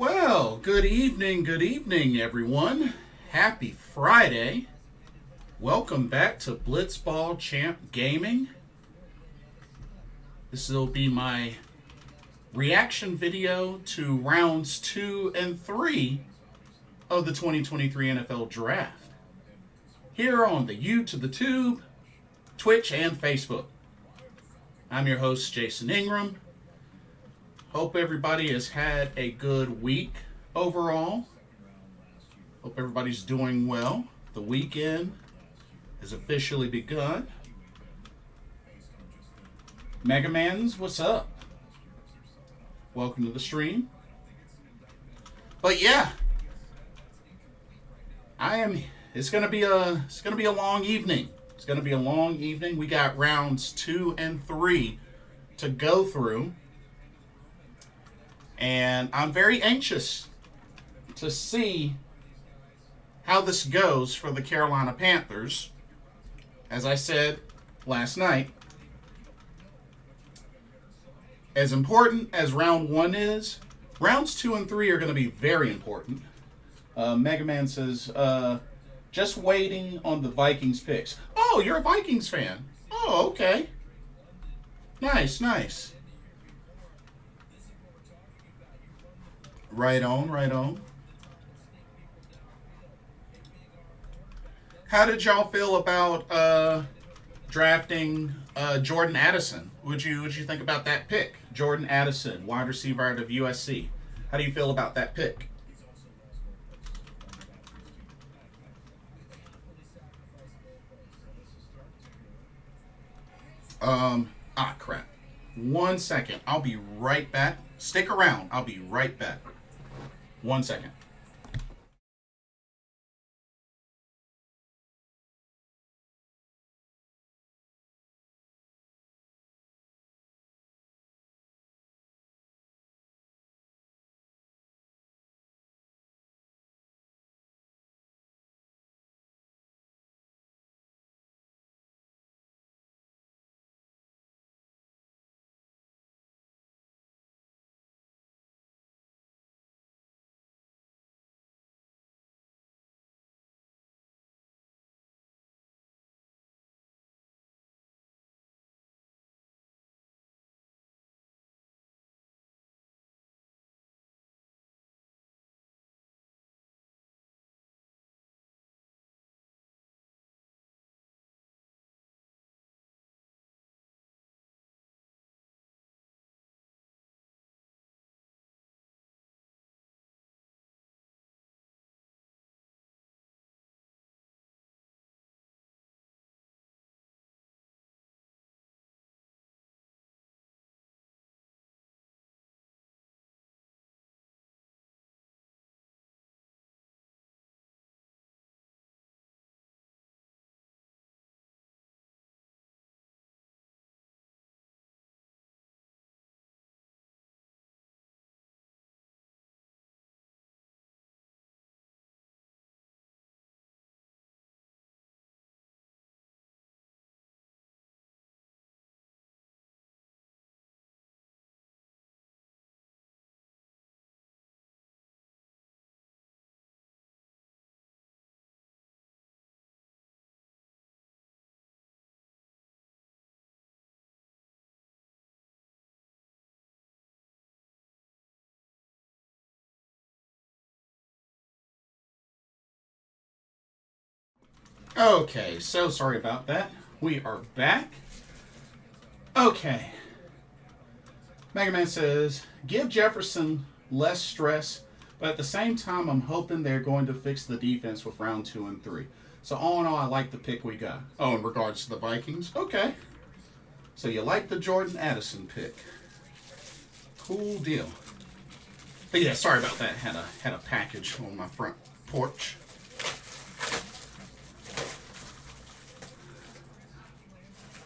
Well, good evening, everyone. Happy Friday. Welcome back to Blitzball Champ Gaming. This will be my reaction video to rounds 2 and 3 of the 2023 NFL Draft. Here on the U to the Tube, Twitch, and Facebook. I'm your host, Jason Ingram. Hope everybody has had a good week overall. Hope everybody's doing well. The weekend has officially begun. Mega Mans, what's up? Welcome to the stream. But yeah, it's gonna be a long evening. It's gonna be a long evening. We got rounds 2 and 3 to go through. And I'm very anxious to see how this goes for the Carolina Panthers. As I said last night, as important as round 1 is, rounds 2 and 3 are going to be very important. Mega Man says, just waiting on the Vikings picks. Oh, you're a Vikings fan. Oh, okay. Nice. Right on. How did y'all feel about drafting Jordan Addison? What'd you think about that pick? Jordan Addison, wide receiver out of USC. How do you feel about that pick? Crap. 1 second. I'll be right back. Stick around. I'll be right back. 1 second. Okay, so sorry about that. We are back. Okay. Mega Man says, give Jefferson less stress, but at the same time, I'm hoping they're going to fix the defense with round 2 and 3. So all in all, I like the pick we got. Oh, in regards to the Vikings? Okay. So you like the Jordan Addison pick. Cool deal. But yeah, sorry about that. Had a package on my front porch.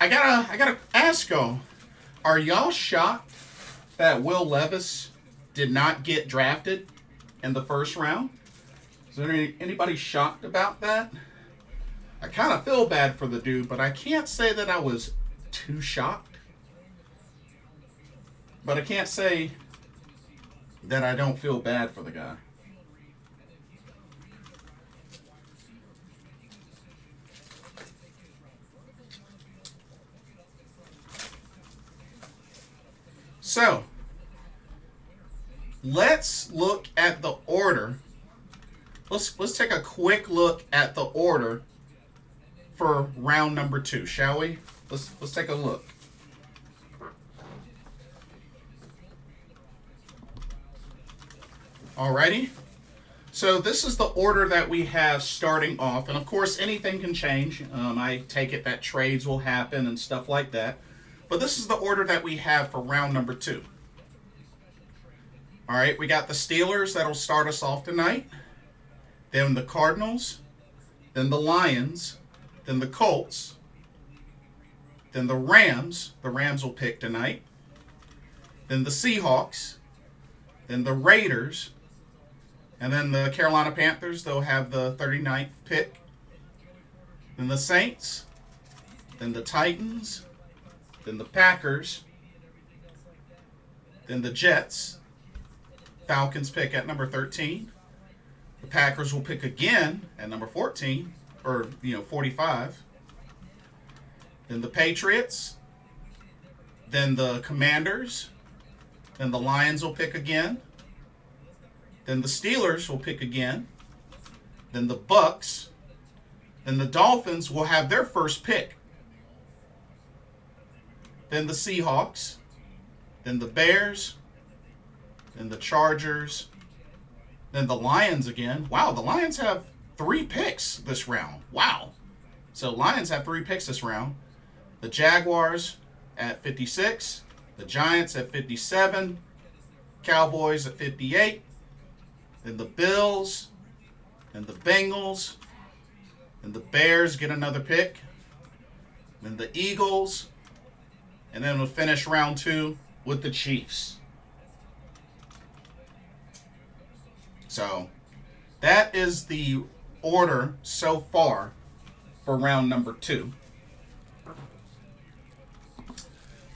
I gotta ask y'all, are y'all shocked that Will Levis did not get drafted in the first round? Is there anybody shocked about that? I kind of feel bad for the dude, but I can't say that I was too shocked. But I can't say that I don't feel bad for the guy. So, let's look at the order. Let's take a quick look at the order for round number 2, shall we? Let's take a look. Alrighty. So this is the order that we have starting off, and of course anything can change. I take it that trades will happen and stuff like that. But this is the order that we have for round number 2. All right, we got the Steelers that'll start us off tonight. Then the Cardinals. Then the Lions. Then the Colts. Then the Rams. The Rams will pick tonight. Then the Seahawks. Then the Raiders. And then the Carolina Panthers, they'll have the 39th pick. Then the Saints. Then the Titans. Then the Packers, then the Jets. Falcons pick at number 13. The Packers will pick again at number 14, or 45. Then the Patriots, then the Commanders, then the Lions will pick again. Then the Steelers will pick again. Then the Bucks, then the Dolphins will have their first pick. Then the Seahawks, then the Bears, then the Chargers, then the Lions again. Wow, the Lions have 3 picks this round. Wow. So Lions have 3 picks this round. The Jaguars at 56, the Giants at 57, Cowboys at 58, then the Bills, then the Bengals, then the Bears get another pick, then the Eagles, and then we'll finish round 2 with the Chiefs. So that is the order so far for round number 2.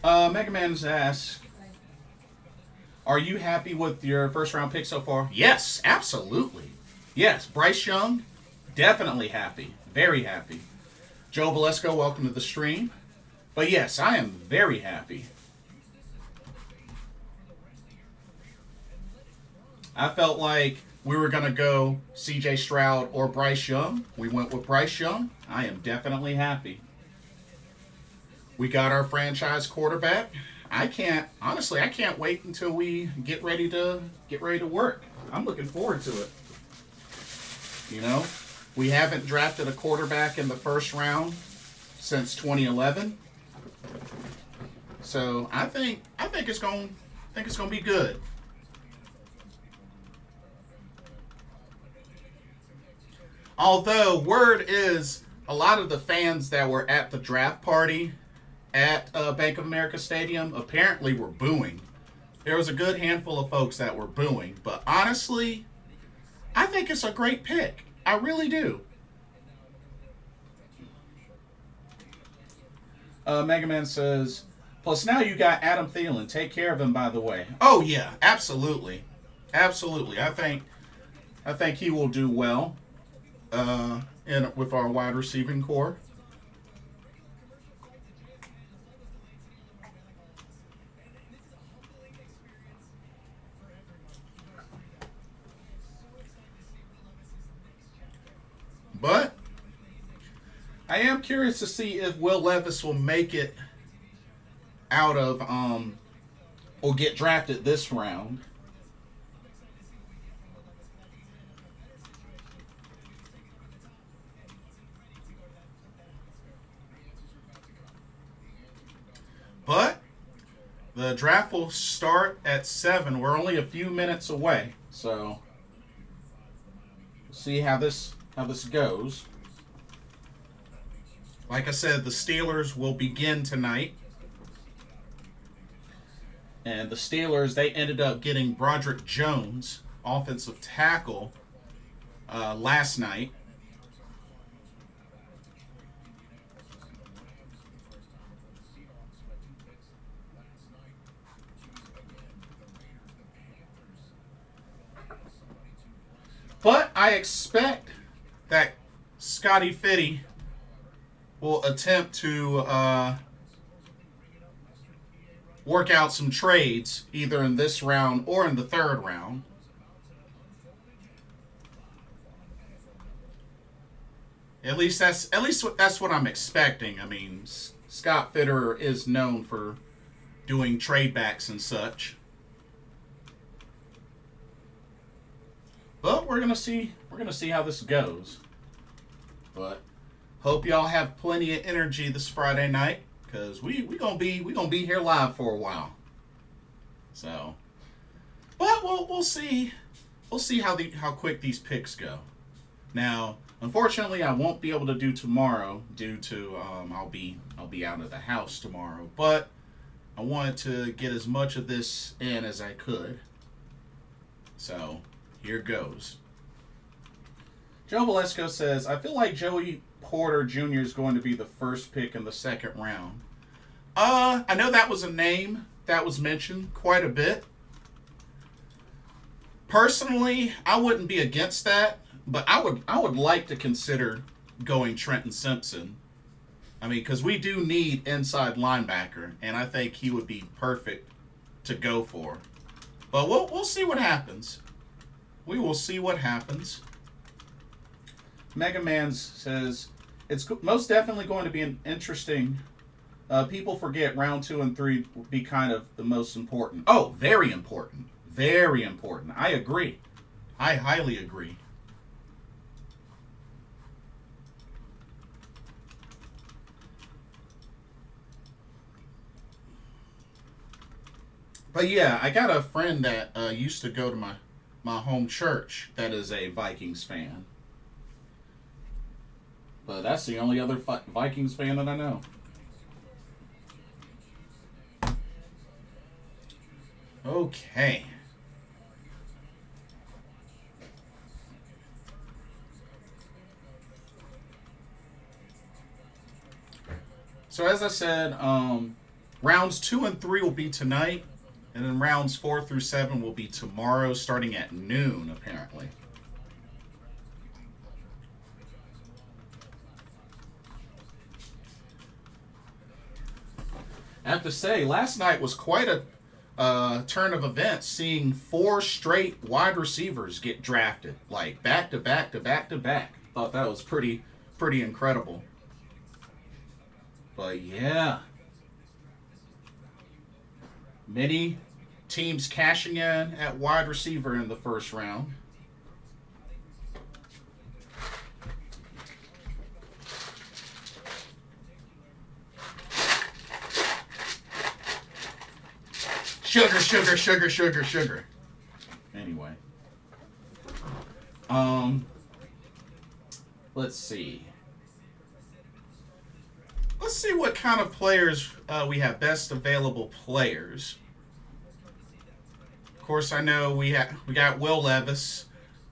Mega Man's asked, are you happy with your first round pick so far? Yes, absolutely. Yes, Bryce Young, definitely happy. Very happy. Joe Valesco, welcome to the stream. But yes, I am very happy. I felt like we were going to go C.J. Stroud or Bryce Young. We went with Bryce Young. I am definitely happy. We got our franchise quarterback. I can't wait until we get ready to work. I'm looking forward to it. We haven't drafted a quarterback in the first round since 2011. So I think it's going to be good. Although word is a lot of the fans that were at the draft party at Bank of America Stadium apparently were booing. There was a good handful of folks that were booing, but honestly, I think it's a great pick. I really do. Mega Man says, plus now you got Adam Thielen. Take care of him, by the way. Oh yeah, absolutely, absolutely. I think he will do well with our wide receiving core. But I am curious to see if Will Levis will make it out of or get drafted this round. But the draft will start at 7. We're only a few minutes away, so we'll see how this goes. Like I said, the Steelers will begin tonight. And the Steelers, they ended up getting Broderick Jones, offensive tackle, last night. But I expect that Scotty Fitty will attempt to work out some trades either in this round or in the third round. At least that's what I'm expecting. I mean, Scott Fitter is known for doing trade backs and such. But we're gonna see how this goes. But hope y'all have plenty of energy this Friday night, because we gonna be here live for a while. So, but we'll see how quick these picks go. Now, unfortunately, I won't be able to do tomorrow due to I'll be out of the house tomorrow. But I wanted to get as much of this in as I could. So here goes. Joe Valesco says, I feel like Joey Porter Jr. is going to be the first pick in the second round. I know that was a name that was mentioned quite a bit. Personally, I wouldn't be against that, but I would like to consider going Trenton Simpson. I mean, because we do need inside linebacker, and I think he would be perfect to go for. But we'll see what happens. We will see what happens. Mega Man says, it's most definitely going to be an interesting. People forget round 2 and 3 would be kind of the most important. Oh, very important. Very important. I agree. I highly agree. But yeah, I got a friend that used to go to my home church that is a Vikings fan. But that's the only other Vikings fan that I know. Okay. So as I said, rounds 2 and 3 will be tonight, and then rounds 4 through 7 will be tomorrow, starting at noon, apparently. I have to say, last night was quite a turn of events, seeing 4 straight wide receivers get drafted, like back to back to back to back. Thought that was pretty incredible. But yeah, many teams cashing in at wide receiver in the first round. Sugar. Anyway. Let's see. Let's see what kind of players we have. Best available players. Of course, I know we got Will Levis.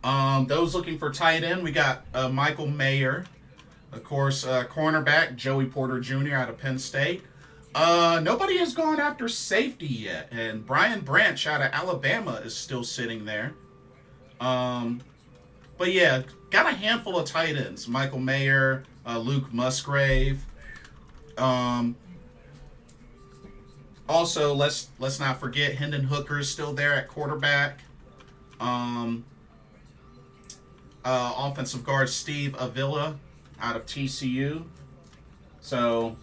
Those looking for tight end, we got Michael Mayer. Of course, cornerback Joey Porter Jr. out of Penn State. Nobody has gone after safety yet, and Brian Branch out of Alabama is still sitting there. But yeah, got a handful of tight ends: Michael Mayer, Luke Musgrave. Also, let's not forget Hendon Hooker is still there at quarterback. Offensive guard Steve Avila out of TCU. So.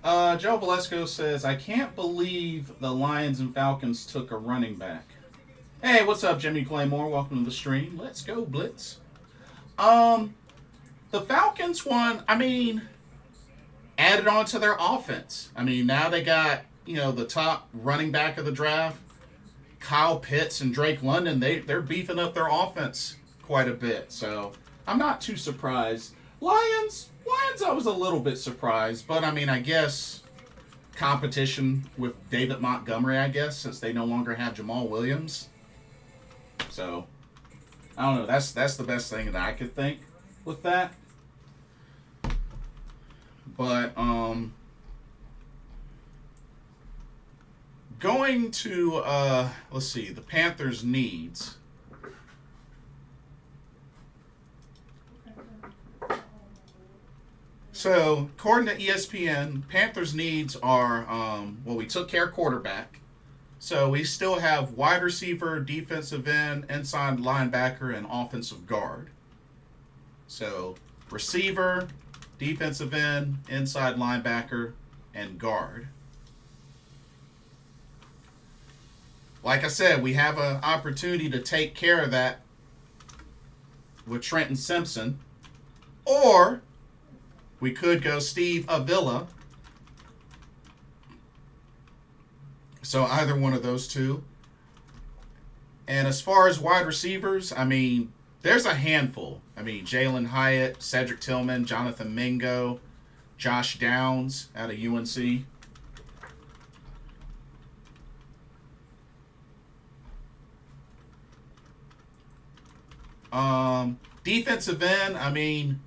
Joe Valesco says, I can't believe the Lions and Falcons took a running back. Hey, what's up, Jimmy Claymore? Welcome to the stream. Let's go, Blitz. The Falcons one, I mean, added on to their offense. I mean, now they got, the top running back of the draft, Kyle Pitts and Drake London. They're beefing up their offense quite a bit. So I'm not too surprised. Lions, I was a little bit surprised, but I mean, I guess competition with David Montgomery, I guess, since they no longer have Jamal Williams. So, I don't know. That's the best thing that I could think with that. But, going to, let's see, the Panthers' needs. So, according to ESPN, Panthers' needs are, well, we took care of quarterback. So, we still have wide receiver, defensive end, inside linebacker, and offensive guard. So, receiver, defensive end, inside linebacker, and guard. Like I said, we have an opportunity to take care of that with Trenton Simpson. Or we could go Steve Avila. So either one of those two. And as far as wide receivers, I mean, there's a handful. I mean, Jalen Hyatt, Cedric Tillman, Jonathan Mingo, Josh Downs out of UNC. Defensive end, I mean,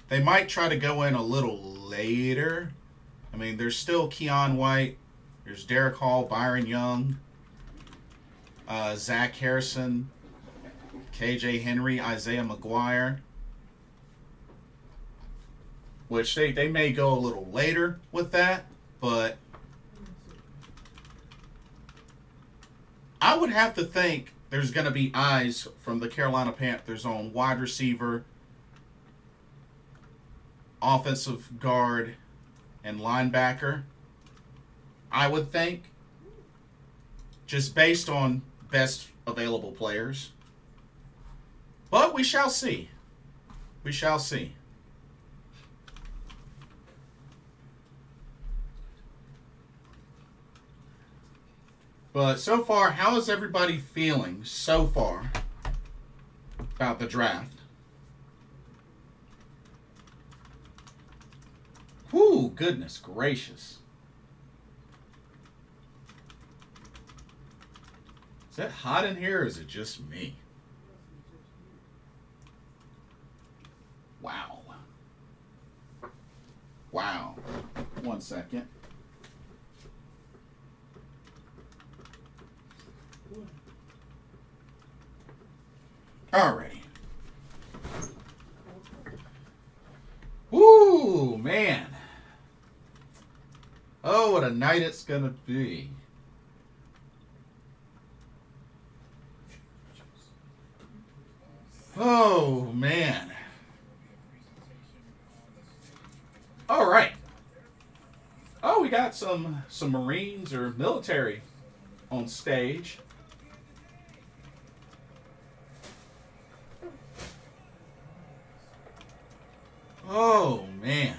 they might try to go in a little later. I mean, there's still Keon White. There's Derek Hall, Byron Young, Zach Harrison, KJ Henry, Isaiah McGuire. Which they may go a little later with that, but I would have to think there's going to be eyes from the Carolina Panthers on wide receiver, offensive guard, and linebacker. I would think, just based on best available players. But we shall see. We shall see. But so far, how is everybody feeling so far about the draft? Whew, goodness gracious. Is it hot in here or is it just me? Wow. Wow. 1 second. Alrighty. Woo, man. Oh, what a night it's gonna be. Oh, man. All right. Oh, we got some Marines or military on stage. Oh, man.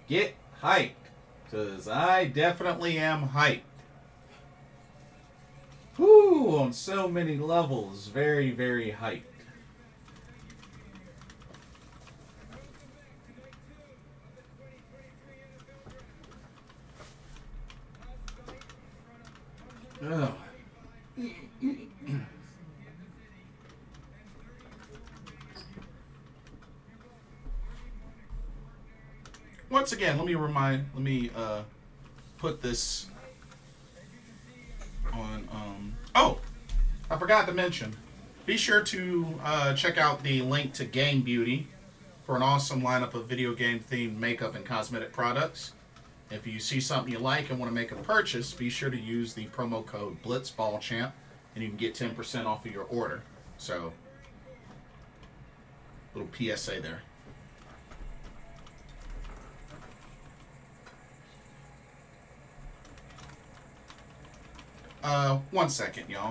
Get hyped, because I definitely am hyped. Whoo, on so many levels. Very, very hyped. Oh. Once again, let me put this on. Oh, I forgot to mention. Be sure to check out the link to Game Beauty for an awesome lineup of video game themed makeup and cosmetic products. If you see something you like and want to make a purchase, be sure to use the promo code BlitzBallChamp and you can get 10% off of your order. So, little PSA there. 1 second, y'all.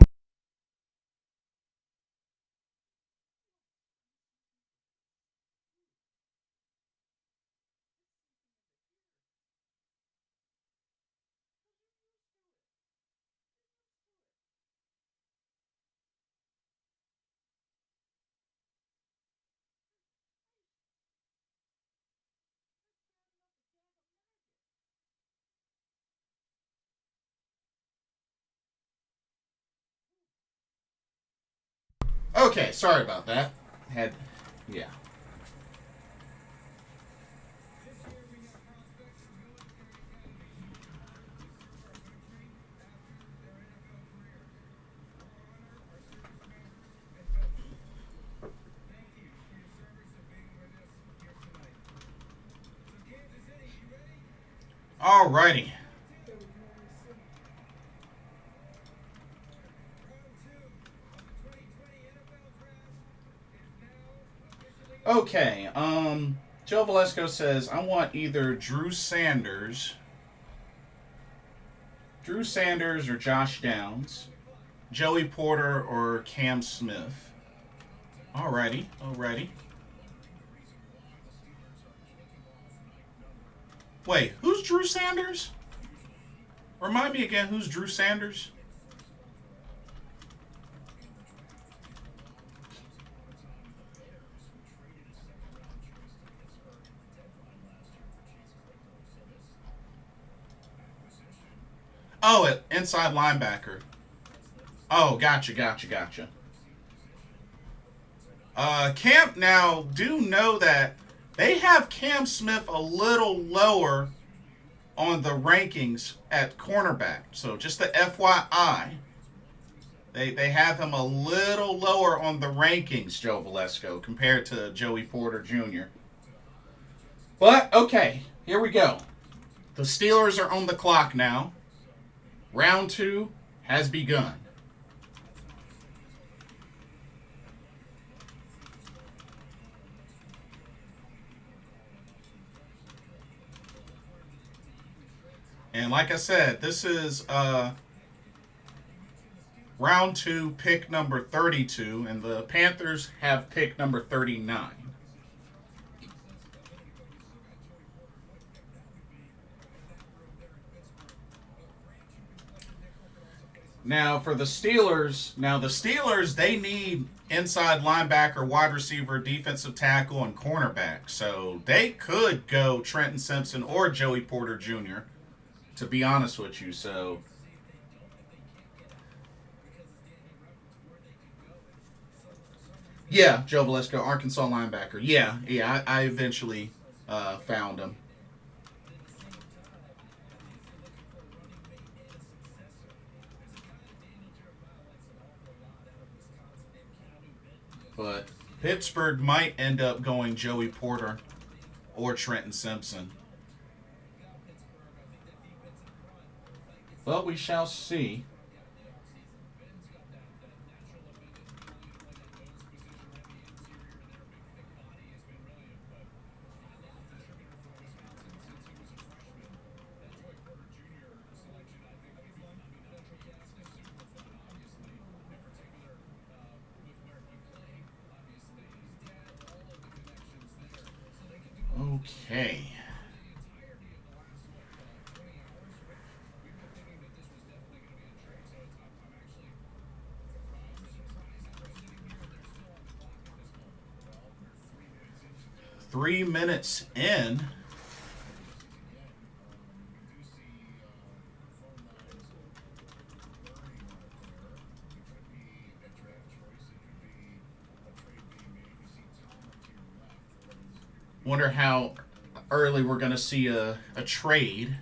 Okay, sorry about that. Yeah. Alrighty. Okay, Joe Valesco says, I want either Drew Sanders or Josh Downs, Joey Porter or Cam Smith. Alrighty, alrighty. Wait, who's Drew Sanders? Remind me again, who's Drew Sanders? Oh, inside linebacker. Oh, gotcha. Now, do know that they have Cam Smith a little lower on the rankings at cornerback. So just the FYI, they have him a little lower on the rankings, Joe Valesco, compared to Joey Porter Jr. But, okay, here we go. The Steelers are on the clock now. Round 2 has begun. And like I said, this is round 2, pick number 32, and the Panthers have pick number 39. Now for the Steelers, they need inside linebacker, wide receiver, defensive tackle, and cornerback. So they could go Trenton Simpson or Joey Porter Jr., to be honest with you. So yeah, Joe Valesco, Arkansas linebacker. Yeah, I eventually found him. But Pittsburgh might end up going Joey Porter or Trenton Simpson. But we shall see. Okay. Three minutes in. Wonder how early we're going to see a trade.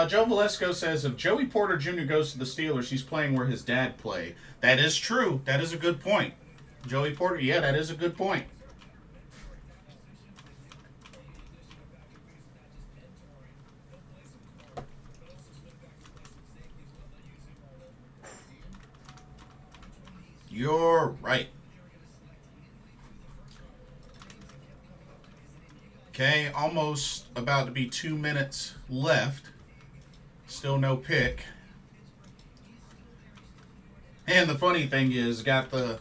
Joe Valesco says if Joey Porter Jr. goes to the Steelers, he's playing where his dad played. That is true. That is a good point. Joey Porter, yeah, that is a good point. You're right. Okay, almost about to be 2 minutes left. Still no pick. And the funny thing is, got the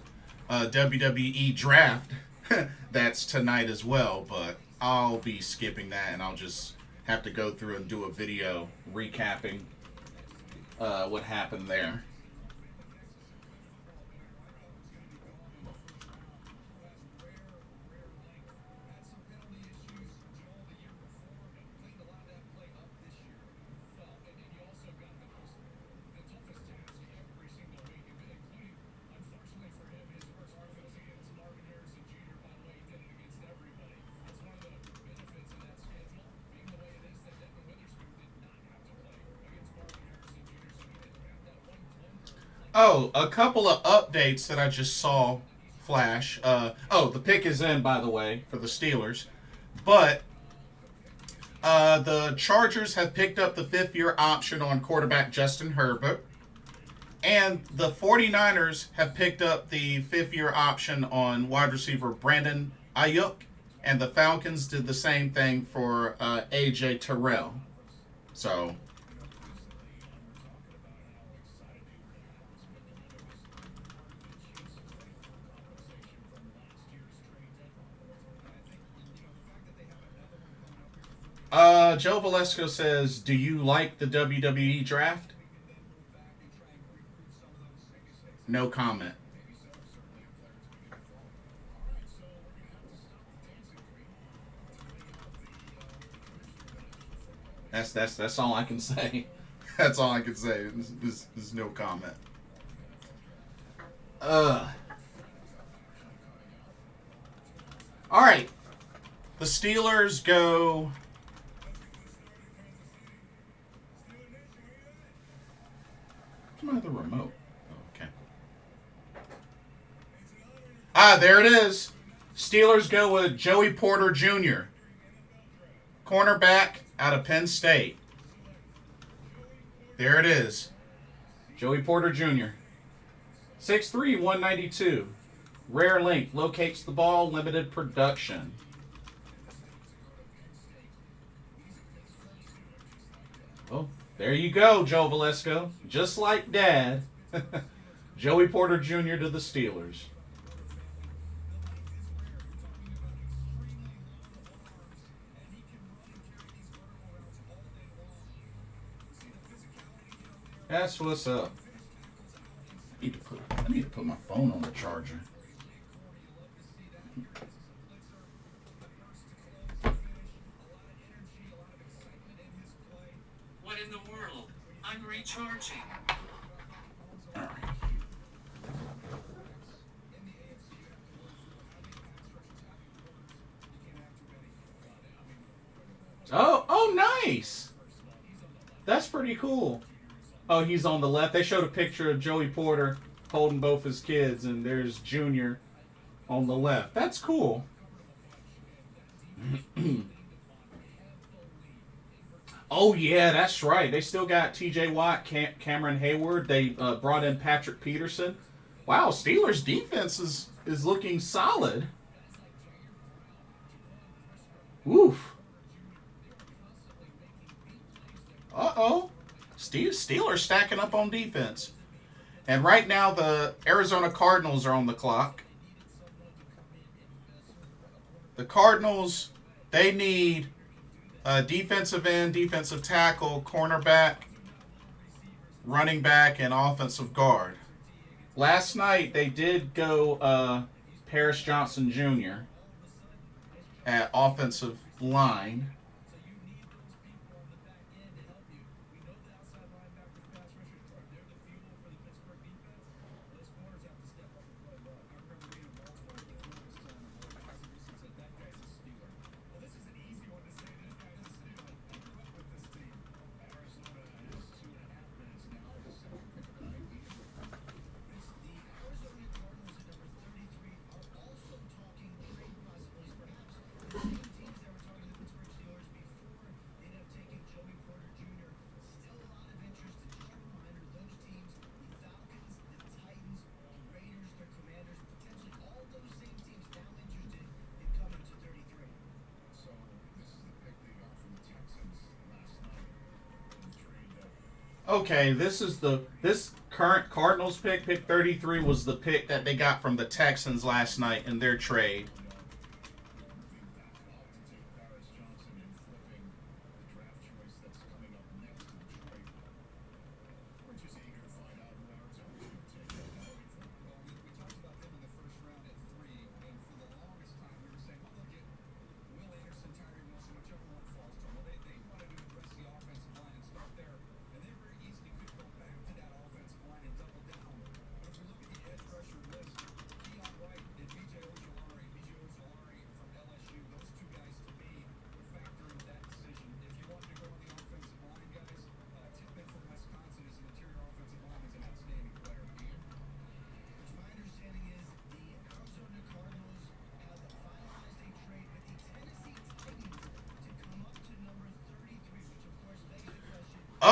WWE draft that's tonight as well, but I'll be skipping that and I'll just have to go through and do a video recapping what happened there. Oh, a couple of updates that I just saw flash. The pick is in, by the way, for the Steelers. But the Chargers have picked up the fifth-year option on quarterback Justin Herbert. And the 49ers have picked up the fifth-year option on wide receiver Brandon Ayuk. And the Falcons did the same thing for A.J. Terrell. So... Joe Valesco says, do you like the WWE draft? No comment. That's all I can say. That's all I can say. There's no comment. All right. The Steelers go. Where's my other remote? Oh, okay. There it is. Steelers go with Joey Porter Jr., cornerback out of Penn State. There it is. Joey Porter Jr. 6'3", 192. Rare length. Locates the ball. Limited production. Oh, there you go, Joe Valesco. Just like Dad. Joey Porter Jr. to the Steelers. That's what's up. I need to put my phone on the charger. What in the world? I'm recharging. All right. Oh, nice. That's pretty cool. Oh, he's on the left. They showed a picture of Joey Porter holding both his kids, and there's Junior on the left. That's cool. Oh, yeah, that's right. They still got T.J. Watt, Cameron Hayward. They brought in Patrick Peterson. Wow, Steelers' defense is looking solid. Oof. Uh-oh. Steelers stacking up on defense. And right now, the Arizona Cardinals are on the clock. The Cardinals, they need a defensive end, defensive tackle, cornerback, running back, and offensive guard. Last night, they did go Paris Johnson Jr. at offensive line. Okay, this current Cardinals pick 33, was the pick that they got from the Texans last night in their trade.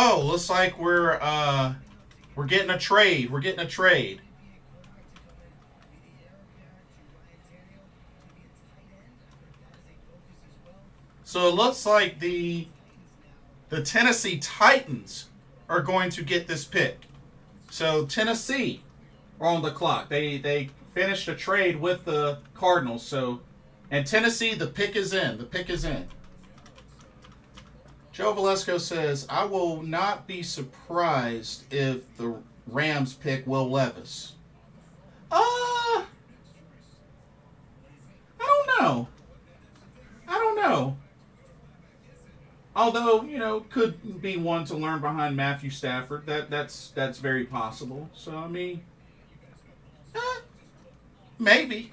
Oh, looks like we're getting a trade. We're getting a trade. So it looks like the Tennessee Titans are going to get this pick. So Tennessee are on the clock. They finished a trade with the Cardinals. So, and Tennessee, the pick is in. The pick is in. Joe Valesco says, I will not be surprised if the Rams pick Will Levis. I don't know. I don't know. Although, could be one to learn behind Matthew Stafford. That's very possible. So, I mean, maybe.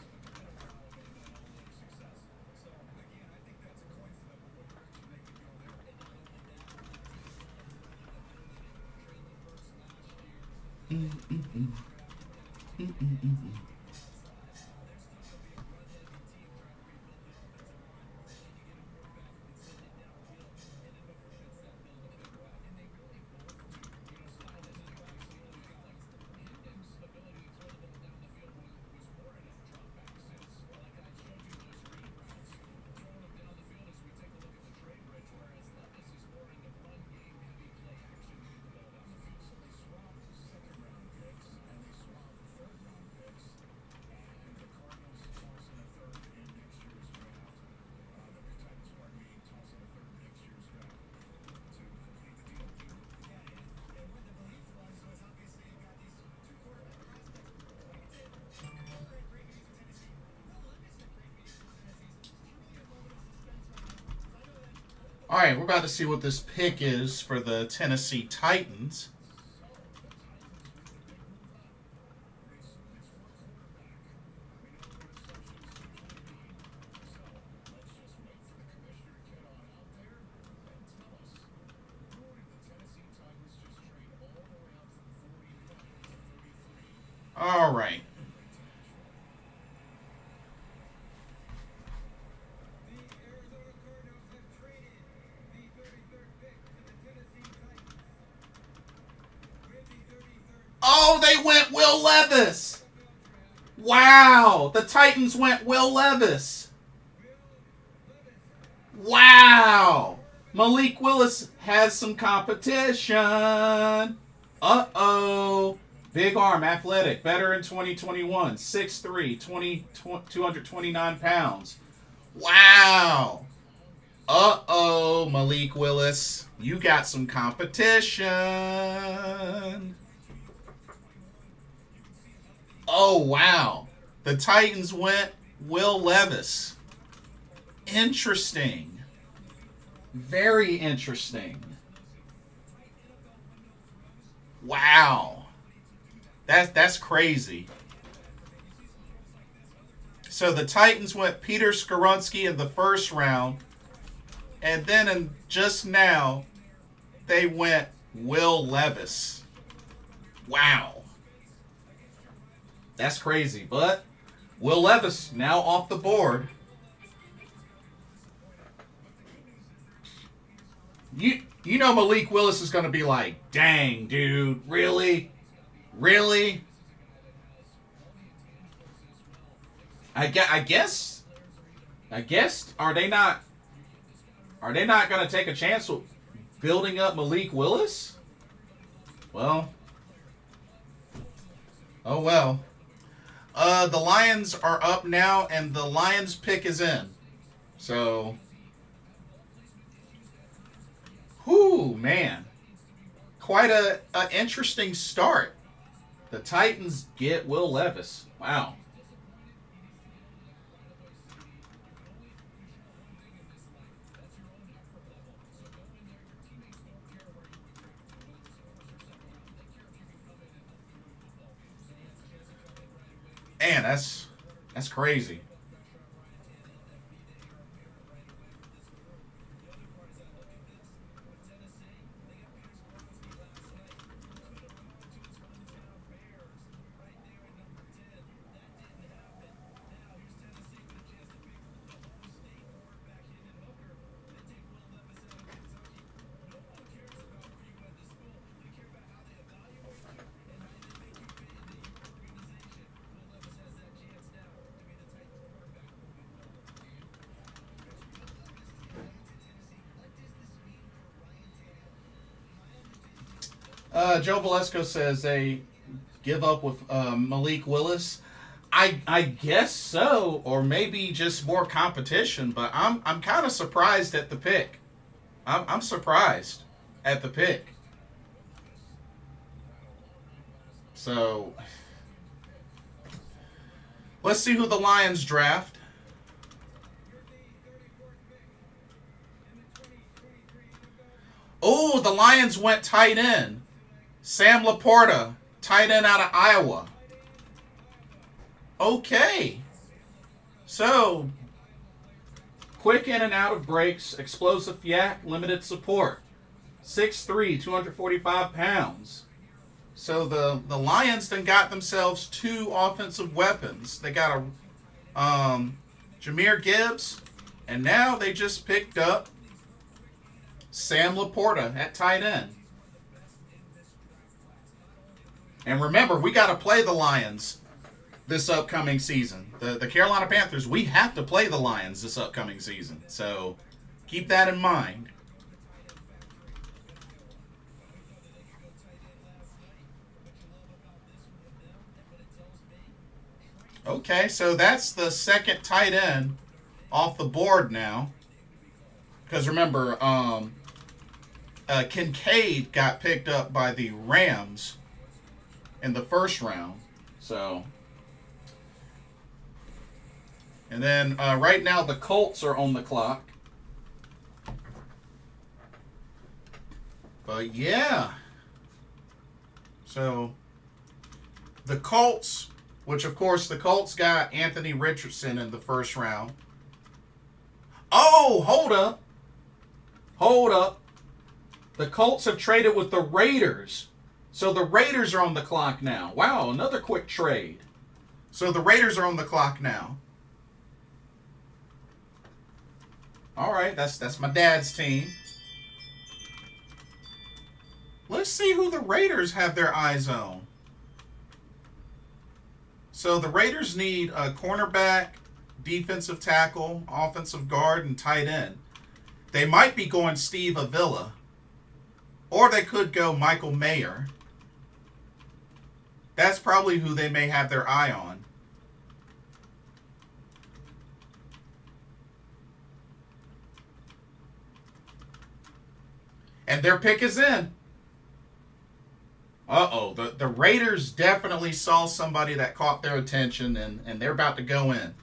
All right, we're about to see what this pick is for the Tennessee Titans. All right. Oh, they went Will Levis. Wow. The Titans went Will Levis. Wow. Malik Willis has some competition. Uh-oh. Big arm, athletic, better in 2021. 6'3", 229 pounds. Wow. Uh-oh, Malik Willis. You got some competition. Oh, wow. The Titans went Will Levis. Interesting. Very interesting. Wow. That's crazy. So the Titans went Peter Skoronski in the first round. And then just now, they went Will Levis. Wow. That's crazy. But Will Levis now off the board. You know Malik Willis is going to be like, dang, dude, really? Really? I guess are they not going to take a chance with building up Malik Willis? Well, oh well. The Lions are up now, and the Lions pick is in. So, whoo, man. Quite a interesting start. The Titans get Will Levis. Wow. Man, that's crazy. Joe Valesco says they give up with Malik Willis. I guess so, or maybe just more competition. But I'm kind of surprised at the pick. I'm surprised at the pick. So let's see who the Lions draft. Oh, the Lions went tight end. Sam Laporta, tight end out of Iowa. Okay. So, quick in and out of breaks, explosive yak, limited support. 6'3", 245 pounds. So the Lions then got themselves 2 offensive weapons. They got a Jahmyr Gibbs, and now they just picked up Sam Laporta at tight end. And remember, we got to play the Lions this upcoming season. The Carolina Panthers, we have to play the Lions this upcoming season. So keep that in mind. Okay, so that's the second tight end off the board now. Because remember, Kincaid got picked up by the Rams in the first round. So, and then right now the Colts are on the clock. But yeah. So, the Colts, which of course the Colts got Anthony Richardson in the first round. Oh, hold up. Hold up. The Colts have traded with the Raiders. So the Raiders are on the clock now. Wow, another quick trade. So the Raiders are on the clock now. All right, that's my dad's team. Let's see who the Raiders have their eyes on. So the Raiders need a cornerback, defensive tackle, offensive guard, and tight end. They might be going Steve Avila. Or they could go Michael Mayer. That's probably who they may have their eye on. And their pick is in. Uh-oh. The Raiders definitely saw somebody that caught their attention, and they're about to go in.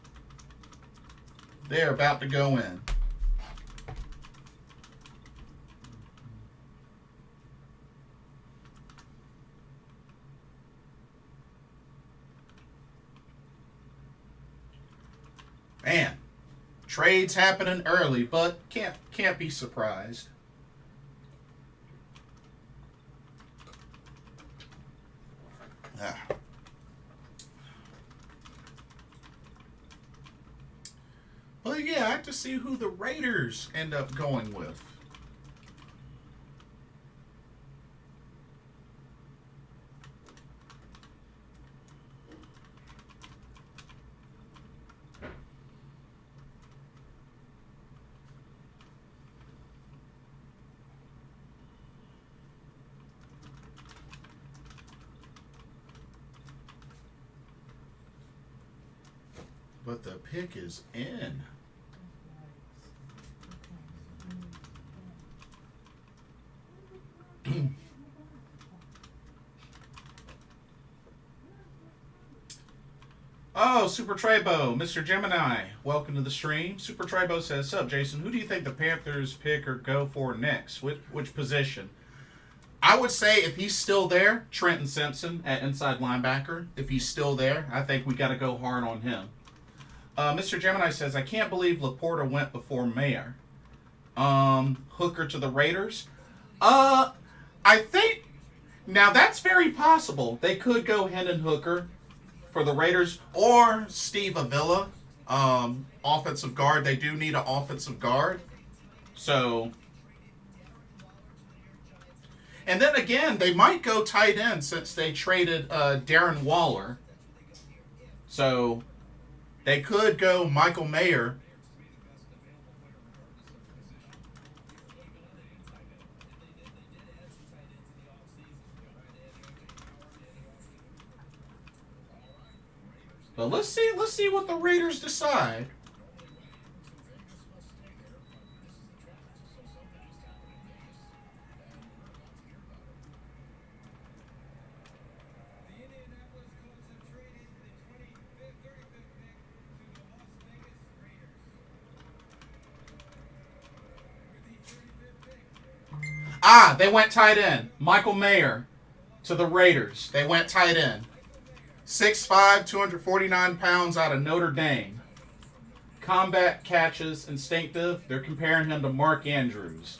They're about to go in. Man, trades happening early, but can't be surprised. But yeah, I have to see who the Raiders end up going with. But the pick is in. Oh, Super Trebo, Mr. Gemini, welcome to the stream. Super Trebo says, "Sup, Jason? Who do you think the Panthers pick or go for next? Which position?" I would say if he's still there, Trenton Simpson at inside linebacker. If he's still there, I think we got to go hard on him. Mr. Gemini says, "I can't believe Laporta went before Mayer." Hooker to the Raiders. I think now that's very possible. They could go Hendon Hooker for the Raiders or Steve Avila, offensive guard. They do need an offensive guard. So, and then again, they might go tight end since they traded Darren Waller. So, they could go Michael Mayer. But let's see what the Raiders decide. Ah, they went tight end. Michael Mayer to the Raiders. They went tight end. 6'5", 249 pounds out of Notre Dame. Combat catches, instinctive. They're comparing him to Mark Andrews.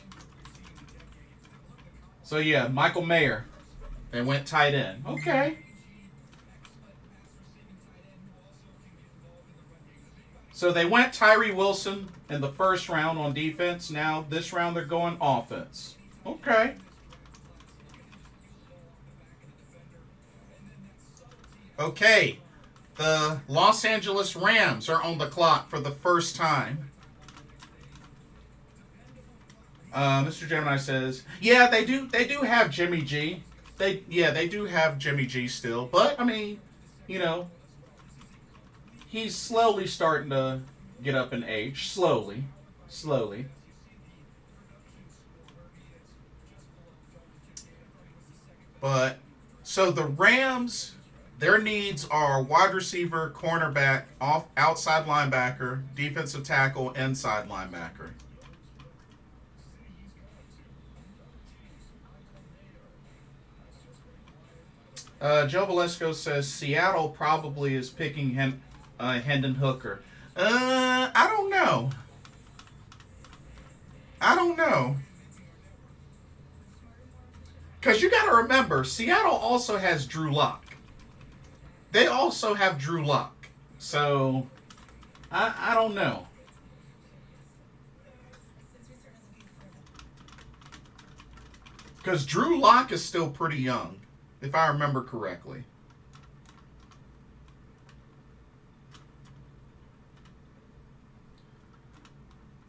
So yeah, Michael Mayer. They went tight end. Okay. So they went Tyree Wilson in the first round on defense. Now this round they're going offense. Okay. Okay. The Los Angeles Rams are on the clock for the first time. Mr. Gemini says, yeah, they do have Jimmy G. They do have Jimmy G still. But, I mean, you know, he's slowly starting to get up in age. Slowly. But, so the Rams, their needs are wide receiver, cornerback, outside linebacker, defensive tackle, inside linebacker. Joe Valesco says Seattle probably is picking Hendon Hooker. I don't know. Because you got to remember, Seattle also has Drew Lock. They also have Drew Lock. So, I don't know. Because Drew Lock is still pretty young, if I remember correctly.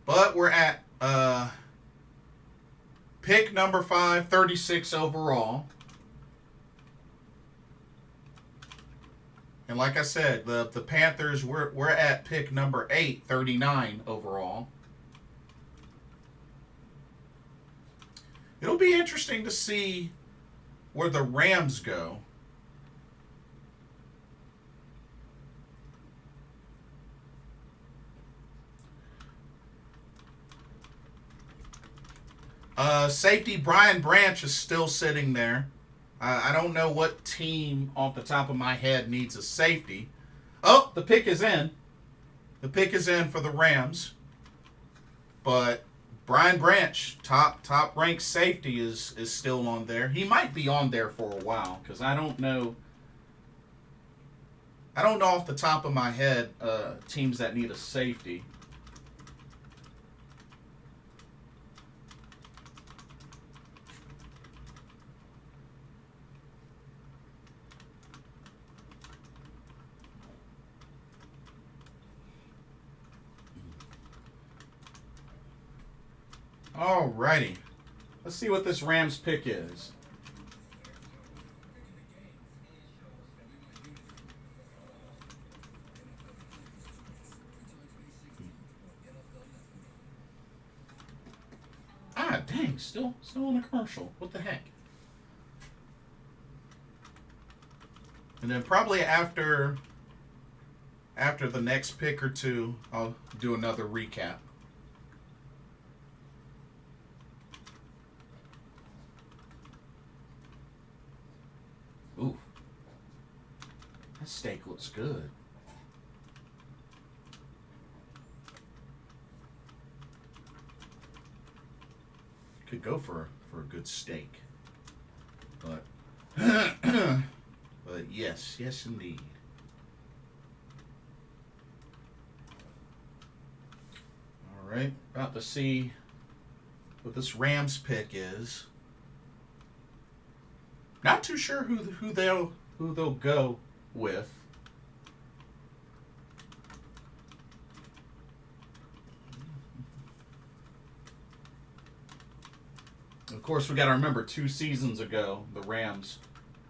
But we're at pick number 5, 36 overall. And like I said, the Panthers, we're at pick number 8, 39 overall. It'll be interesting to see where the Rams go. Safety Brian Branch is still sitting there. I don't know what team off the top of my head needs a safety. Oh, the pick is in. The pick is in for the Rams. But Brian Branch, top ranked safety, is still on there. He might be on there for a while because I don't know. I don't know off the top of my head teams that need a safety. Alrighty. Let's see what this Rams pick is. Ah, dang, still on the commercial. What the heck? And then probably after the next pick or two, I'll do another recap. Ooh, that steak looks good. Could go for a good steak, but but yes indeed. All right, about to see what this Rams pick is. Not too sure who they'll go with. Of course, we got to remember 2 seasons ago, the Rams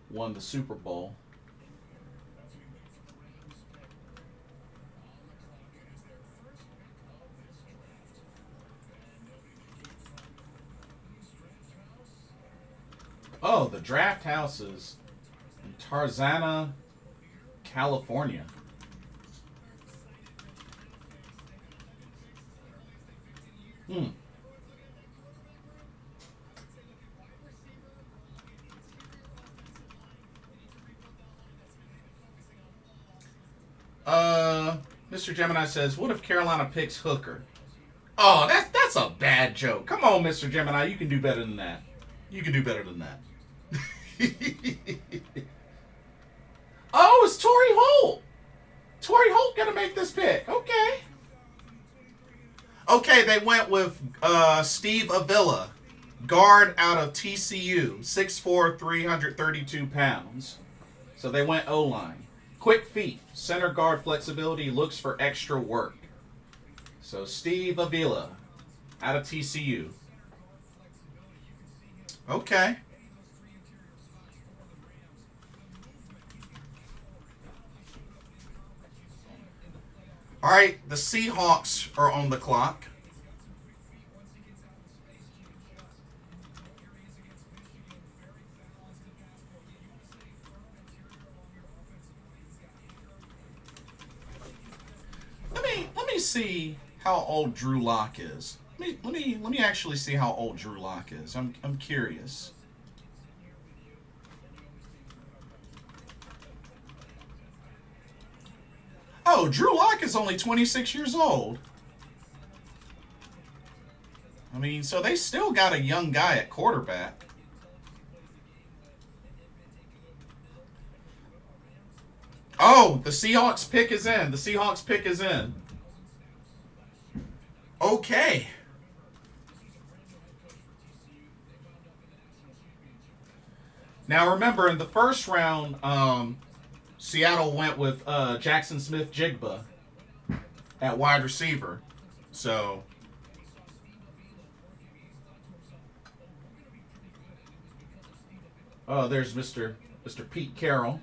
won the Super Bowl. Oh, the draft house is in Tarzana, California. Hmm. Mr. Gemini says, what if Carolina picks Hooker? Oh, that's a bad joke. Come on, Mr. Gemini, you can do better than that. You can do better than that. Oh, it's Torrey Holt. Torrey Holt gonna make this pick. Okay. Okay, they went with Steve Avila, guard out of TCU, 6'4", 332 pounds. So they went O-line. Quick feet, center guard flexibility, looks for extra work. So Steve Avila out of TCU. Okay. All right, the Seahawks are on the clock. Let me see how old Drew Lock is. Let me actually see how old Drew Lock is. I'm curious. Oh, Drew Lock is only 26 years old. I mean, so they still got a young guy at quarterback. Oh, the Seahawks pick is in. The Seahawks pick is in. Okay. Now remember, in the first round, Seattle went with Jackson Smith-Jigba at wide receiver. So, oh, there's Mr. Pete Carroll.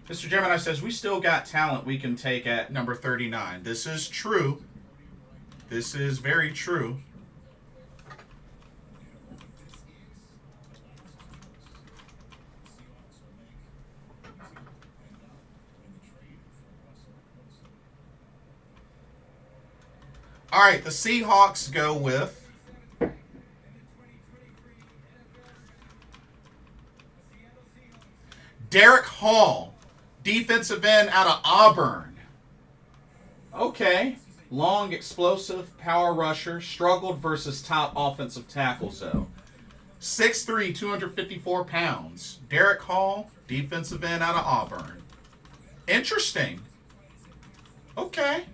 Mr. Gemini says, we still got talent we can take at number 39. This is true. This is very true. All right, the Seahawks go with Derek Hall, defensive end out of Auburn. Okay. Long, explosive, power rusher. Struggled versus top offensive tackles, though. 6'3", 254 pounds. Derek Hall, defensive end out of Auburn. Interesting. Okay.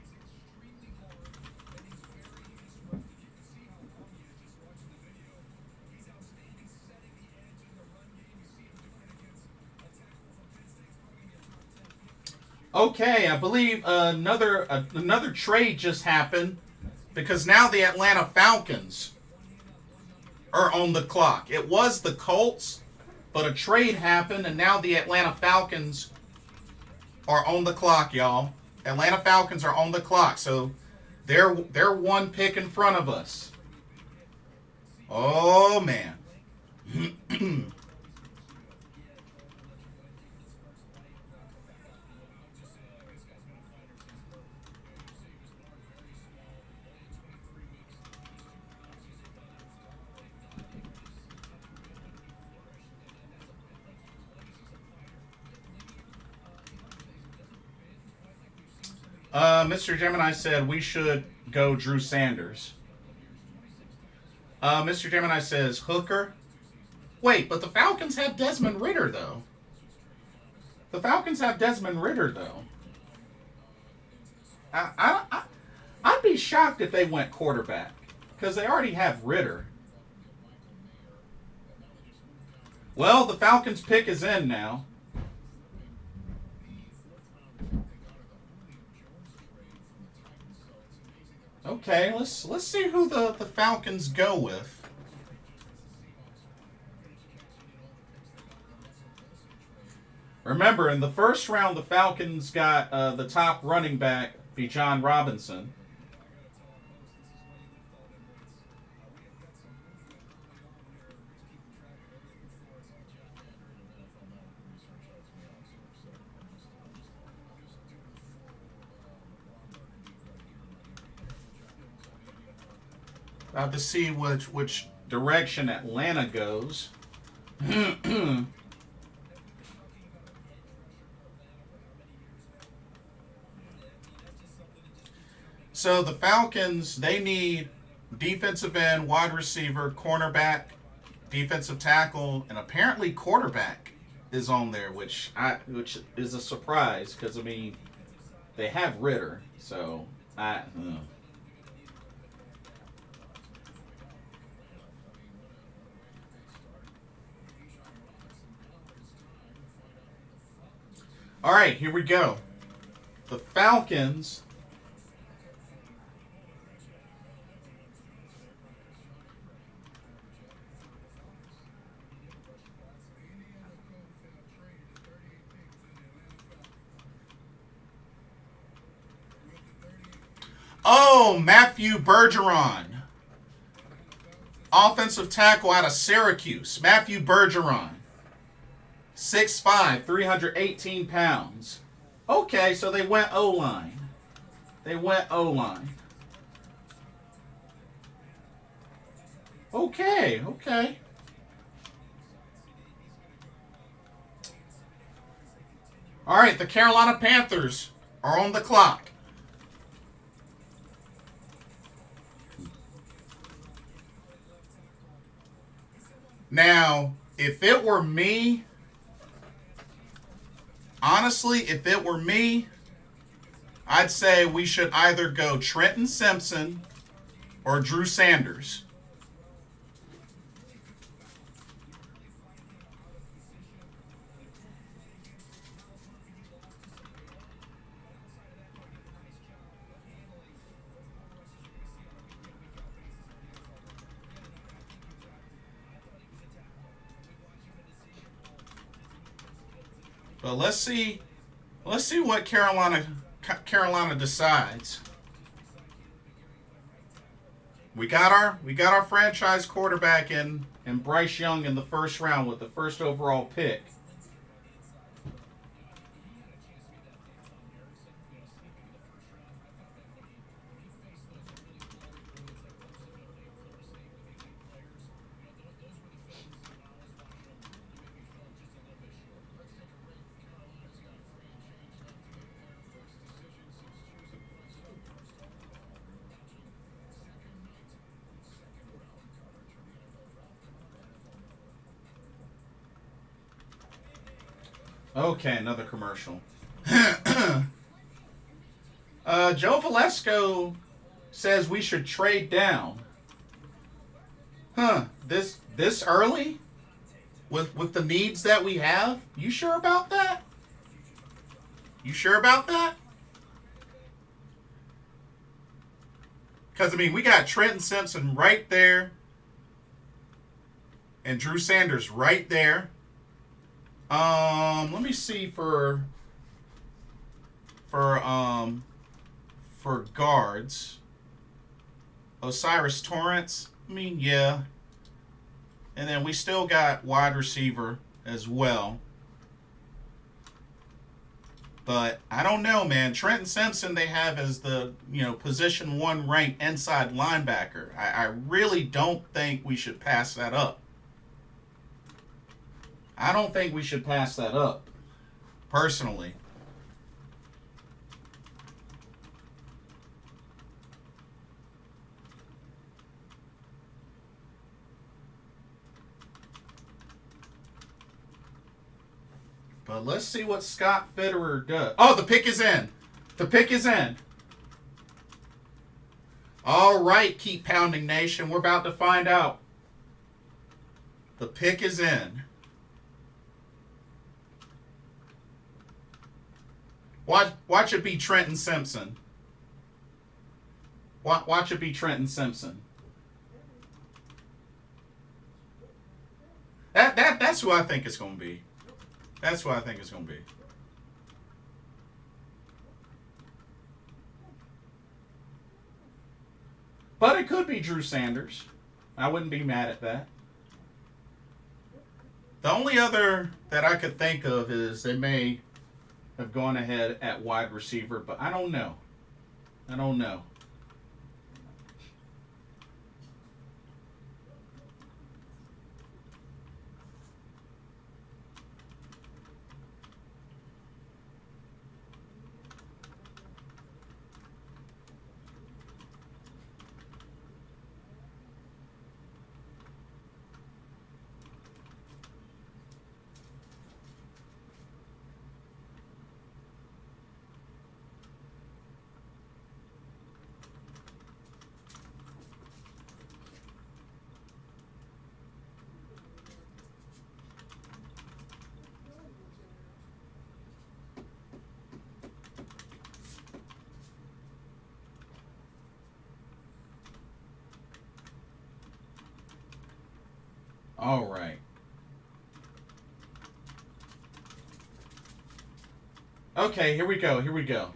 Okay, I believe another trade just happened because now the Atlanta Falcons are on the clock. It was the Colts, but a trade happened, and now the Atlanta Falcons are on the clock, y'all. Atlanta Falcons are on the clock, so they're one pick in front of us. Oh, man. Mr. Gemini said we should go Drew Sanders. Mr. Gemini says Hooker. Wait, but the Falcons have Desmond Ridder, though. The Falcons have Desmond Ridder, though. I'd be shocked if they went quarterback because they already have Ridder. Well, the Falcons pick is in now. Okay, let's see who the Falcons go with. Remember, in the first round, the Falcons got the top running back, Bijan Robinson. About to see which direction Atlanta goes. So the Falcons, they need defensive end, wide receiver, cornerback, defensive tackle, and apparently quarterback is on there, which is a surprise because I mean they have Ritter, so All right, here we go. The Falcons. Oh, Matthew Bergeron. Offensive tackle out of Syracuse. Matthew Bergeron. 6'5", 318 pounds. Okay, so they went O-line. They went O-line. Okay. All right, the Carolina Panthers are on the clock. Now, if it were me, honestly, if it were me, I'd say we should either go Trenton Simpson or Drew Sanders. But let's see what Carolina decides. We got our franchise quarterback in Bryce Young in the first round with the first overall pick. Okay, another commercial. Joe Valesco says we should trade down. Huh? This early? With the needs that we have? You sure about that? You sure about that? Because, I mean, we got Trenton Simpson right there. And Drew Sanders right there. Let me see for guards. Osiris Torrance. I mean, yeah. And then we still got wide receiver as well. But I don't know, man. Trenton Simpson they have as the, position 1 ranked inside linebacker. I really don't think we should pass that up. I don't think we should pass that up, personally. But let's see what Scott Fitterer does. Oh, the pick is in. The pick is in. All right, Keep Pounding Nation. We're about to find out. The pick is in. Watch it be Trenton Simpson. Watch it be Trenton Simpson. That's who I think it's going to be. That's who I think it's going to be. But it could be Drew Sanders. I wouldn't be mad at that. The only other that I could think of is they may have gone ahead at wide receiver, but I don't know. All right. Okay, here we go. Here we go.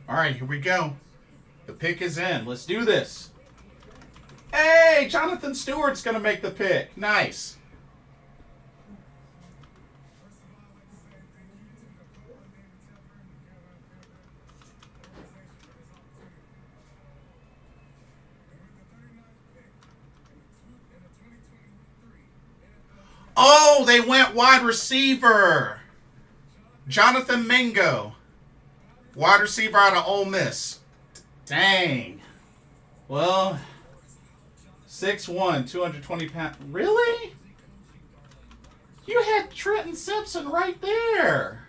All right, here we go. The pick is in. Let's do this. Hey, Jonathan Stewart's going to make the pick. Nice. Oh, they went wide receiver. Jonathan Mingo. Wide receiver out of Ole Miss. Dang. Well, 6'1", 220 pounds. Really? You had Trenton Simpson right there.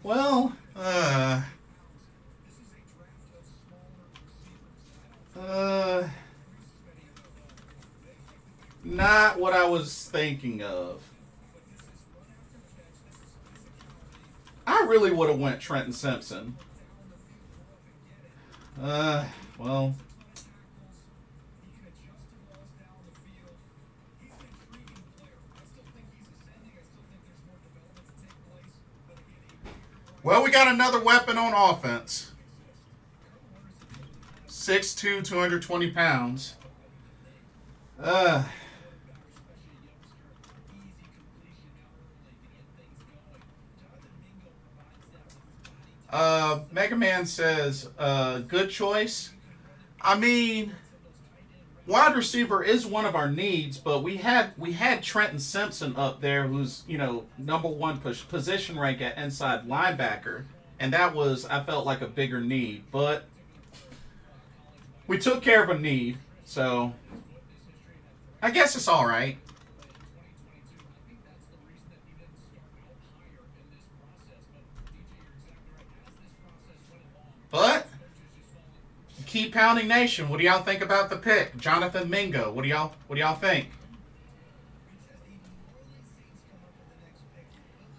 Well, not what I was thinking of. I really would have went Trenton Simpson. Well. Well, we got another weapon on offense. 6'2", 220 pounds. Mega Man says, good choice. I mean, wide receiver is one of our needs, but we had Trenton Simpson up there, who's number one position rank at inside linebacker, and that was, I felt like, a bigger need. But we took care of a need, so I guess it's all right. But keep pounding nation. What do y'all think about the pick, Jonathan Mingo? What do y'all think?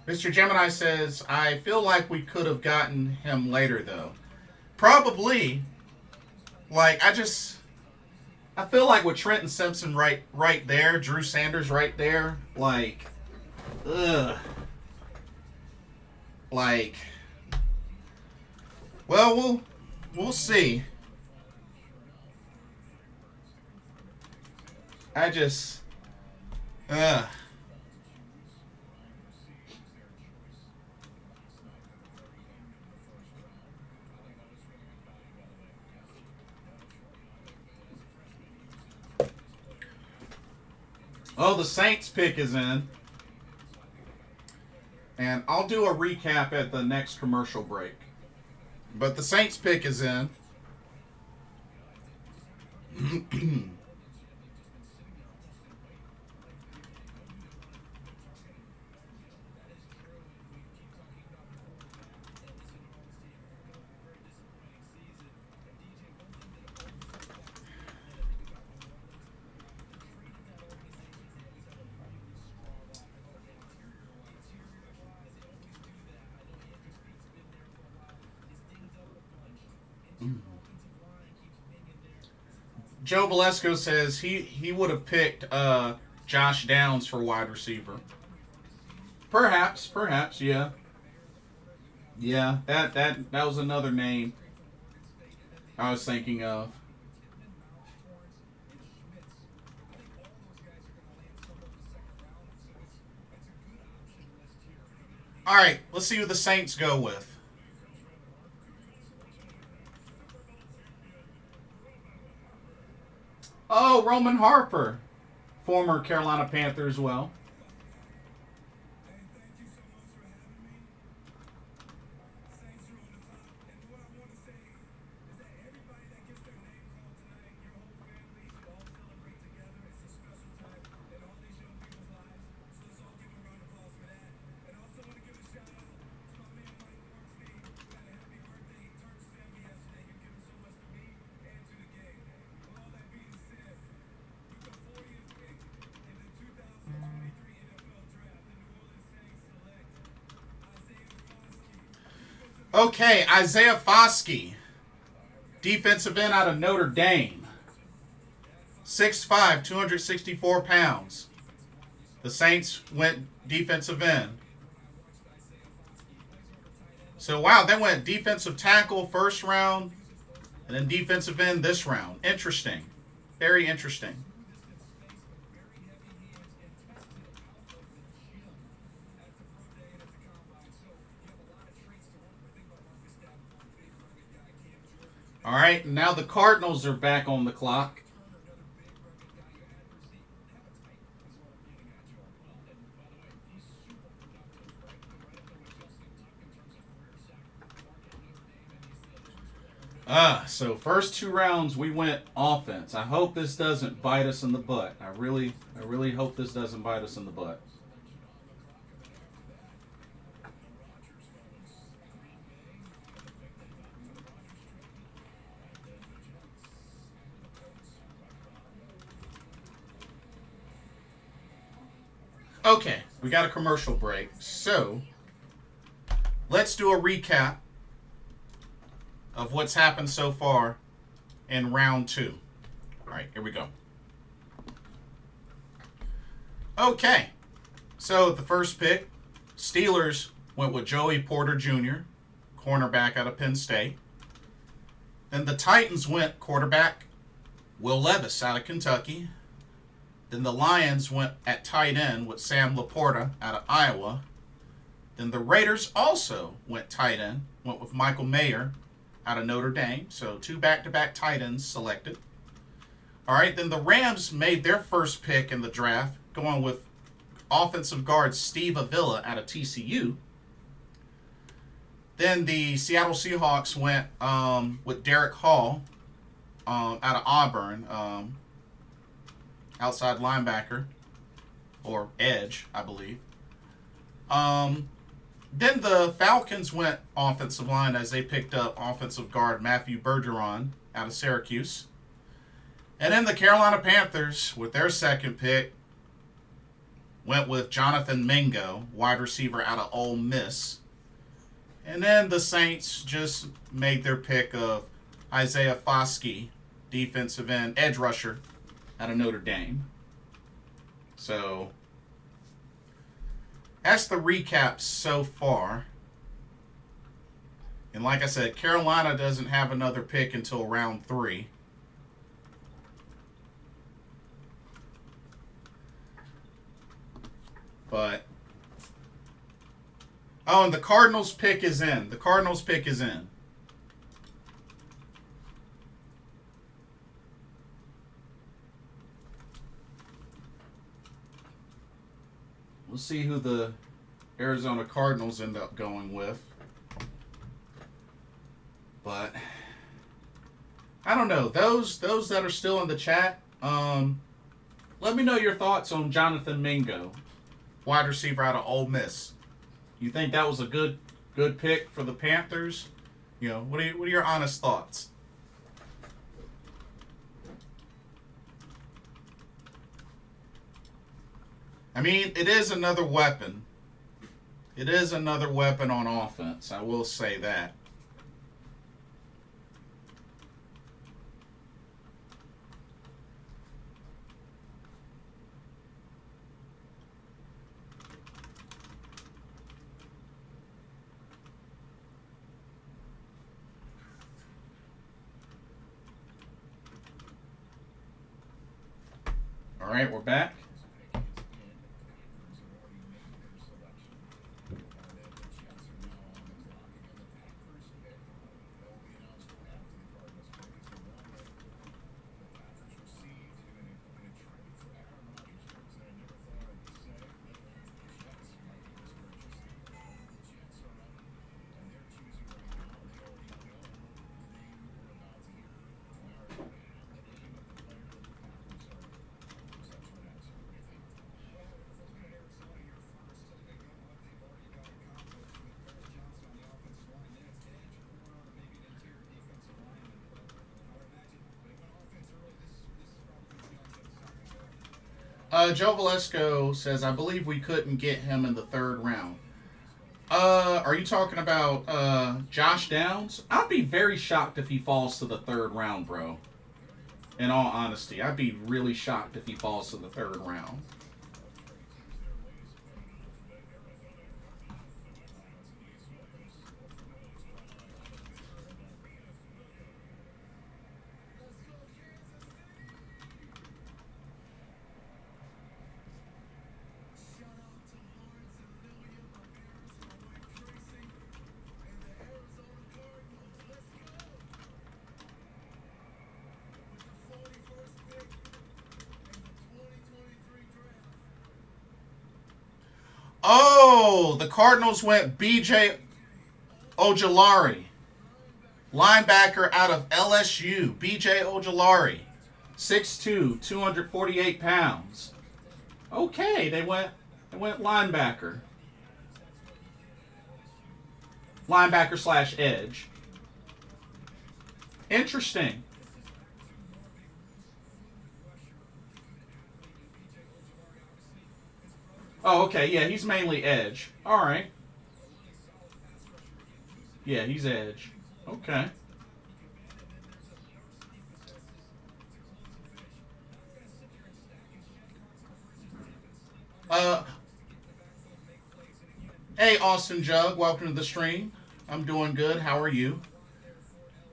Mr. Gemini says, I feel like we could have gotten him later though. Probably. Like I feel like with Trenton Simpson right there, Drew Sanders right there, like well, we'll see. I just Oh, the Saints pick is in. And I'll do a recap at the next commercial break. But the Saints pick is in. Joe Valesco says he would have picked Josh Downs for wide receiver. Perhaps, yeah. Yeah, that was another name I was thinking of. All right, let's see who the Saints go with. Oh, Roman Harper, former Carolina Panther as well. Okay, Isaiah Foskey, defensive end out of Notre Dame. 6'5", 264 pounds. The Saints went defensive end. So, wow, they went defensive tackle first round and then defensive end this round. Interesting. Very interesting. All right, now the Cardinals are back on the clock. So first 2 rounds we went offense. I hope this doesn't bite us in the butt. I really hope this doesn't bite us in the butt. Okay, we got a commercial break. So, let's do a recap of what's happened so far in round 2. All right, here we go. Okay, so the first pick, Steelers went with Joey Porter Jr., cornerback out of Penn State. Then the Titans went quarterback Will Levis out of Kentucky. Then the Lions went at tight end with Sam Laporta out of Iowa. Then the Raiders also went tight end, went with Michael Mayer out of Notre Dame. So 2 back-to-back tight ends selected. All right, then the Rams made their first pick in the draft, going with offensive guard Steve Avila out of TCU. Then the Seattle Seahawks went with Derek Hall out of Auburn, outside linebacker, or edge, I believe. Then the Falcons went offensive line as they picked up offensive guard Matthew Bergeron out of Syracuse. And then the Carolina Panthers, with their second pick, went with Jonathan Mingo, wide receiver out of Ole Miss. And then the Saints just made their pick of Isaiah Foskey, defensive end, edge rusher out of Notre Dame. So, that's the recap so far. And like I said, Carolina doesn't have another pick until round 3. But, oh, and the Cardinals pick is in. The Cardinals pick is in. We'll see who the Arizona Cardinals end up going with. But I don't know. Those that are still in the chat, let me know your thoughts on Jonathan Mingo, wide receiver out of Ole Miss. You think that was a good pick for the Panthers? You know, what are your honest thoughts? I mean, it is another weapon. It is another weapon on offense. I will say that. All right, we're back. Joe Valesco says, I believe we couldn't get him in the 3rd round. Are you talking about Josh Downs? I'd be very shocked if he falls to the third round, bro. In all honesty, I'd be really shocked if he falls to the third round. Oh, the Cardinals went B.J. Ojulari, linebacker out of LSU. B.J. Ojulari, 6'2", 248 pounds. Okay, they went linebacker. Linebacker slash edge. Interesting. Oh, okay. Yeah, he's mainly edge. All right. Yeah, he's edge. Okay. Uh, hey, Austin Jug. Welcome to the stream. I'm doing good. How are you?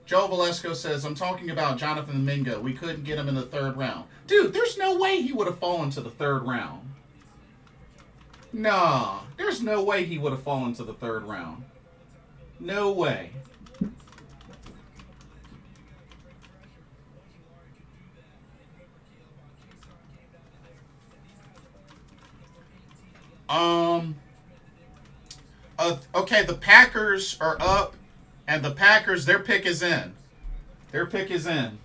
Joe Valesco says, I'm talking about Jonathan Mingo. We couldn't get him in the third round. Dude, there's no way he would have fallen to the third round. Nah, there's no way he would have fallen to the third round. No way. Okay, the Packers are up, and the Packers, their pick is in. Their pick is in.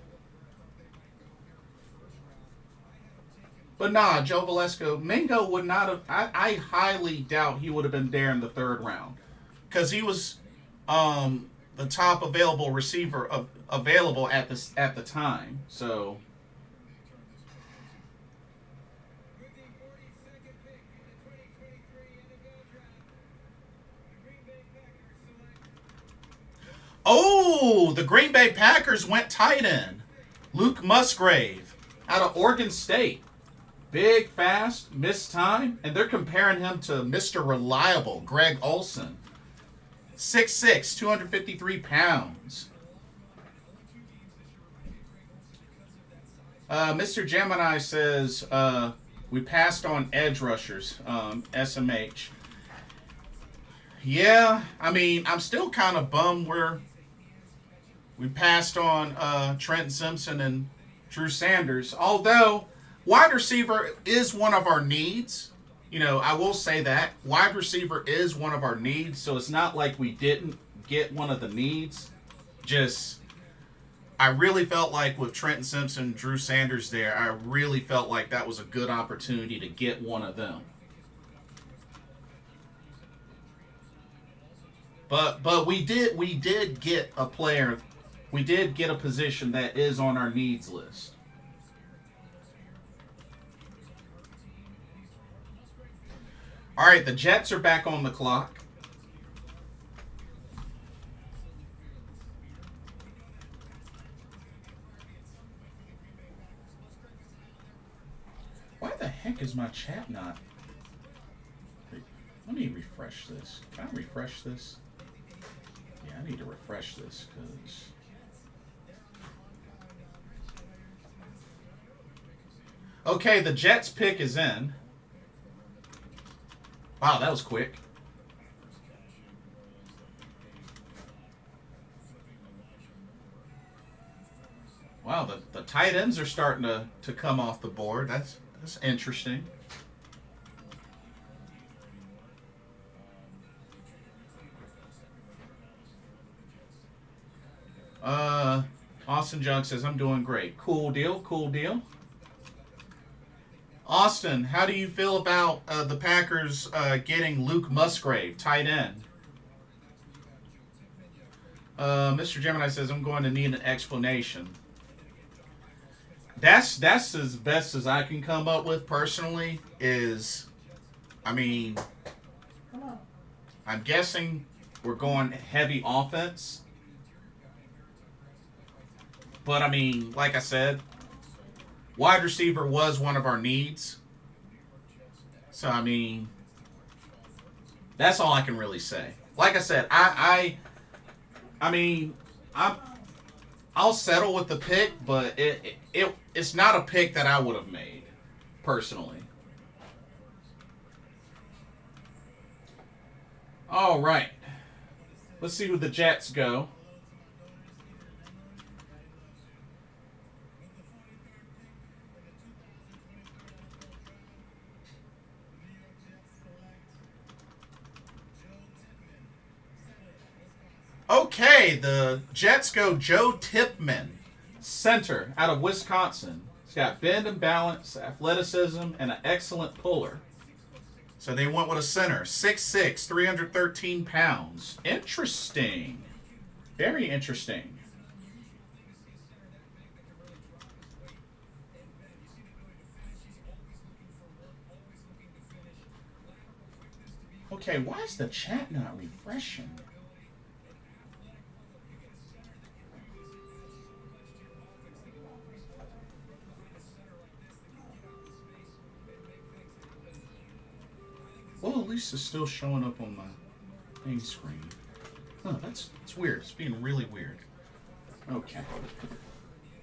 But nah, Joe Valesco, Mingo would not have. I highly doubt he would have been there in the third round, because he was the top available receiver available at the time. So. Oh, the Green Bay Packers went tight end. Luke Musgrave out of Oregon State. Big, fast, missed time, and they're comparing him to Mr. Reliable, Greg Olsen. 6'6", 253 pounds. Mr. Gemini says, we passed on edge rushers, SMH. Yeah, I mean, I'm still kind of bummed we passed on Trent Simpson and Drew Sanders. Although, wide receiver is one of our needs. You know, I will say that. Wide receiver is one of our needs, so it's not like we didn't get one of the needs. Just, I really felt like with Trenton Simpson, Drew Sanders there, I really felt like that was a good opportunity to get one of them. But we did get a player, we did get a position that is on our needs list. All right, the Jets are back on the clock. Why the heck is my chat not? Let me refresh this. Can I refresh this? Yeah, I need to refresh this because. Okay, the Jets pick is in. Wow, that was quick. Wow, the tight ends are starting to come off the board. That's interesting. Austin Junk says, I'm doing great. Cool deal, cool deal. Austin, how do you feel about the Packers getting Luke Musgrave, tight end? Mr. Gemini says, I'm going to need an explanation. That's as best as I can come up with personally is, I mean, I'm guessing we're going heavy offense. But, I mean, like I said, wide receiver was one of our needs. So, I mean, that's all I can really say. Like I said, I mean, I'll settle with the pick, but it's not a pick that I would have made, personally. All right. Let's see who the Jets go. Okay, the Jets go Joe Tipman, center out of Wisconsin. He's got bend and balance, athleticism, and an excellent puller. So they went with a center, 6'6", 313 pounds. Interesting. Very interesting. Okay, why is the chat not refreshing? Well, at least it's still showing up on my main screen. Oh, that's weird. It's being really weird. Okay.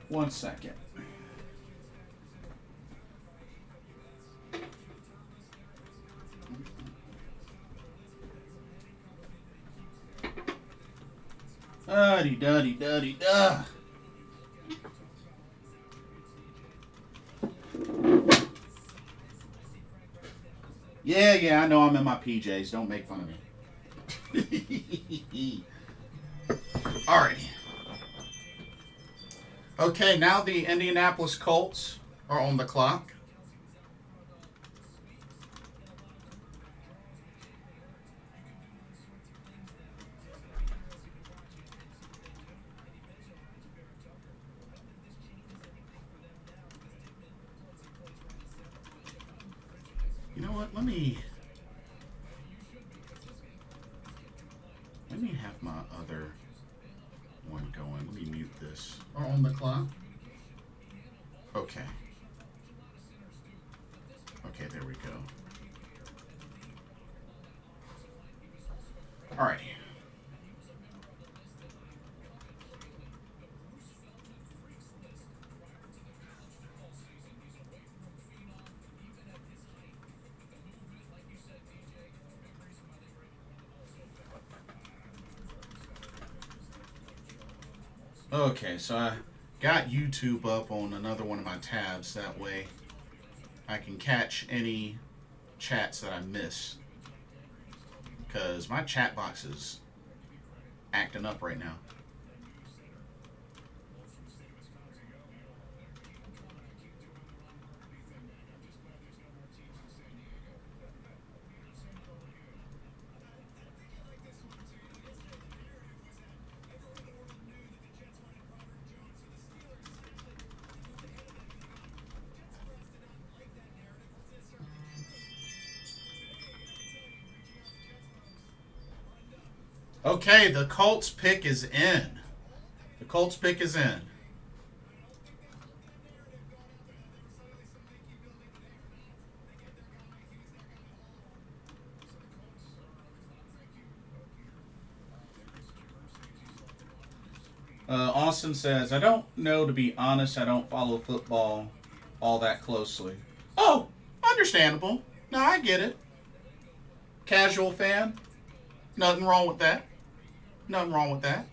1 second. Da-dee-da-dee-da-dee-da. Yeah, I know I'm in my PJs. Don't make fun of me. Alrighty. Okay, now the Indianapolis Colts are on the clock. You know what? Let me have my other one going. Let me mute this. Are on the clock? Okay. Okay, there we go. Alrighty. Okay, so I got YouTube up on another one of my tabs. That way I can catch any chats that I miss. Because my chat box is acting up right now. Okay, the Colts pick is in. The Colts pick is in. Austin says, I don't know, to be honest. I don't follow football all that closely. Oh, understandable. No, I get it. Casual fan. Nothing wrong with that. Nothing wrong with that.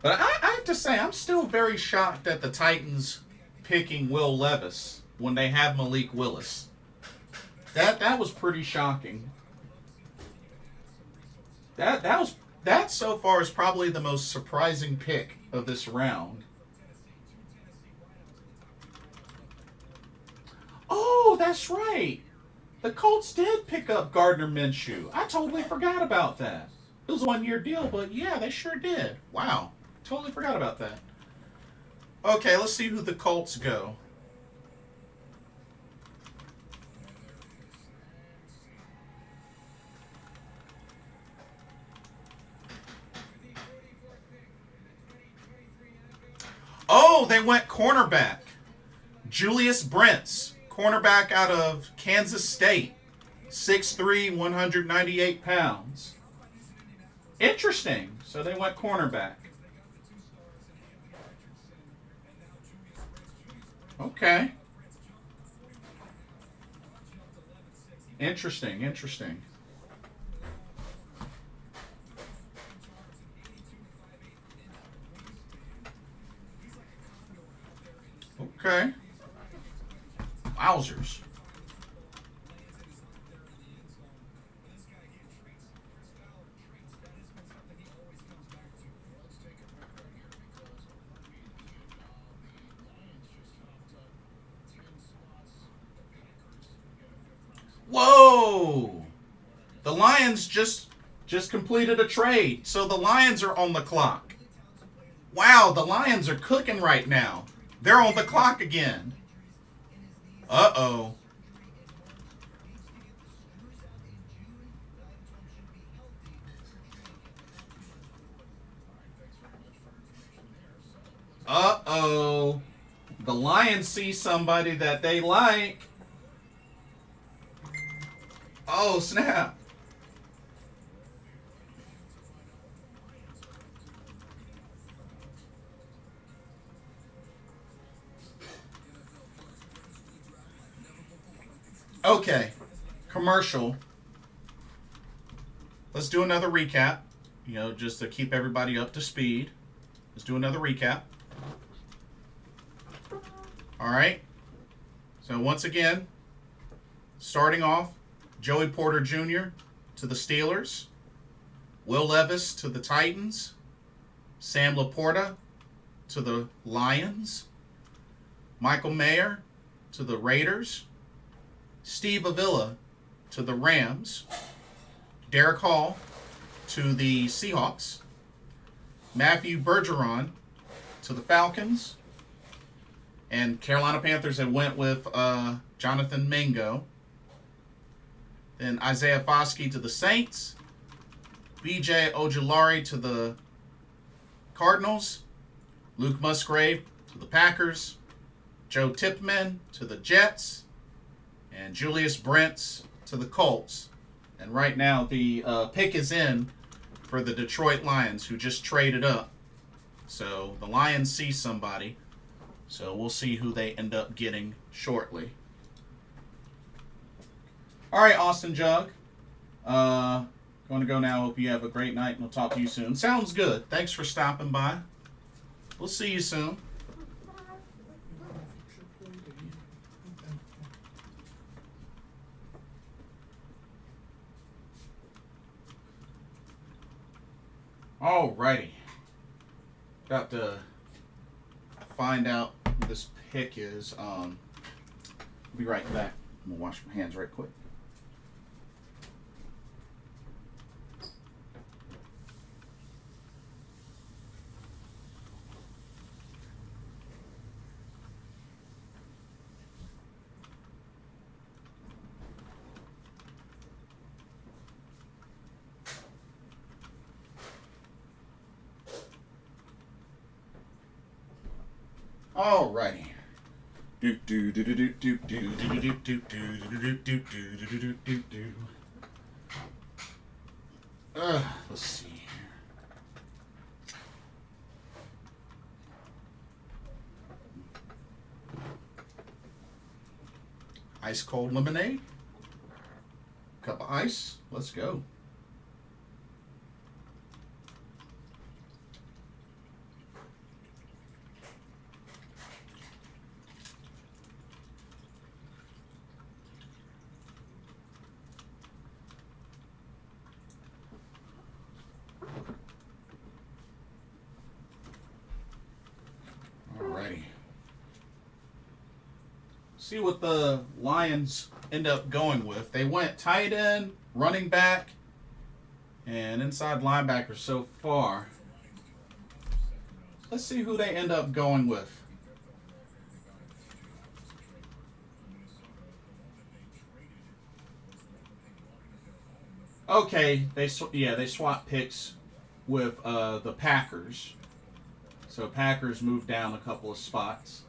But I have to say, I'm still very shocked at the Titans picking Will Levis when they have Malik Willis. That was pretty shocking. That so far is probably the most surprising pick of this round. that's right. The Colts did pick up Gardner Minshew. I totally forgot about that. It was a 1-year deal, but yeah, they sure did. Wow. Totally forgot about that. Okay, let's see who the Colts go. Oh, they went cornerback. Julius Brents, cornerback out of Kansas State. 6'3", 198 pounds. Interesting. So they went cornerback. Okay. Interesting, interesting. Okay. Wowzers. Whoa! The Lions just completed a trade, so the Lions are on the clock. Wow, the Lions are cooking right now. They're on the clock again. Uh-oh. Uh-oh. The Lions see somebody that they like. Oh, snap. Okay. Commercial. Let's do another recap. You know, just to keep everybody up to speed. Let's do another recap. All right. So once again, starting off, Joey Porter Jr. to the Steelers, Will Levis to the Titans, Sam Laporta to the Lions, Michael Mayer to the Raiders, Steve Avila to the Rams, Derek Hall to the Seahawks, Matthew Bergeron to the Falcons, and Carolina Panthers had went with Jonathan Mingo. Then Isaiah Foskey to the Saints, B.J. Ojulari to the Cardinals, Luke Musgrave to the Packers, Joe Tipman to the Jets, and Julius Brents to the Colts. And right now the pick is in for the Detroit Lions, who just traded up. So the Lions see somebody. So we'll see who they end up getting shortly. All right, Austin Jug. Going to go now. Hope you have a great night, and we'll talk to you soon. Sounds good. Thanks for stopping by. We'll see you soon. All righty. Got to find out who this pick is. I'll be right back. I'm going to wash my hands right quick. Alrighty. Let's see here. Ice cold lemonade. Cup of ice. Let's go. See what the Lions end up going with. They went tight end, running back, and inside linebacker so far. Let's see who they end up going with. Okay, they swapped picks with the Packers. So Packers moved down a couple of spots.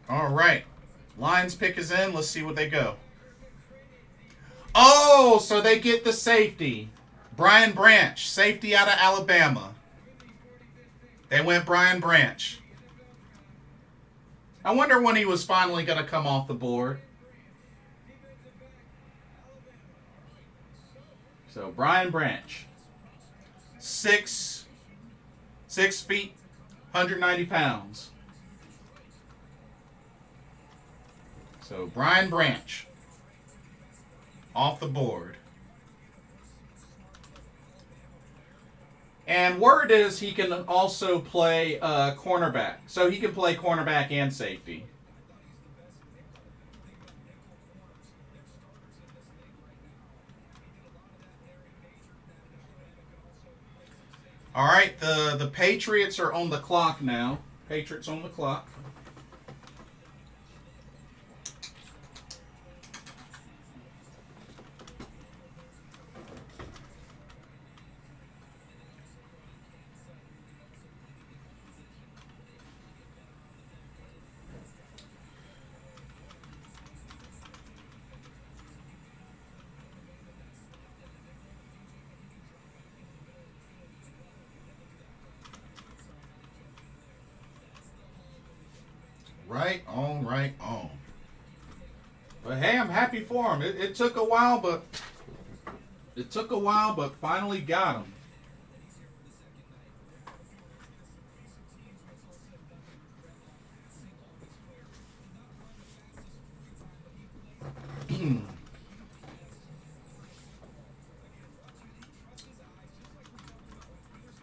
All right. Lions pick is in. Let's see what they go. Oh, so they get the safety. Brian Branch, safety out of Alabama. They went Brian Branch. I wonder when he was finally going to come off the board. So Brian Branch. 6 feet, 190 pounds. So Brian Branch off the board. And word is he can also play cornerback. So he can play cornerback and safety. All right, the Patriots are on the clock now. Patriots on the clock. Right on, right on. But hey, I'm happy for him. It took a while, but finally got him.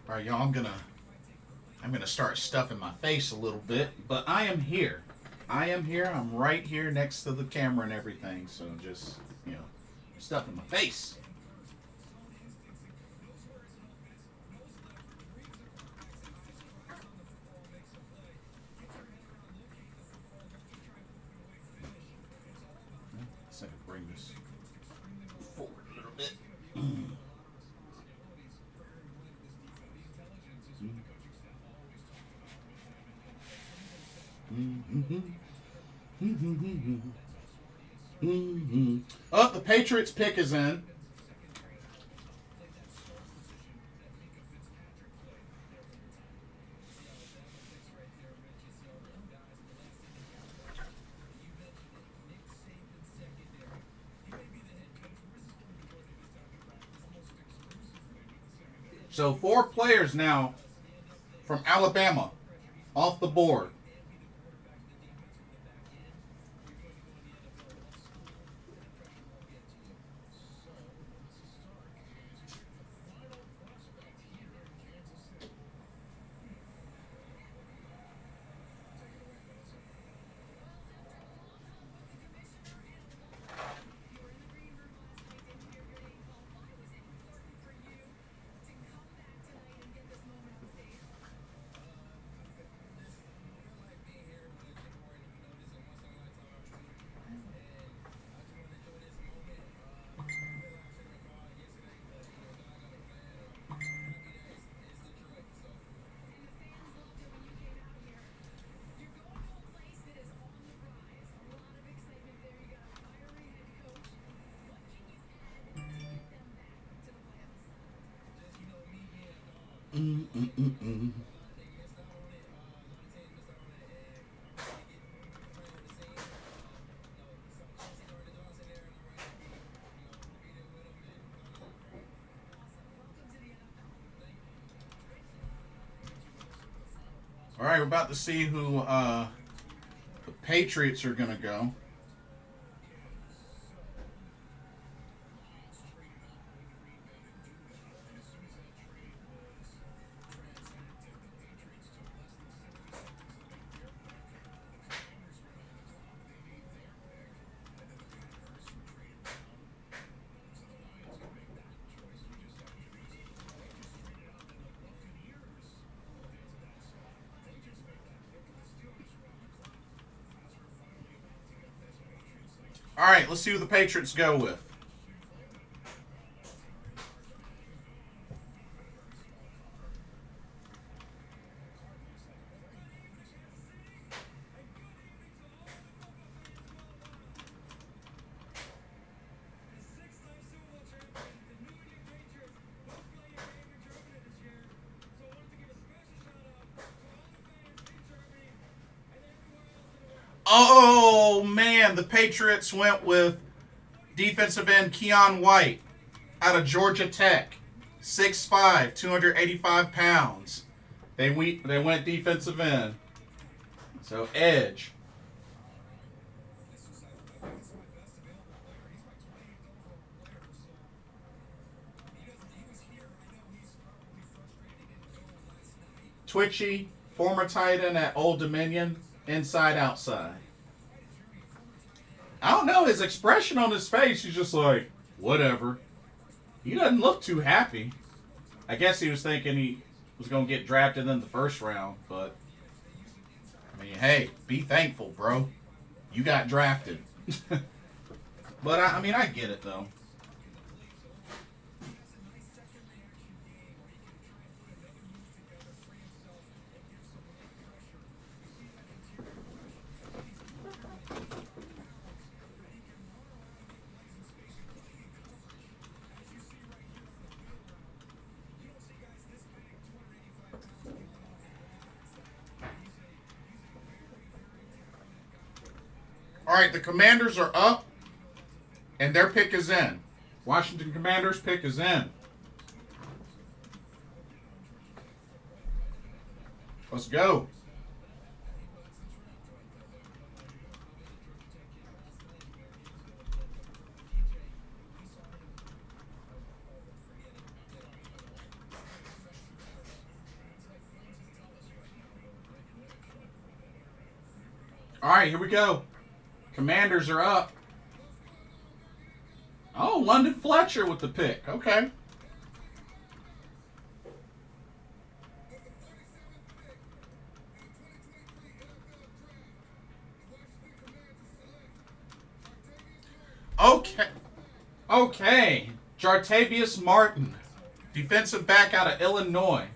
All right, y'all. I'm gonna start stuffing my face a little bit, but I am here. I'm right here next to the camera and everything. So just, stuffing my face. Let's bring this forward a little bit. Oh, the Patriots pick is in. So 4 players now from Alabama off the board. All right, we're about to see who the Patriots are going to go. All right, let's see who the Patriots go with. Oh, man, the Patriots went with defensive end Keon White out of Georgia Tech. 6'5", 285 pounds. They went defensive end. So, edge. Twitchy, former tight end at Old Dominion, inside, outside. I don't know, his expression on his face, he's just like, whatever. He doesn't look too happy. I guess he was thinking he was going to get drafted in the first round, but, I mean, hey, be thankful, bro. You got drafted. But, I mean, I get it, though. All right, the Commanders are up, and their pick is in. Washington Commanders pick is in. Let's go. All right, here we go. Commanders are up. Oh, London Fletcher with the pick. Okay. Okay. Jartavius Martin, defensive back out of Illinois.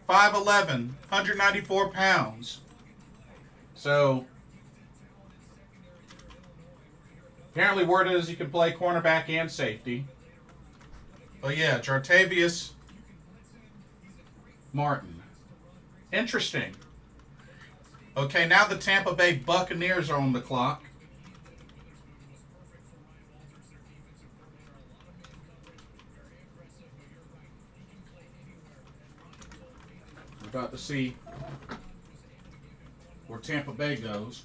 5'11", 194 pounds. So, apparently word is he can play cornerback and safety. But yeah, Jartavius Martin. Interesting. Okay, now the Tampa Bay Buccaneers are on the clock. We're about to see where Tampa Bay goes.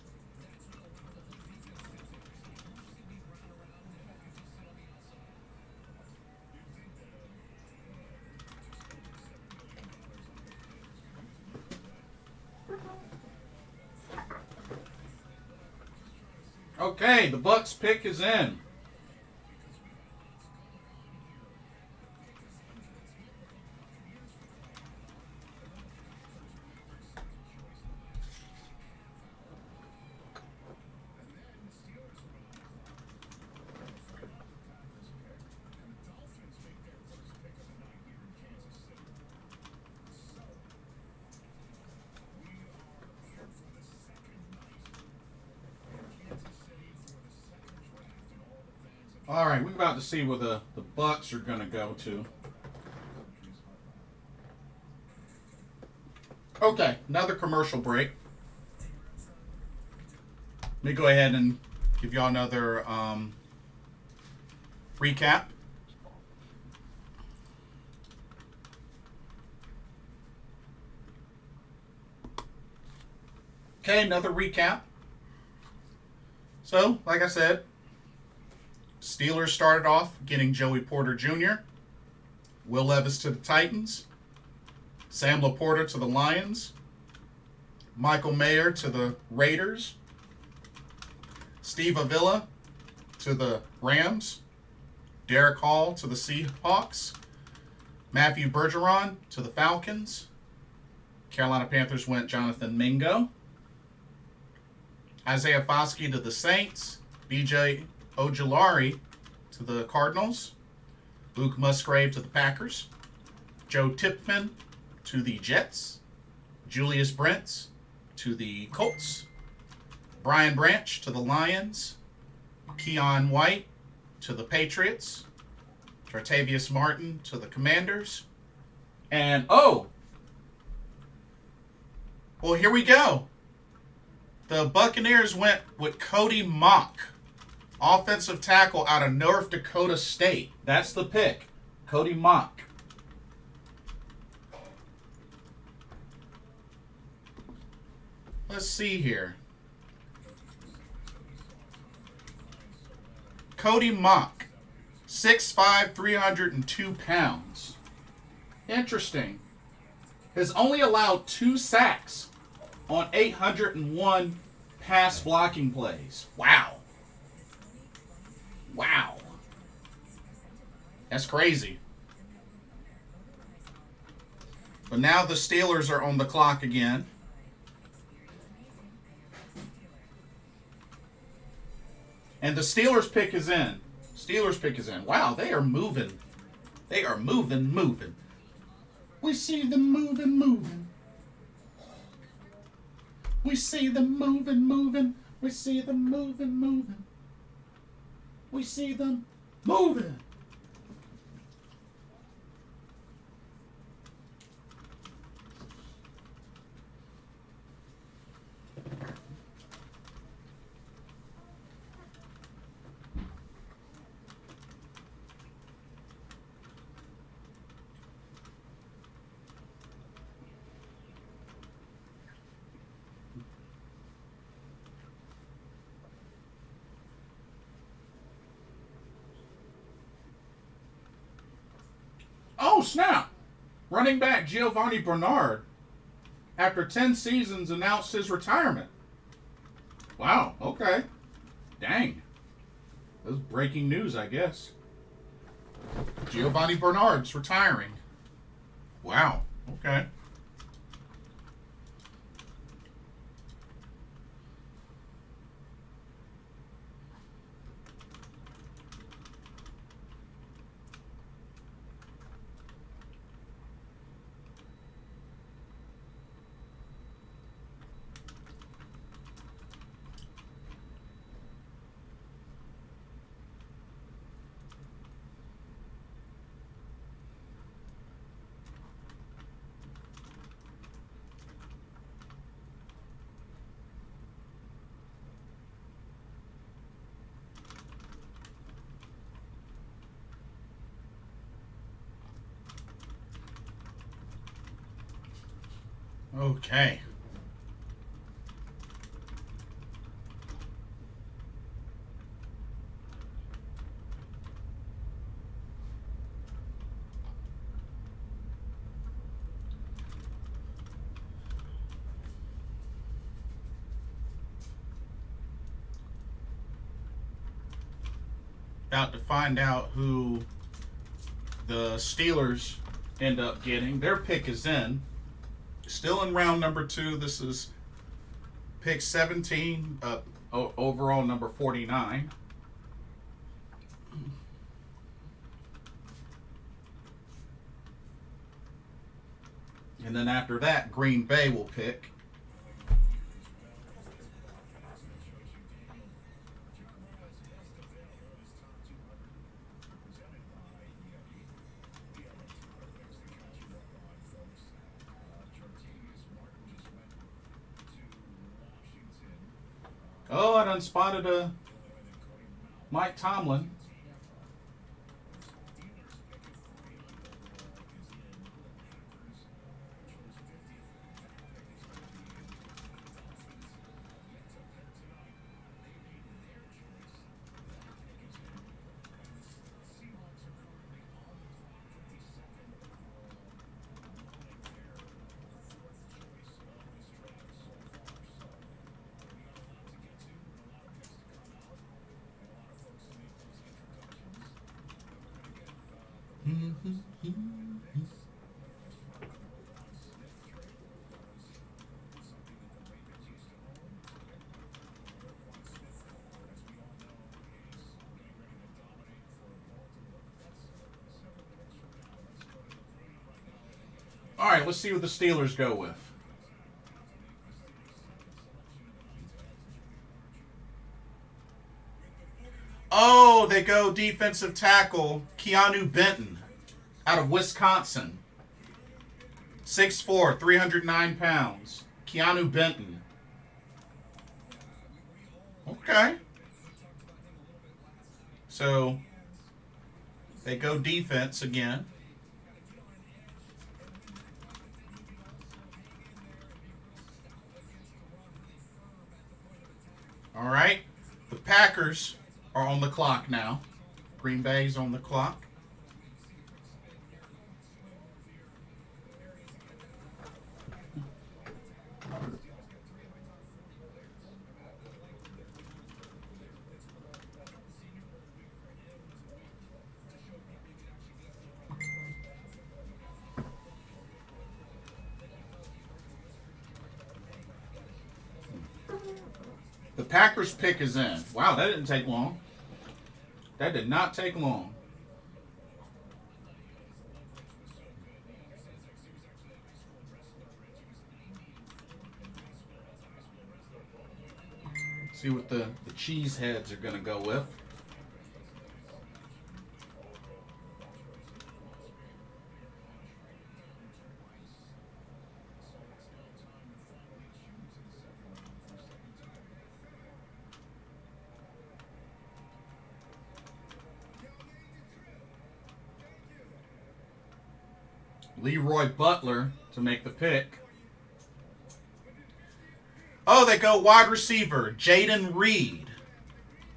Okay, the Bucs pick is in. All right, we're about to see where the Bucs are going to go to. Okay, another commercial break. Let me go ahead and give y'all another recap. Okay, another recap. So, like I said, Steelers started off getting Joey Porter Jr., Will Levis to the Titans, Sam Laporta to the Lions, Michael Mayer to the Raiders, Steve Avila to the Rams, Derek Hall to the Seahawks, Matthew Bergeron to the Falcons, Carolina Panthers went Jonathan Mingo, Isaiah Foskey to the Saints, BJ Ojulari to the Cardinals, Luke Musgrave to the Packers, Joe Tipman to the Jets, Julius Brents to the Colts, Brian Branch to the Lions, Keon White to the Patriots, Tartavius Martin to the Commanders, and well, here we go. The Buccaneers went with Cody Mock, offensive tackle out of North Dakota State. That's the pick, Cody Mock. Let's see here. Cody Mock, 6'5", 302 pounds. Interesting. Has only allowed 2 sacks on 801 pass blocking plays. Wow. Wow. That's crazy. But now the Steelers are on the clock again. And the Steelers pick is in. Steelers pick is in. Wow, they are moving. They are moving. We see them moving. We see them moving. We see them moving. We see them moving. Oh, snap! Running back Giovanni Bernard, after 10 seasons, announced his retirement. Wow, okay. Dang. That was breaking news, I guess. Giovanni Bernard's retiring. Wow, okay. Okay. About to find out who the Steelers end up getting. Their pick is in. Still in round number 2. This is pick 17, overall number 49. And then after that, Green Bay will pick. Oh, I done spotted a Mike Tomlin. All right, let's see what the Steelers go with. Oh, they go defensive tackle Keanu Benton out of Wisconsin. 6'4", 309 pounds. Keanu Benton. Okay. So, they go defense again. All right. The Packers are on the clock now. Green Bay's on the clock. The Packers pick is in. Wow, that didn't take long. That did not take long. See what the cheese heads are going to go with. Leroy Butler to make the pick. Oh, they go wide receiver, Jaden Reed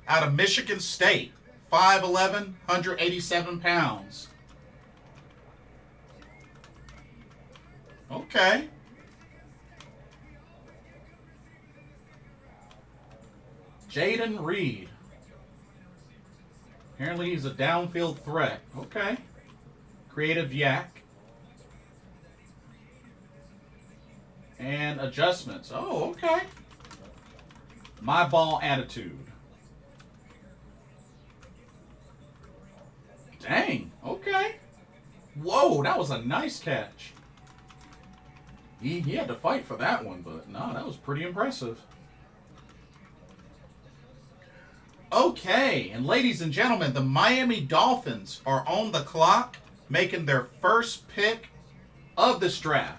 out of Michigan State. 5'11", 187 pounds. Okay. Jaden Reed. Apparently he's a downfield threat. Okay. Creative yak. And adjustments. Oh, okay. My ball attitude. Dang. Okay. Whoa, that was a nice catch. He had to fight for that one, but no, that was pretty impressive. Okay, and ladies and gentlemen, the Miami Dolphins are on the clock, making their first pick of this draft.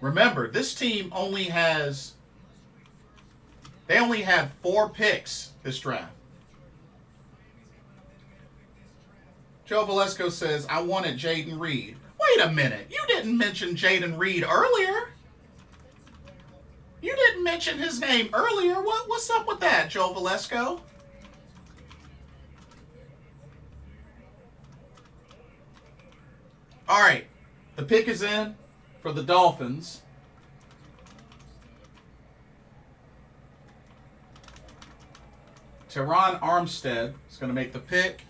Remember, this team only had 4 picks this draft. Joe Valesco says, I wanted Jaden Reed. Wait a minute. You didn't mention Jaden Reed earlier. You didn't mention his name earlier. What's up with that, Joe Valesco? All right. The pick is in for the Dolphins. Teron Armstead is going to make the pick.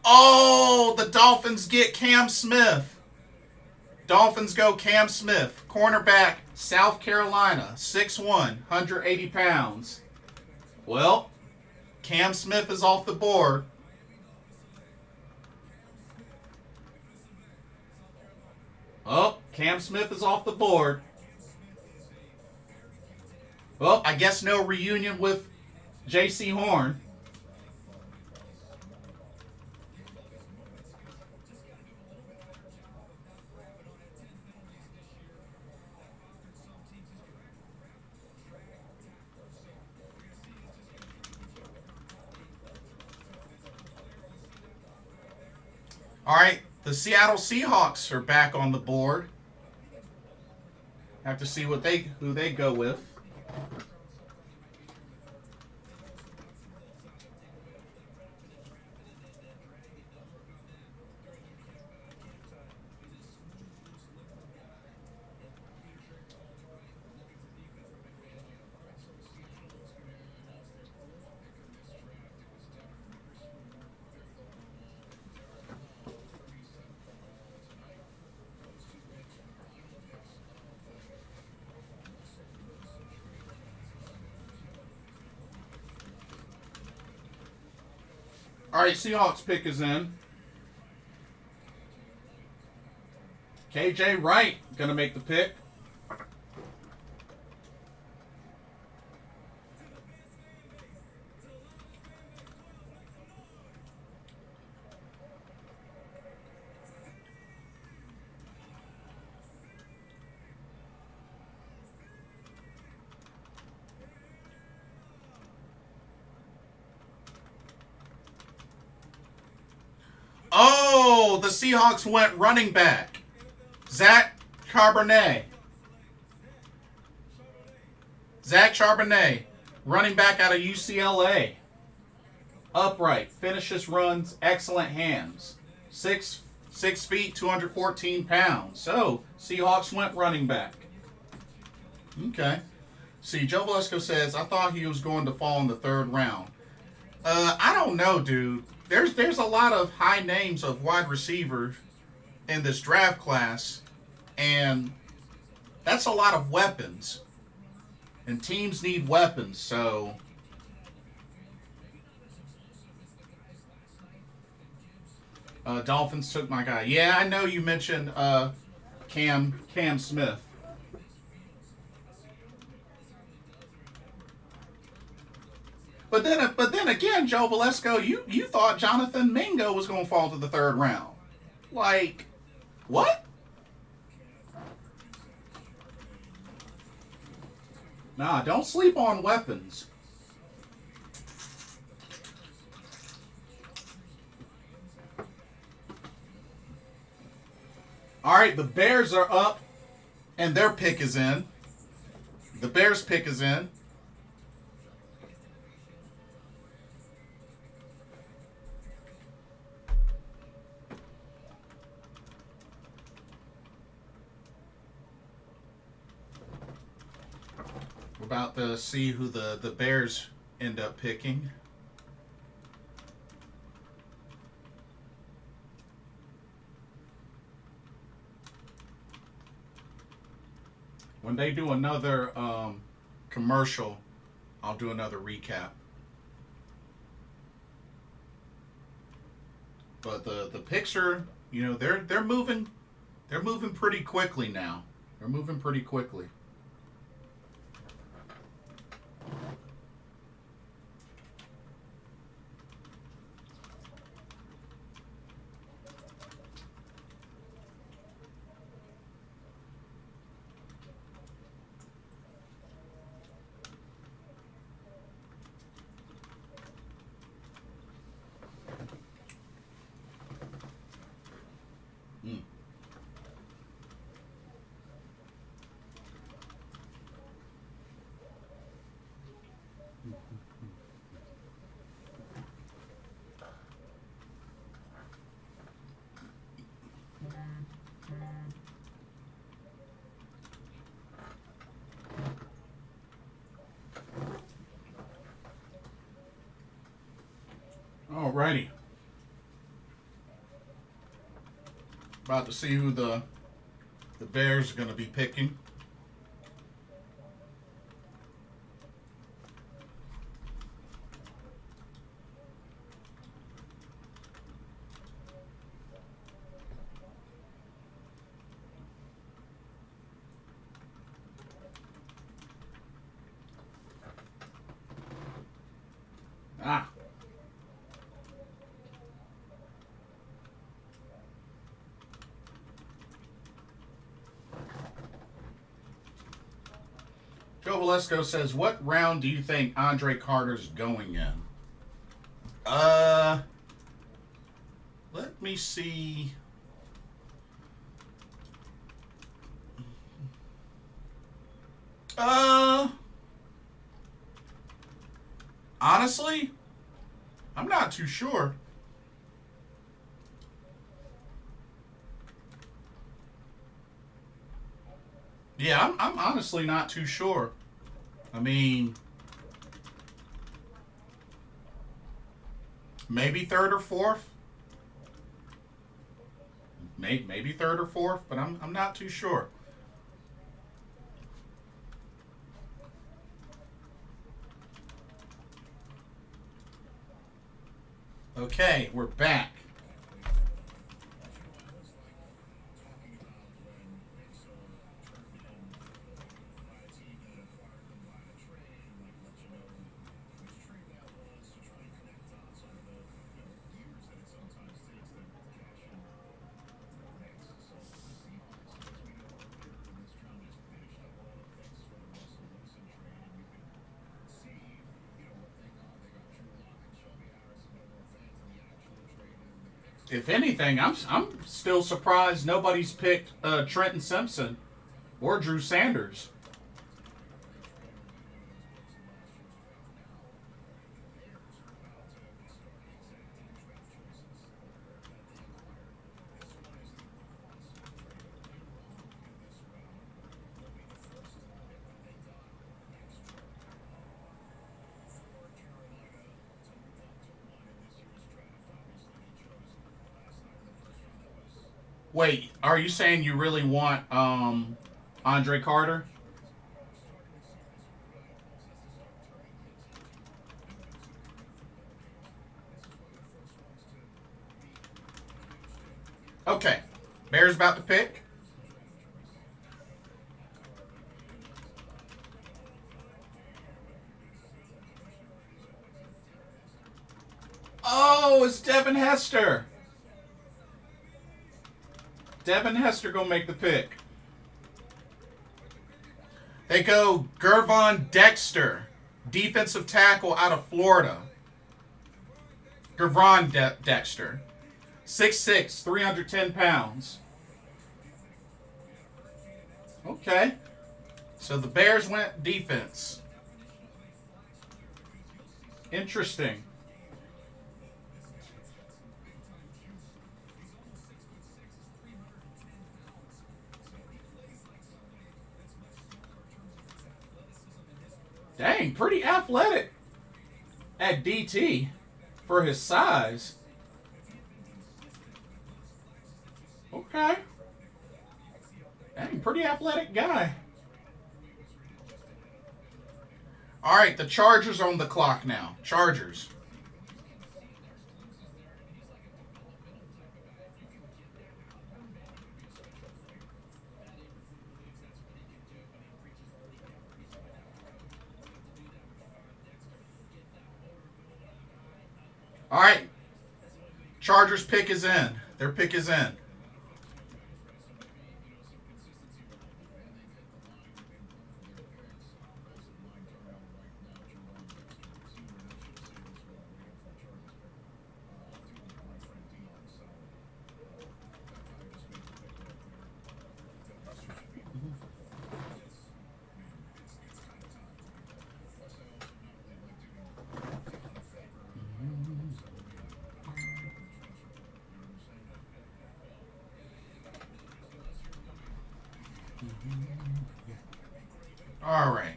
Oh, the Dolphins get Cam Smith. Dolphins go Cam Smith, cornerback, South Carolina, 6'1", 180 pounds. Well, Cam Smith is off the board. Oh, Cam Smith is off the board. Well, I guess no reunion with J.C. Horn. All right, the Seattle Seahawks are back on the board. Have to see who they go with. All right, Seahawks pick is in. KJ Wright gonna make the pick. Oh, the Seahawks went running back. Zach Charbonnet. Zach Charbonnet, running back out of UCLA. Upright, finishes runs, excellent hands. 6 feet, 214 pounds. So, Seahawks went running back. Okay. See, Joe Velasco says, I thought he was going to fall in the third round. I don't know, dude. There's a lot of high names of wide receivers in this draft class, and that's a lot of weapons. And teams need weapons, so Dolphins took my guy. Yeah, I know you mentioned Cam Smith. But then again, Joe Velasco, you thought Jonathan Mingo was going to fall to the third round. Like, what? Nah, don't sleep on weapons. All right, the Bears are up, and their pick is in. The Bears' pick is in. We're about to see who the Bears end up picking. When they do another commercial, I'll do another recap. But the picks are, they're moving pretty quickly now. They're moving pretty quickly. Alrighty. About to see who the Bears are going to be picking. Joe Valesco says, what round do you think Andre Carter's going in? Let me see. Honestly, I'm not too sure. Yeah, I'm honestly not too sure. I mean, maybe third or fourth. Maybe third or fourth, but I'm not too sure. Okay, we're back. If anything, I'm still surprised nobody's picked Trenton Simpson or Drew Sanders. Wait, are you saying you really want Andre Carter? Okay. Bears about to pick. Oh, it's Devin Hester. Devin Hester gonna make the pick. They go Gervon Dexter, defensive tackle out of Florida. Gervon Dexter. 6'6", 310 pounds. Okay. So the Bears went defense. Interesting. Dang, pretty athletic at DT for his size. Okay. Dang, pretty athletic guy. All right, the Chargers are on the clock now. Chargers. All right. Chargers pick is in. Their pick is in. All right.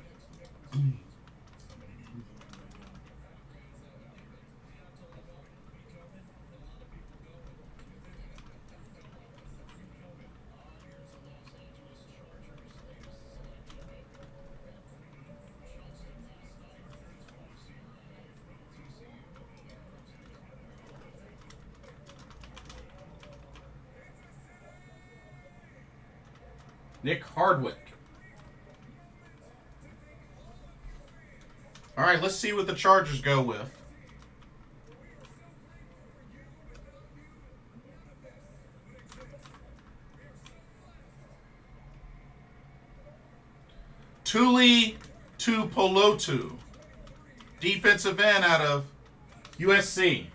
Nick Hardwick. All right, let's see what the Chargers go with. Tuli Polotu, defensive end out of USC.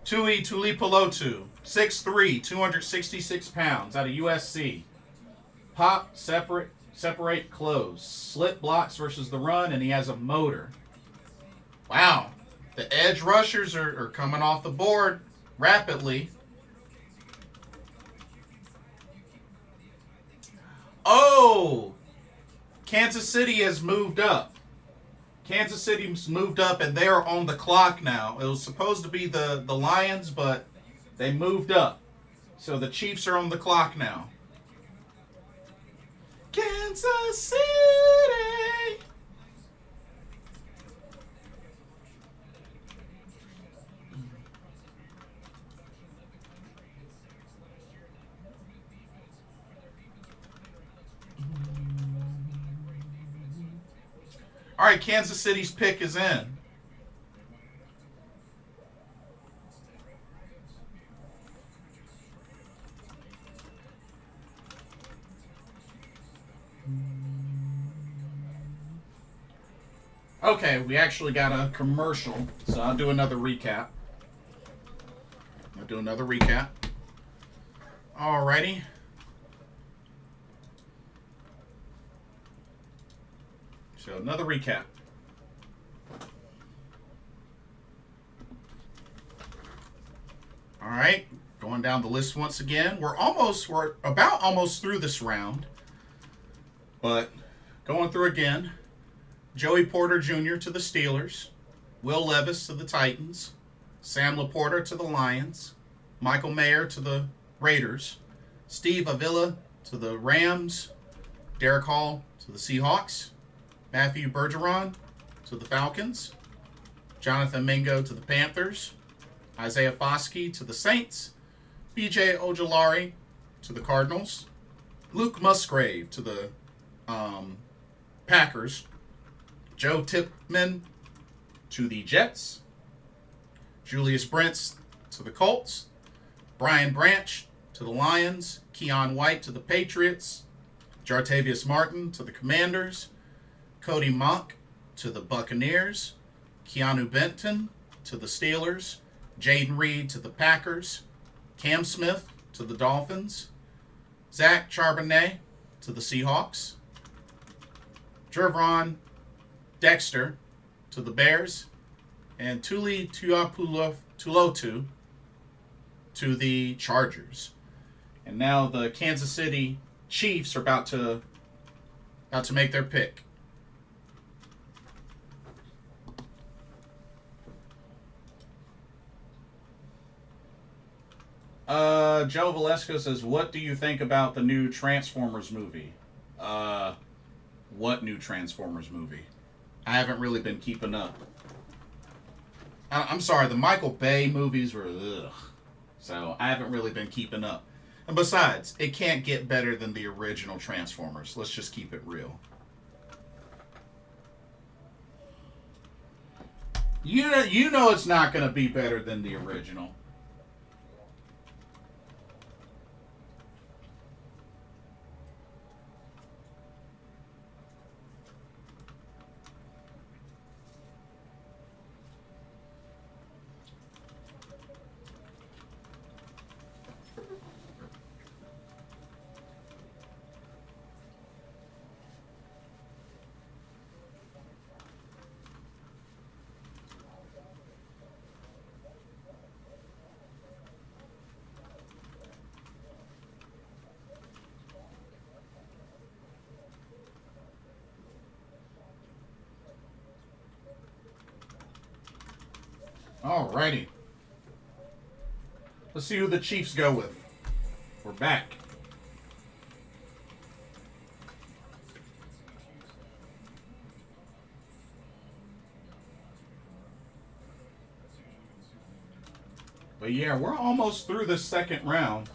Tui Tulipilotu, 6'3", 266 pounds, out of USC. Pop, separate, close. Slip blocks versus the run, and he has a motor. Wow. The edge rushers are coming off the board rapidly. Oh! Kansas City has moved up. Kansas City's moved up, and they're on the clock now. It was supposed to be the Lions, but they moved up. So the Chiefs are on the clock now. Kansas City! All right, Kansas City's pick is in. Okay, we actually got a commercial, so I'll do another recap. Alrighty. So another recap. All right, going down the list once again. We're about almost through this round, but going through again. Joey Porter Jr. to the Steelers, Will Levis to the Titans, Sam Laporta to the Lions, Michael Mayer to the Raiders, Steve Avila to the Rams, Derek Hall to the Seahawks, Matthew Bergeron to the Falcons, Jonathan Mingo to the Panthers, Isaiah Foskey to the Saints, BJ Ojolari to the Cardinals, Luke Musgrave to the Packers, Joe Tipman to the Jets, Julius Brents to the Colts, Brian Branch to the Lions, Keon White to the Patriots, Jartavius Martin to the Commanders, Cody Monk to the Buccaneers, Keanu Benton to the Steelers, Jaden Reed to the Packers, Cam Smith to the Dolphins, Zach Charbonnet to the Seahawks, Jervon Dexter to the Bears, and Tuli Tuipulotu to the Chargers. And now the Kansas City Chiefs are about to make their pick. Joe Valesco says, what do you think about the new Transformers movie? What new Transformers movie? I haven't really been keeping up. I'm sorry, the Michael Bay movies were ugh. So I haven't really been keeping up. And besides, it can't get better than the original Transformers. Let's just keep it real. You know it's not going to be better than the original. Alrighty. Let's see who the Chiefs go with. We're back. But yeah, we're almost through the second round.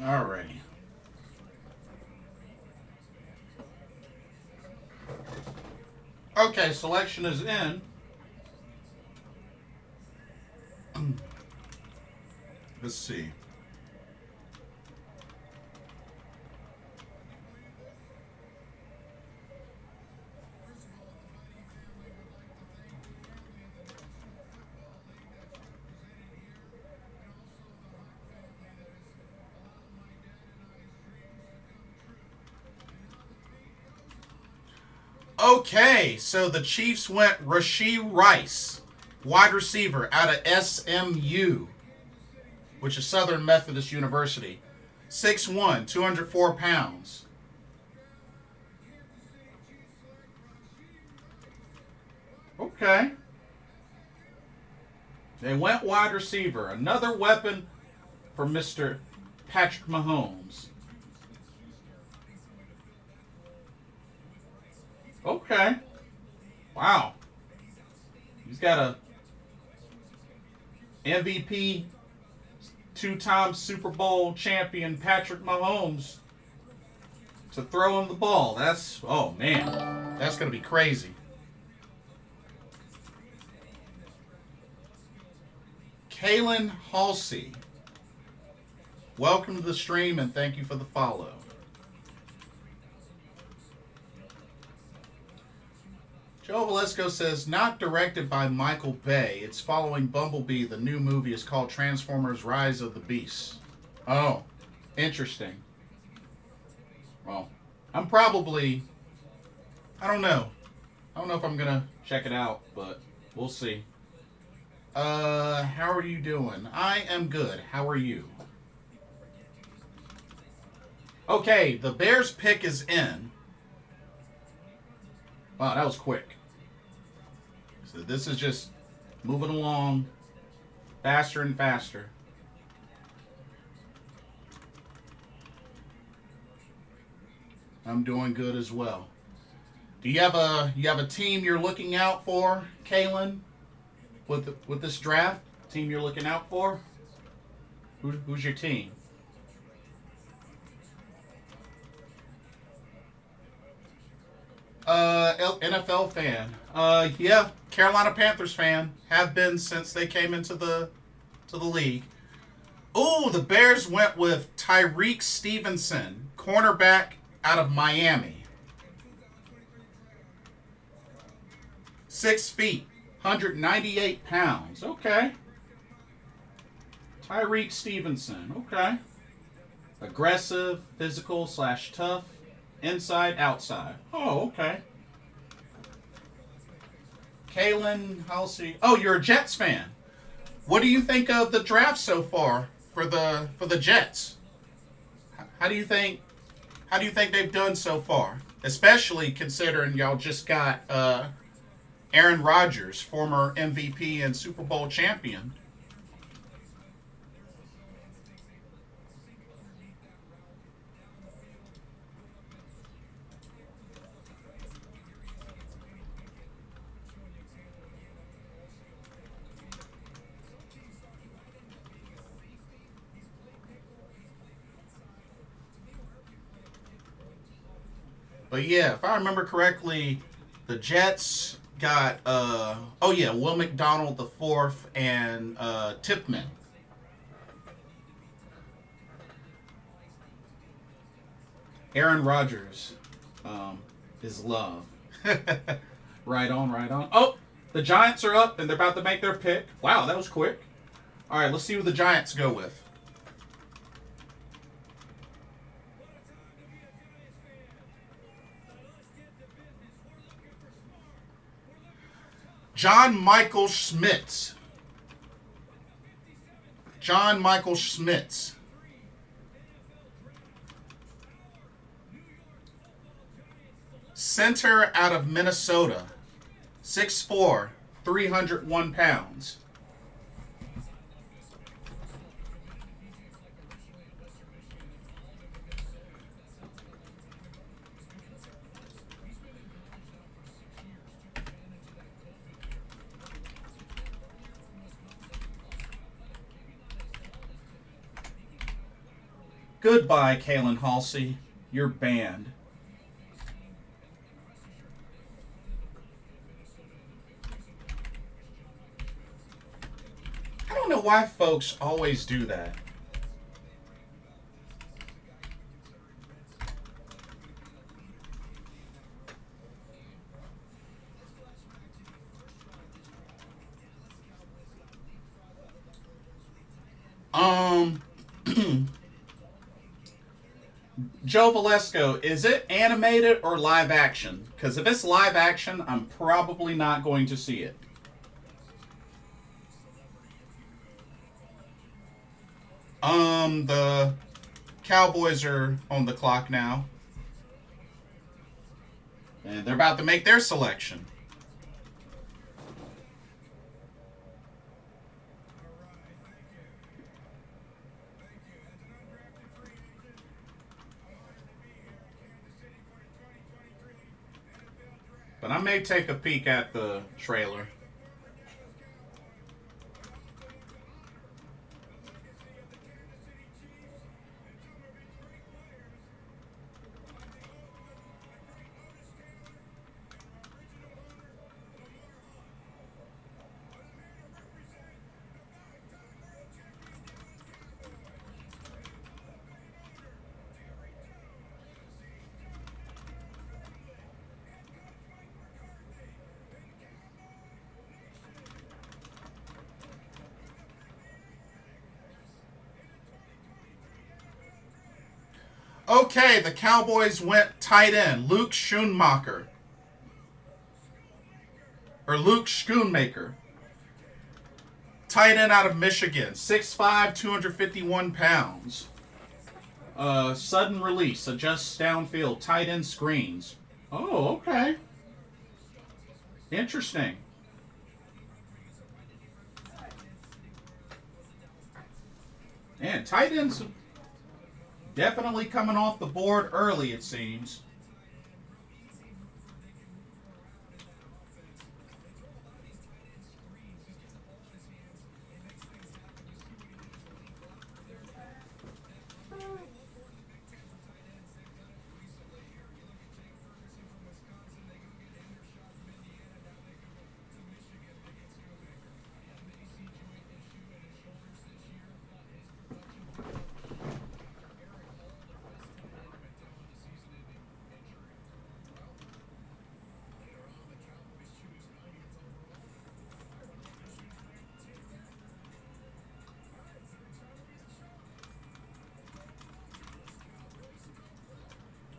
Alrighty. Okay, selection is in. Let's see. Okay, so the Chiefs went Rashee Rice, wide receiver out of SMU, which is Southern Methodist University. 6'1", 204 pounds. Okay. They went wide receiver. Another weapon for Mr. Patrick Mahomes. Okay. Wow. He's got a MVP, two-time Super Bowl champion Patrick Mahomes to throw him the ball. That's, oh man, that's going to be crazy. Kalen Halsey, welcome to the stream and thank you for the follow. Joe Valesco says, not directed by Michael Bay. It's following Bumblebee. The new movie is called Transformers Rise of the Beasts. Oh, interesting. Well, I'm probably, I don't know. I don't know if I'm going to check it out, but we'll see. How are you doing? I am good. How are you? Okay, the Bears pick is in. Wow, that was quick. So this is just moving along faster and faster. I'm doing good as well. Do you have a team you're looking out for, Kalen? With this draft, team you're looking out for? Who's your team? NFL fan. Yeah, Carolina Panthers fan. Have been since they came into the league. Oh, the Bears went with Tyreek Stevenson, cornerback out of Miami. 6 feet, 198 pounds. Okay. Tyreek Stevenson. Okay. Aggressive, physical / tough. Inside, outside. Oh, okay. Kalen Halsey. Oh, you're a Jets fan. What do you think of the draft so far for the Jets? How do you think they've done so far? Especially considering y'all just got Aaron Rodgers, former MVP and Super Bowl champion. But yeah, if I remember correctly, the Jets got Will McDonald the fourth and Tipman. Aaron Rodgers is love. Right on, right on. Oh, the Giants are up and they're about to make their pick. Wow, that was quick. All right, let's see who the Giants go with. John Michael Schmitz. John Michael Schmitz. Center out of Minnesota. 6'4", 301 pounds. Goodbye, Kalen Halsey. You're banned. I don't know why folks always do that. Joe Valesco, is it animated or live action? Because if it's live action, I'm probably not going to see it. The Cowboys are on the clock now. And they're about to make their selection. But I may take a peek at the trailer. Okay, the Cowboys went tight end, Luke Schoonmaker. Or Luke Schoonmaker. Tight end out of Michigan. 6'5", 251 pounds. Sudden release, adjusts downfield, tight end screens. Oh, okay. Interesting. And tight ends definitely coming off the board early, it seems.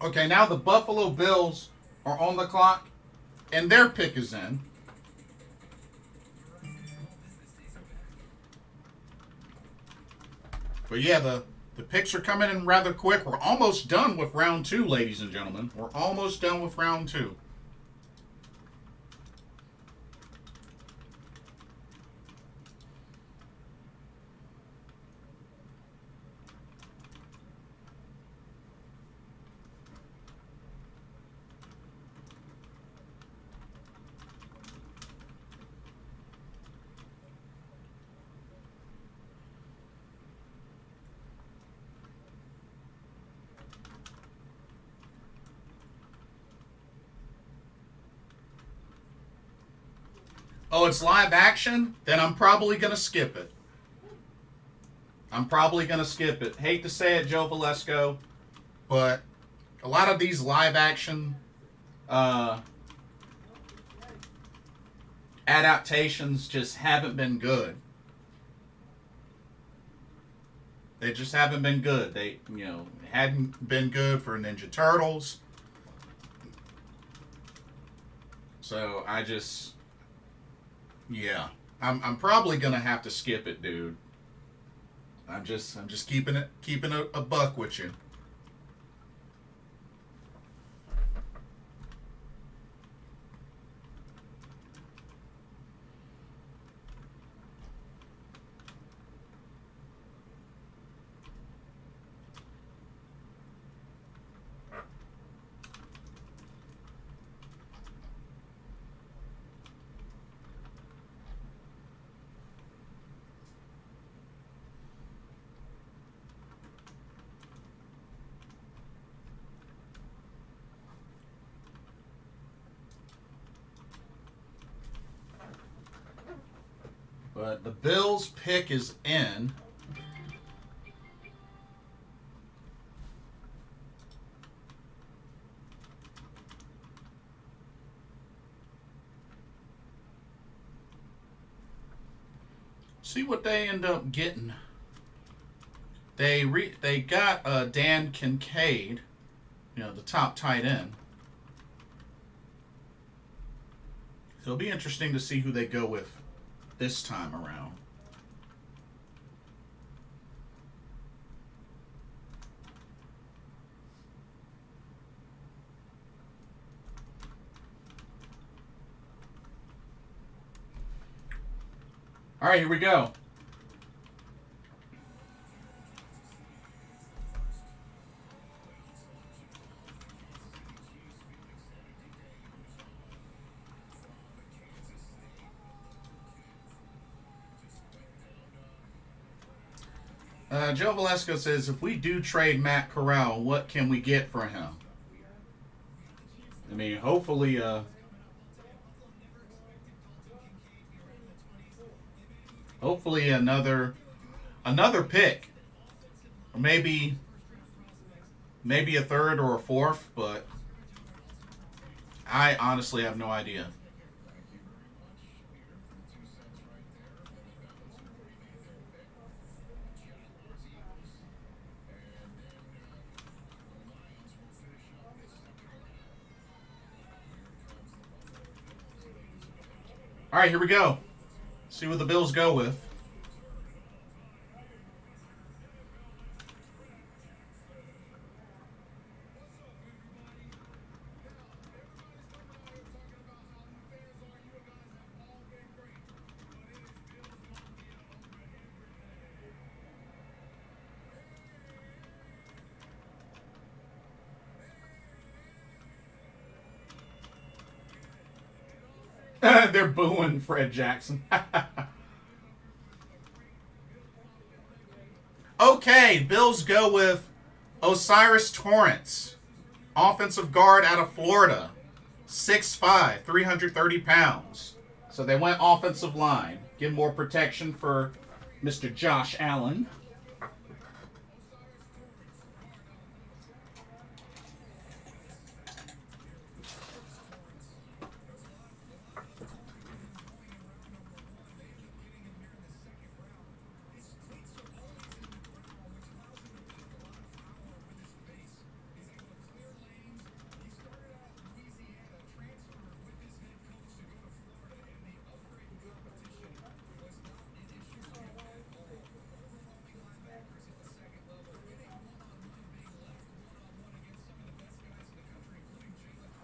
Okay, now the Buffalo Bills are on the clock, and their pick is in. But yeah, the picks are coming in rather quick. We're almost done with round 2, ladies and gentlemen. We're almost done with round 2. Oh, it's live action? Then I'm probably going to skip it. Hate to say it, Joe Valesco, but a lot of these live action adaptations just haven't been good. They just haven't been good. They, hadn't been good for Ninja Turtles. So I'm probably gonna have to skip it, dude. I'm just keeping a buck with you. But the Bills pick is in. See what they end up getting. They got Dan Kincaid, the top tight end. It'll be interesting to see who they go with this time around. All right, here we go. Joe Velasco says, if we do trade Matt Corral, what can we get for him? I mean, hopefully, another pick, or maybe a third or a fourth, but I honestly have no idea. All right, here we go. See what the Bills go with. They're booing Fred Jackson. Okay, Bills go with Osiris Torrance, offensive guard out of Florida, 6'5", 330 pounds. So they went offensive line. Give more protection for Mr. Josh Allen.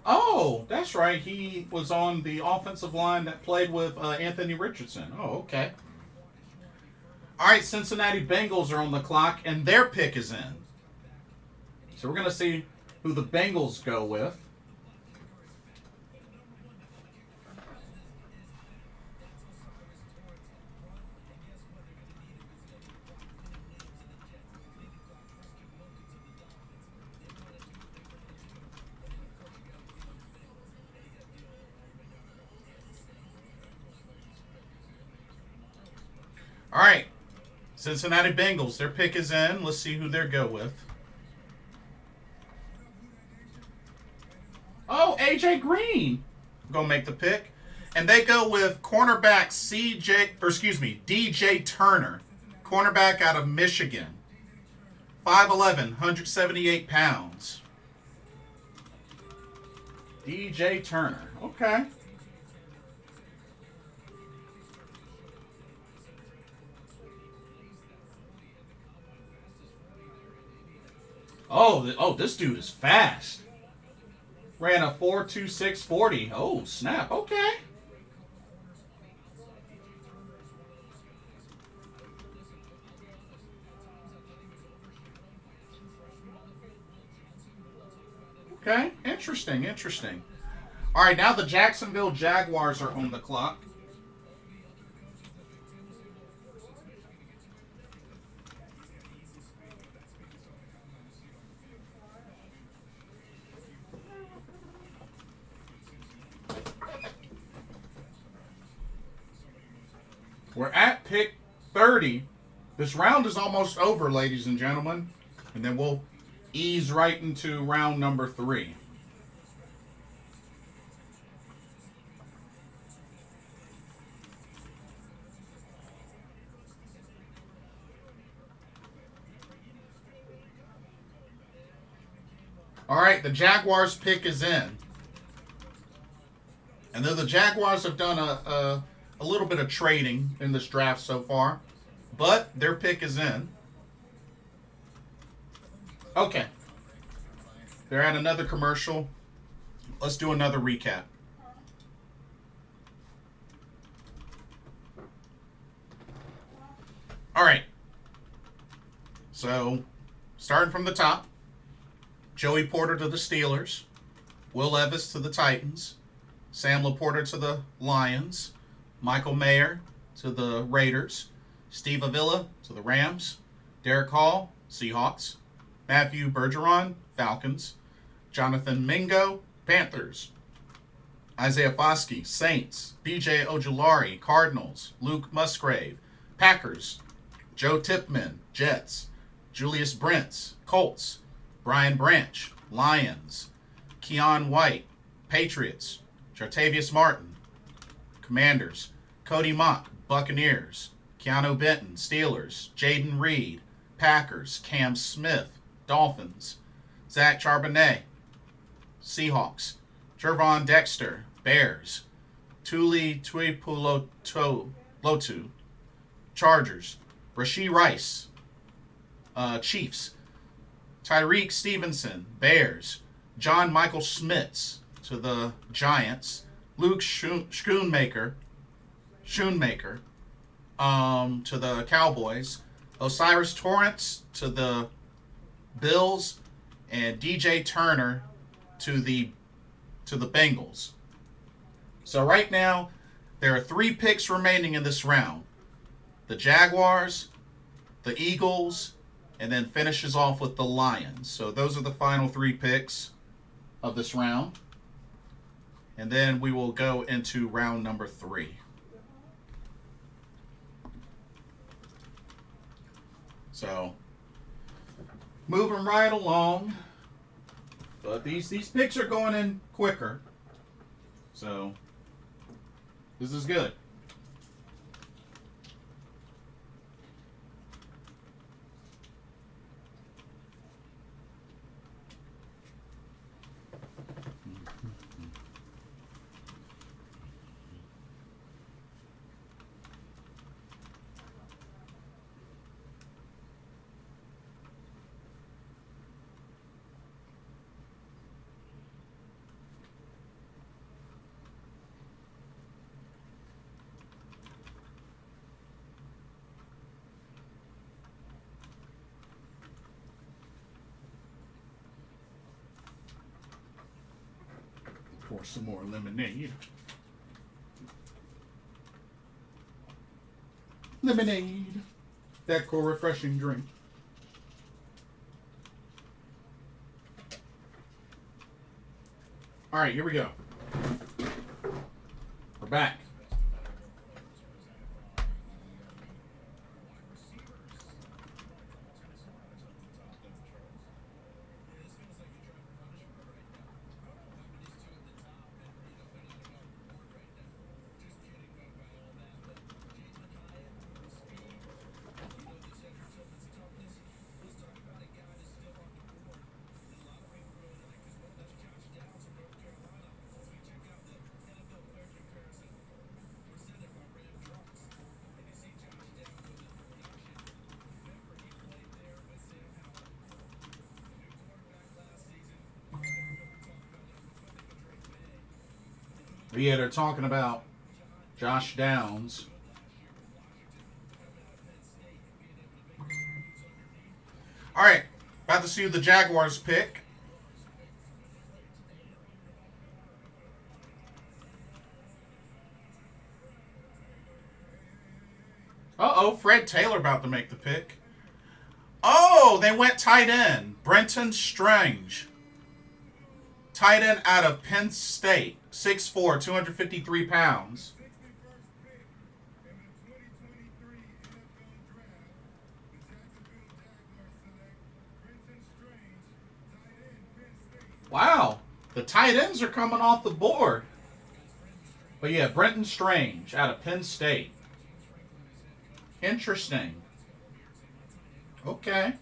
Oh, that's right. He was on the offensive line that played with Anthony Richardson. Oh, okay. All right, Cincinnati Bengals are on the clock, and their pick is in. So we're going to see who the Bengals go with. All right, Cincinnati Bengals, their pick is in. Let's see who they go with. Oh, AJ Green gonna make the pick, and they go with cornerback DJ Turner, cornerback out of Michigan, 5'11", 178 pounds. DJ Turner, okay. Oh, this dude is fast. Ran a 4.2640. Oh, snap. Okay. Okay. Interesting. All right, now the Jacksonville Jaguars are on the clock. We're at pick 30. This round is almost over, ladies and gentlemen. And then we'll ease right into round number 3. All right, the Jaguars pick is in. And then the Jaguars have done a little bit of trading in this draft so far. But their pick is in. Okay. They're at another commercial. Let's do another recap. All right. So, starting from the top. Joey Porter to the Steelers. Will Levis to the Titans. Sam Laporta to the Lions. Michael Mayer to the Raiders. Steve Avila to the Rams. Derek Hall, Seahawks. Matthew Bergeron, Falcons. Jonathan Mingo, Panthers. Isaiah Foskey, Saints. BJ Ojulari, Cardinals. Luke Musgrave, Packers. Joe Tipman, Jets. Julius Brents, Colts. Brian Branch, Lions. Keon White, Patriots. Jartavius Martin, Commanders. Cody Mock, Buccaneers. Keanu Benton, Steelers. Jaden Reed, Packers. Cam Smith, Dolphins. Zach Charbonnet, Seahawks. Jervon Dexter, Bears. Tuli Tuipulotu, Chargers. Rashee Rice, Chiefs. Tyreek Stevenson, Bears. John Michael Schmitz to the Giants. Luke Schoonmaker to the Cowboys. Osiris Torrance to the Bills. And DJ Turner to the Bengals. So right now, there are 3 picks remaining in this round. The Jaguars, the Eagles, and then finishes off with the Lions. So those are the final 3 picks of this round. And then we will go into round number 3. So, moving right along. But these picks are going in quicker. So, this is good. Pour some more lemonade. Lemonade. That cool, refreshing drink. All right, here we go. We're back. Yeah, they're talking about Josh Downs. All right, about to see the Jaguars pick. Uh-oh, Fred Taylor about to make the pick. Oh, they went tight end. Brenton Strange. Tight end out of Penn State. 6'4", 253 pounds. Wow. The tight ends are coming off the board. But yeah, Brenton Strange out of Penn State. Interesting. Okay.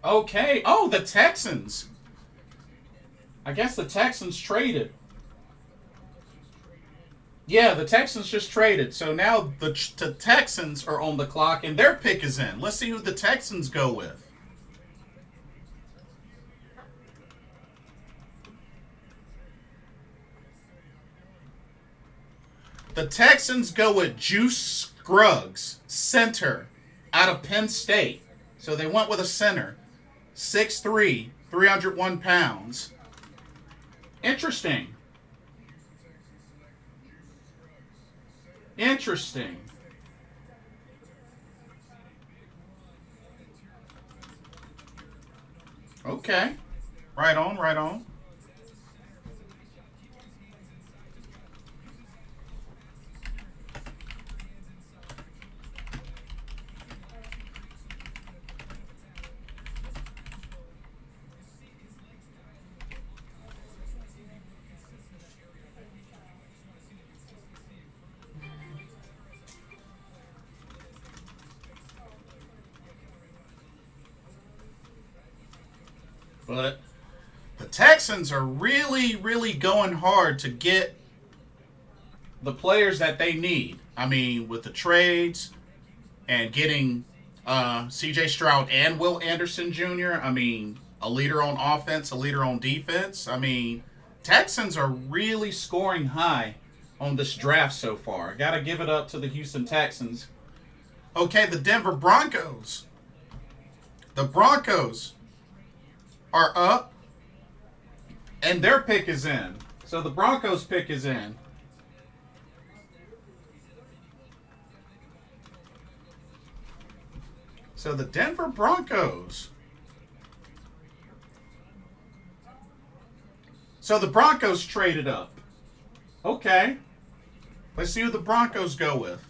Okay. Oh, the Texans. I guess the Texans traded. Yeah, the Texans just traded. So now the Texans are on the clock and their pick is in. Let's see who the Texans go with. The Texans go with Juice Scruggs, center, out of Penn State. So they went with a center. 6'3", 301 pounds. Interesting. Interesting. Okay. Right on, right on. But the Texans are really, really going hard to get the players that they need. I mean, with the trades and getting C.J. Stroud and Will Anderson Jr., I mean, a leader on offense, a leader on defense. I mean, Texans are really scoring high on this draft so far. I got to give it up to the Houston Texans. Okay, the Denver Broncos. The Broncos are up, and their pick is in. So the Broncos' pick is in. So the Denver Broncos. So the Broncos traded up. Okay. Let's see who the Broncos go with.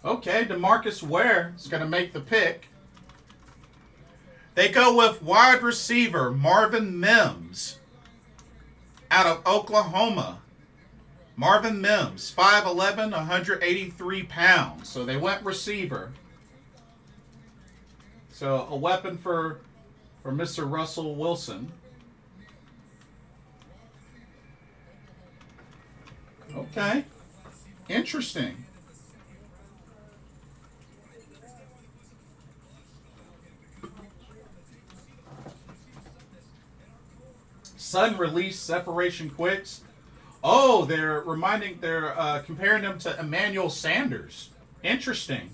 Okay, DeMarcus Ware is going to make the pick. They go with wide receiver Marvin Mims out of Oklahoma. Marvin Mims, 5'11", 183 pounds. So they went receiver. So a weapon for Mr. Russell Wilson. Okay. Interesting. Sudden release separation quicks. Oh, they're comparing them to Emmanuel Sanders. Interesting.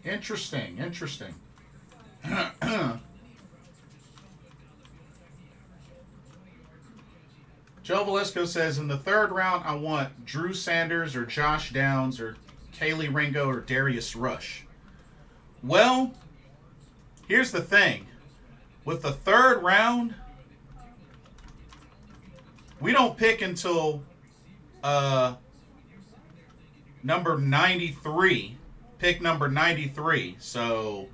Interesting. Joe Velasco says, in the third round, I want Drew Sanders or Josh Downs or Kaylee Ringo or Darius Rush. Well, here's the thing. With the third round, we don't pick until number 93. Pick number 93. So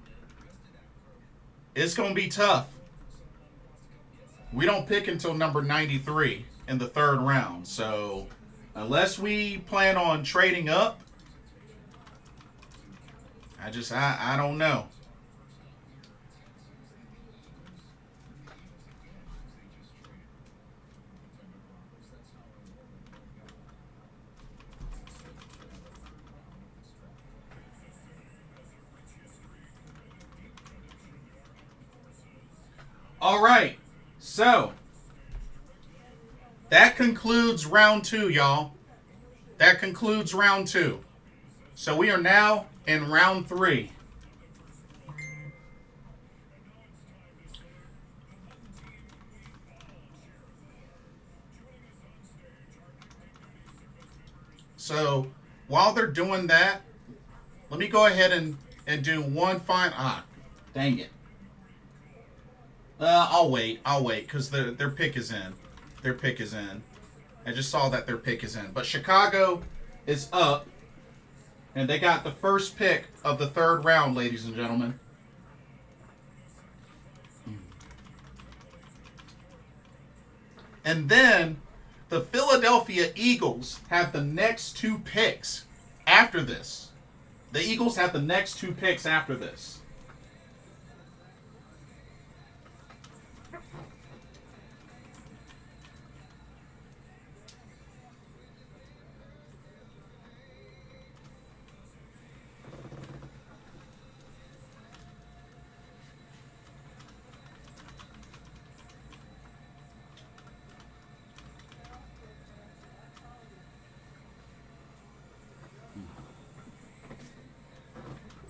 it's going to be tough. we don't pick until number 93 in the third round. So unless we plan on trading up, I don't know. All right, so that concludes round 2, y'all. That concludes round 2. So we are now in round 3. So while they're doing that, let me go ahead and do one final. Dang it. I'll wait, because their pick is in. Their pick is in. I just saw that their pick is in. But Chicago is up, and they got the first pick of the third round, ladies and gentlemen. And then the Philadelphia Eagles have the next 2 picks after this. The Eagles have the next 2 picks after this.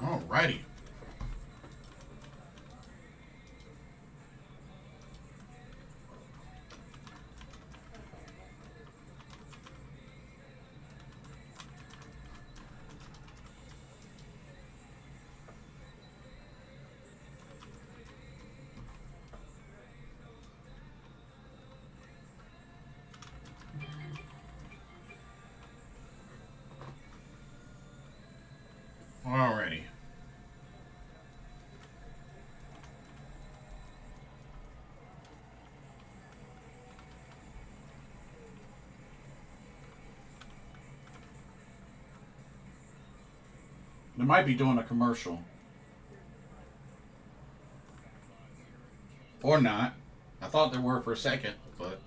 Alrighty. Alrighty. They might be doing a commercial. Or not. I thought there were for a second, but...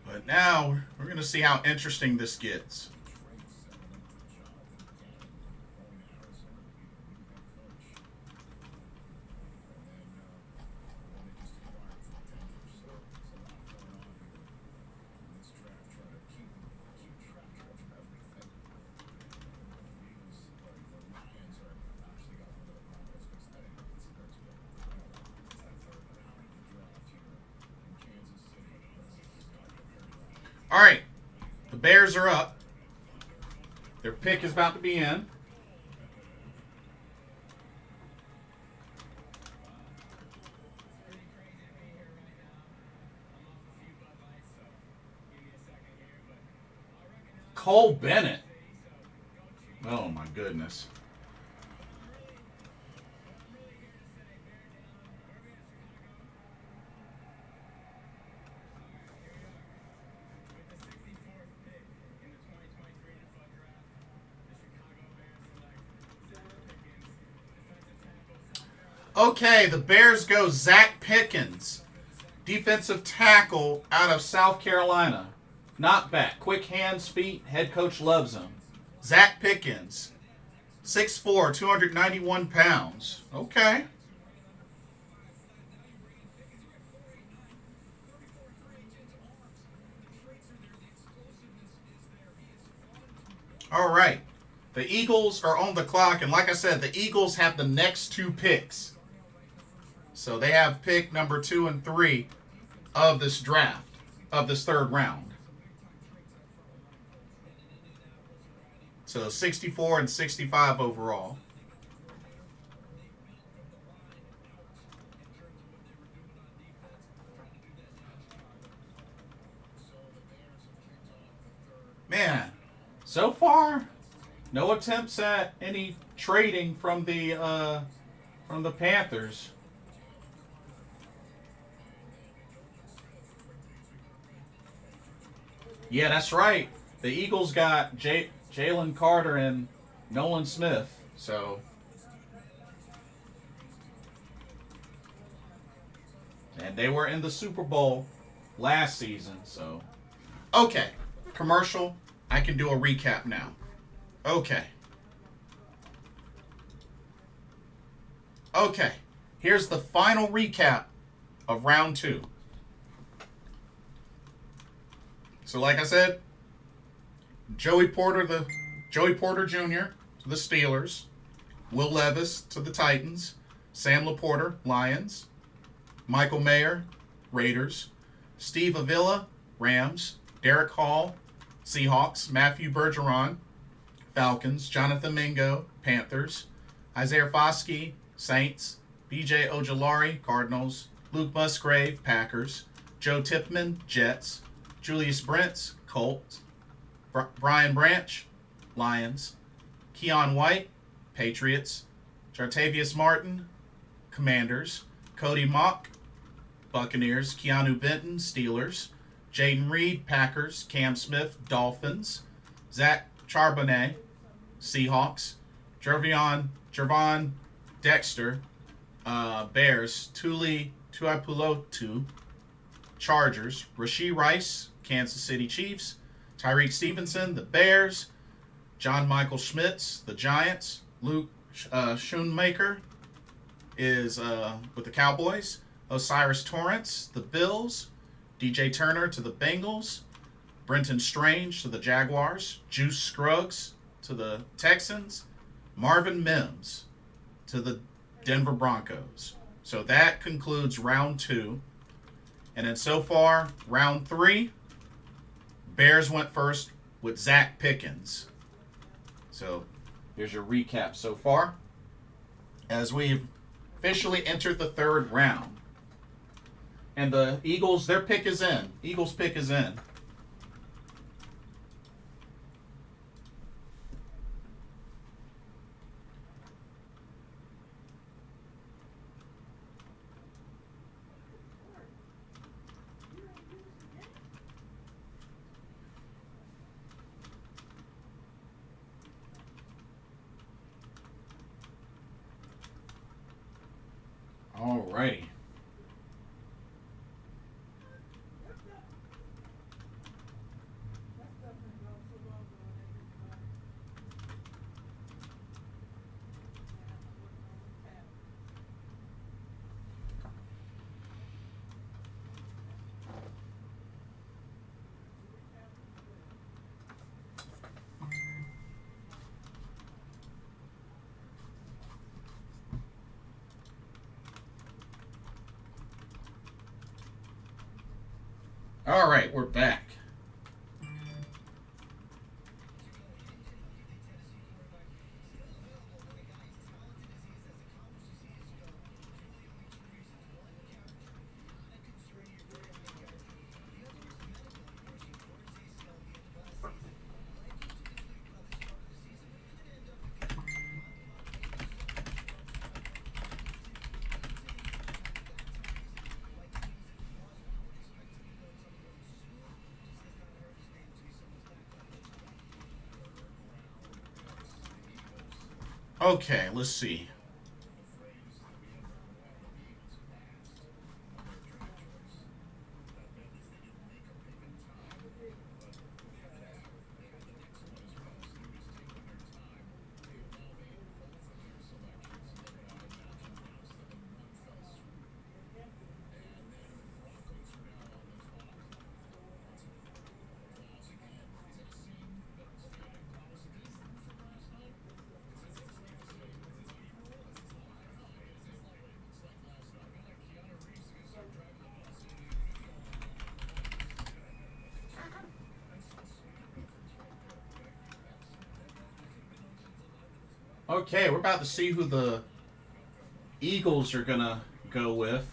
But now, we're going to see how interesting this gets. All right, the Bears are up. Their pick is about to be in. Cole Bennett. Oh my goodness. Okay, the Bears go Zach Pickens, defensive tackle out of South Carolina. Not bad. Quick hands, feet. Head coach loves him. Zach Pickens, 6'4", 291 pounds. Okay. All right. The Eagles are on the clock, and like I said, the Eagles have the next 2 picks. So they have pick number 2 and 3 of this draft, of this third round. So 64 and 65 overall. Man, so far, no attempts at any trading from the Panthers. Yeah, that's right. The Eagles got Jalen Carter and Nolan Smith. So, and they were in the Super Bowl last season. So, okay, commercial. I can do a recap now. Okay. Okay. Here's the final recap of round 2. So, like I said, Joey Porter Jr. to the Steelers, Will Levis to the Titans, Sam Laporta, Lions, Michael Mayer, Raiders, Steve Avila, Rams, Derek Hall, Seahawks, Matthew Bergeron, Falcons, Jonathan Mingo, Panthers, Isaiah Foskey, Saints, BJ Ojolari, Cardinals, Luke Musgrave, Packers, Joe Tipman, Jets, Julius Brents, Colts, Brian Branch, Lions, Keon White, Patriots, Jartavius Martin, Commanders, Cody Mock, Buccaneers, Keanu Benton, Steelers, Jaden Reed, Packers, Cam Smith, Dolphins, Zach Charbonnet, Seahawks, Jervon Dexter, Bears, Tuli Tuipulotu, Chargers, Rashee Rice, Kansas City Chiefs, Tyreek Stevenson, the Bears, John Michael Schmitz, the Giants, Luke Schoonmaker is with the Cowboys, Osiris Torrance, the Bills, DJ Turner to the Bengals, Brenton Strange to the Jaguars, Juice Scruggs to the Texans, Marvin Mims to the Denver Broncos. So that concludes round 2. And then so far, round 3, Bears went first with Zach Pickens. So here's your recap so far. As we've officially entered the 3rd round. And the Eagles, their pick is in. Eagles' pick is in. Alrighty. All right, we're back. Okay, let's see. Okay, we're about to see who the Eagles are going to go with.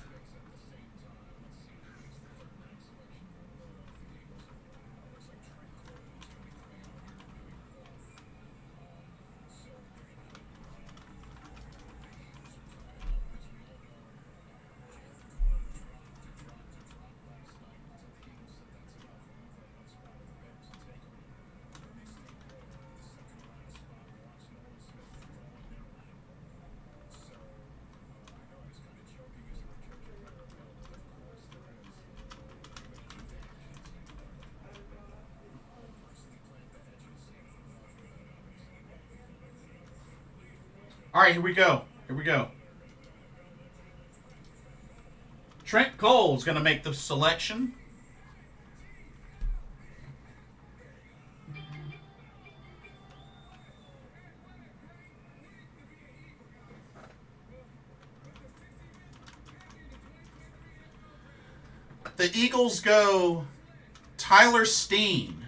All right, here we go. Here we go. Trent Cole's going to make the selection. The Eagles go Tyler Steen,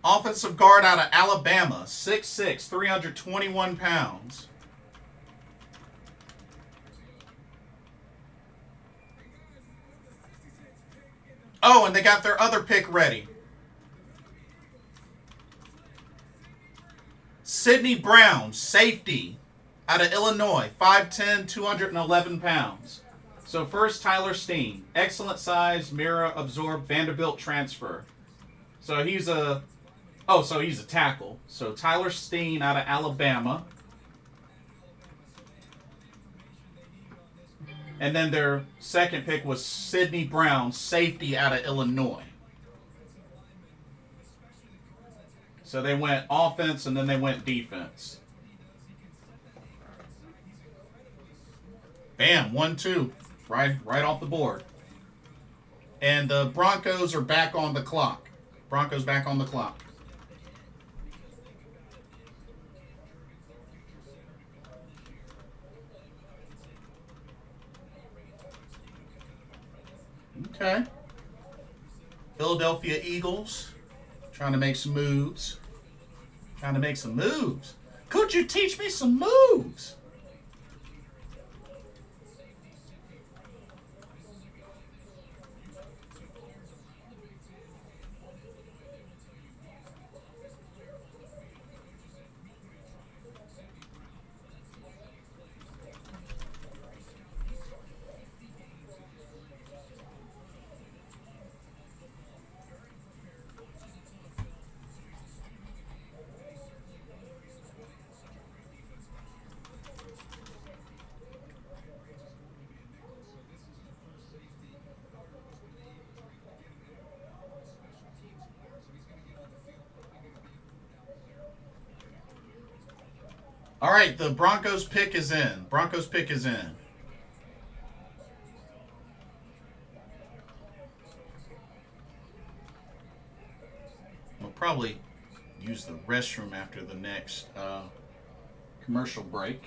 offensive guard out of Alabama, 6'6", 321 pounds. Oh, and they got their other pick ready. Sidney Brown, safety, out of Illinois, 5'10", 211 pounds. So first, Tyler Steen. Excellent size, mirror, absorb, Vanderbilt transfer. So he's a tackle. So Tyler Steen out of Alabama. And then their second pick was Sidney Brown, safety out of Illinois. So they went offense and then they went defense. Bam, 1-2. Right off the board. And the Broncos are back on the clock. Broncos back on the clock. Okay. Philadelphia Eagles trying to make some moves. Could you teach me some moves? All right, the Broncos pick is in. We'll probably use the restroom after the next commercial break.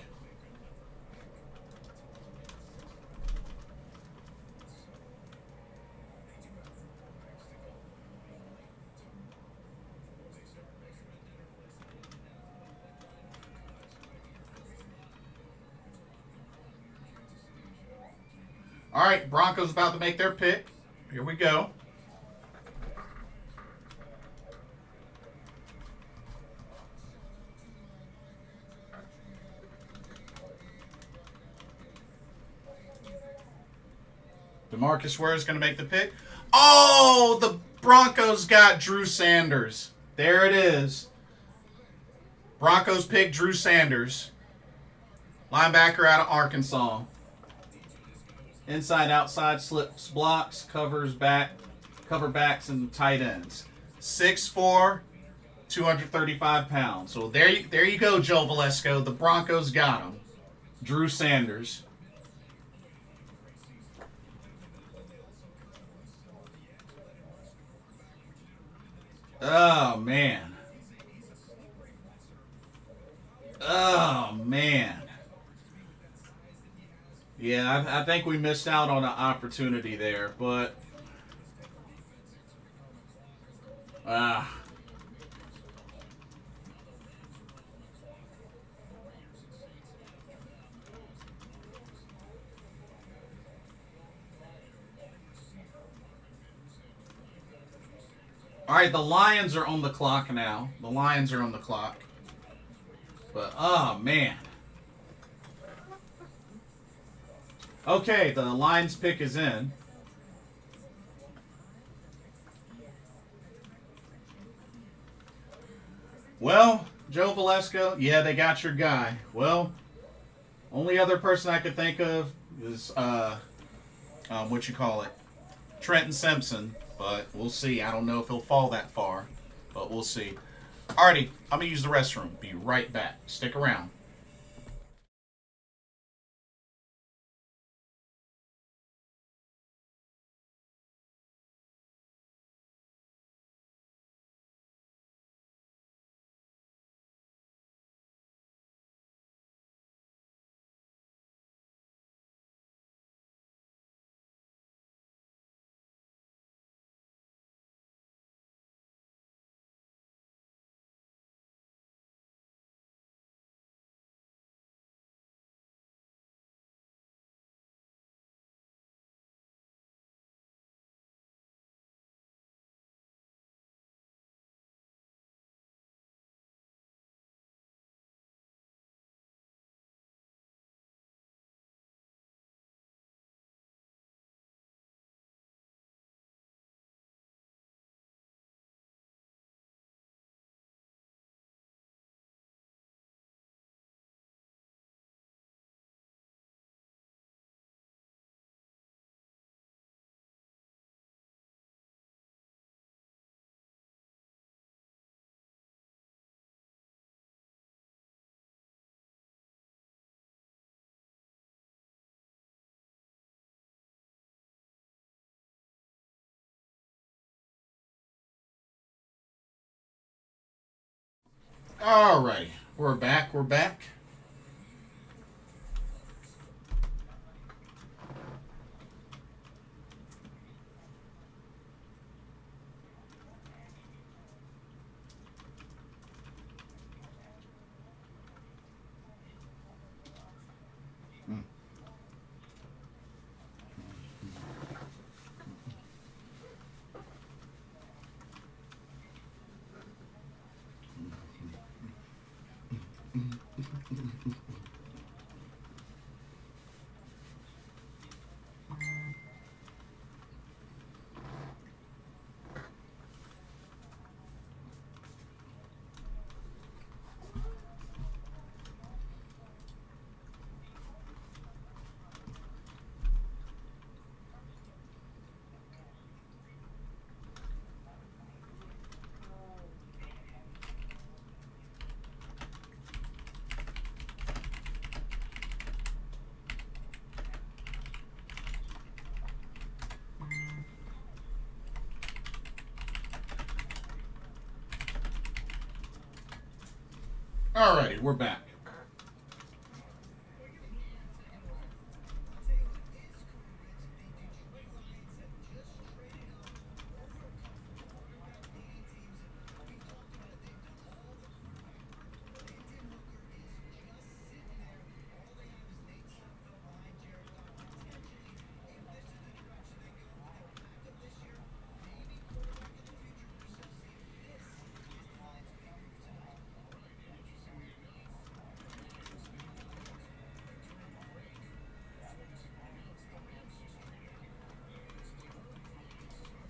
All right, Broncos about to make their pick. Here we go. DeMarcus Ware is going to make the pick. Oh, the Broncos got Drew Sanders. There it is. Broncos pick Drew Sanders. Linebacker out of Arkansas. Inside, outside, slips, blocks, cover backs, and tight ends. 6'4", 235 pounds. So there you go, Joe Valesco. The Broncos got him. Drew Sanders. Oh, man. Yeah, I think we missed out on an opportunity there, but All right, the Lions are on the clock now. The Lions are on the clock. But, oh, man. Okay, the Lions pick is in. Well, Joe Valesco, yeah, they got your guy. Well, only other person I could think of is, what you call it, Trenton Simpson. But we'll see. I don't know if he'll fall that far, but we'll see. Alrighty, I'm going to use the restroom. Be right back. Stick around. Alrighty, we're back. We're back. Alrighty, we're back.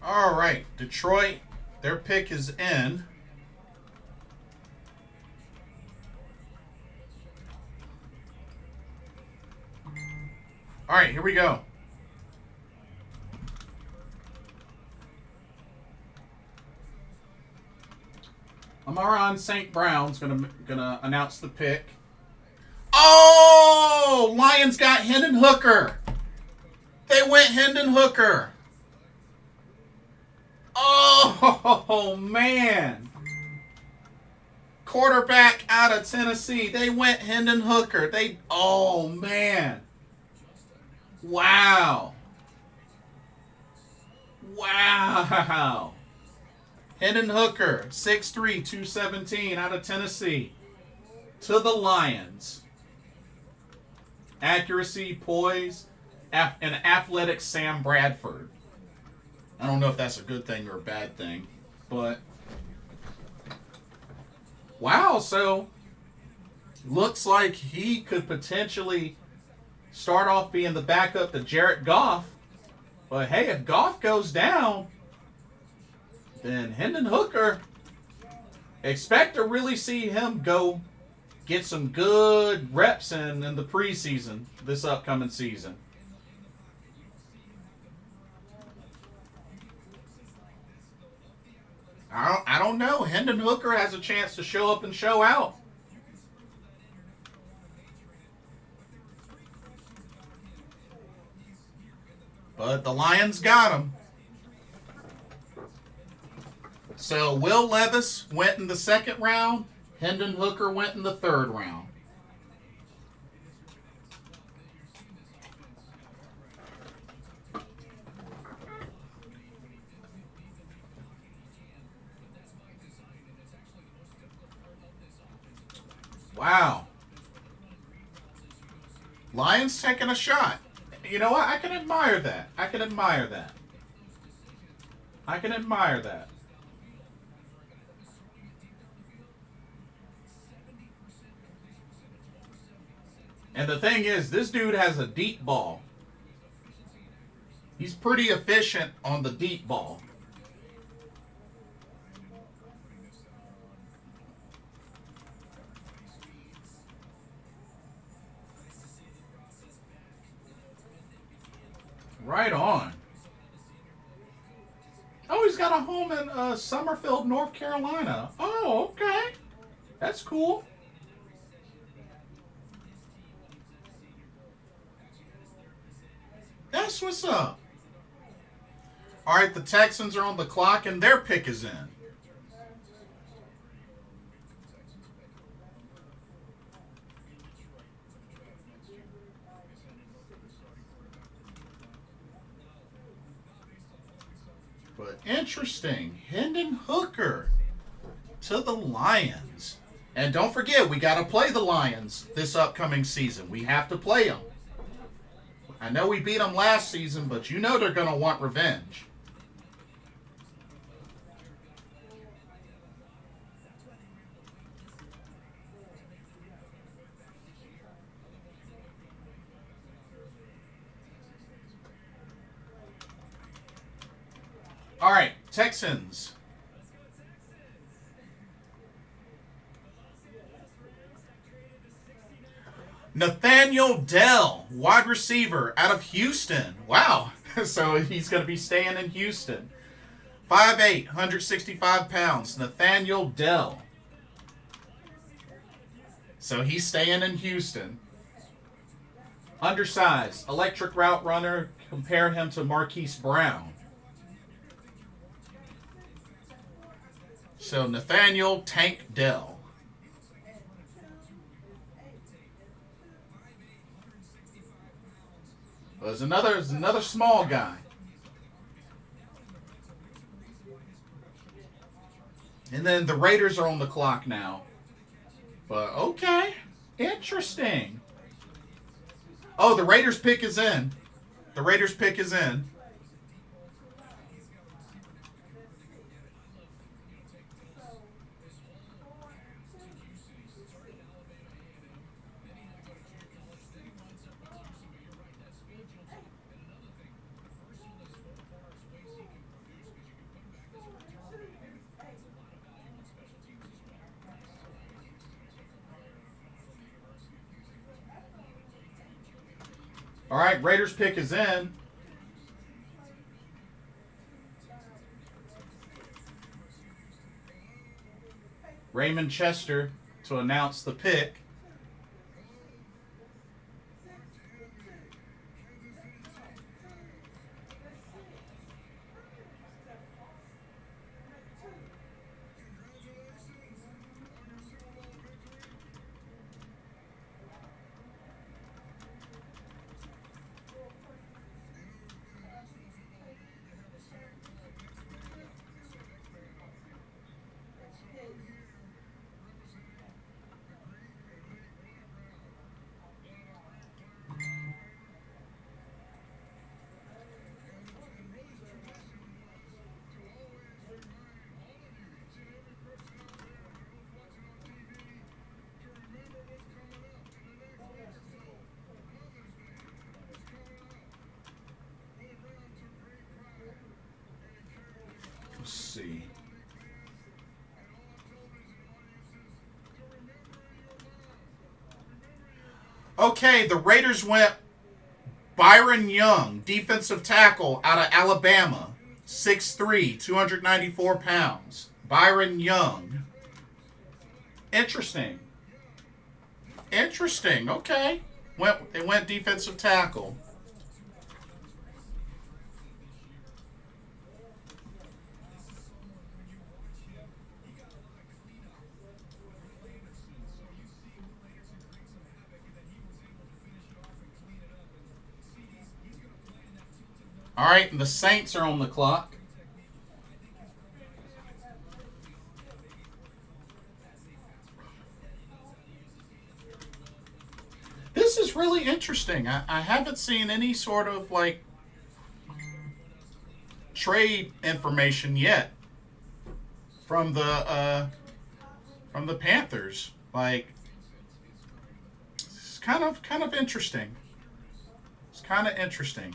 All right, Detroit, their pick is in. All right, here we go. Amaron St. Brown's gonna announce the pick. Oh, Lions got Hendon Hooker. They went Hendon Hooker. Oh, man. Quarterback out of Tennessee. They went Hendon Hooker. Oh, man. Wow. Wow. Hendon Hooker, 6'3", 217 out of Tennessee. To the Lions. Accuracy, poise, and athletic Sam Bradford. I don't know if that's a good thing or a bad thing. But wow, so looks like he could potentially start off being the backup to Jared Goff. But hey, if Goff goes down, then Hendon Hooker, expect to really see him go get some good reps in the preseason this upcoming season. I don't know. Hendon Hooker has a chance to show up and show out. But the Lions got him. So Will Levis went in the second round. Hendon Hooker went in the third round. Wow. Lions taking a shot. You know what? I can admire that. I can admire that. I can admire that. And the thing is, this dude has a deep ball. He's pretty efficient on the deep ball. Right on. Oh, he's got a home in Summerfield, North Carolina. Oh, okay. That's cool. That's what's up. All right, the Texans are on the clock, and their pick is in. But interesting, Hendon Hooker to the Lions. And don't forget, we got to play the Lions this upcoming season. We have to play them. I know we beat them last season, but you know they're going to want revenge. All right, Texans. Nathaniel Dell, wide receiver out of Houston. Wow. So he's going to be staying in Houston. 5'8", 165 pounds. Nathaniel Dell. So he's staying in Houston. Undersized. Electric route runner. Compare him to Marquise Brown. So Nathaniel Tank Dell. There's another small guy. And then the Raiders are on the clock now. But okay. Interesting. Oh, the Raiders pick is in. The Raiders pick is in. All right, Raiders pick is in. Raymond Chester to announce the pick. see. Okay, the Raiders went Byron Young, defensive tackle out of Alabama, 6'3", 294 pounds. Byron Young. Interesting. Interesting. Okay. They went defensive tackle. All right, and the Saints are on the clock. This is really interesting. I haven't seen any sort of like trade information yet from the Panthers. Like, it's kind of interesting. It's kind of interesting.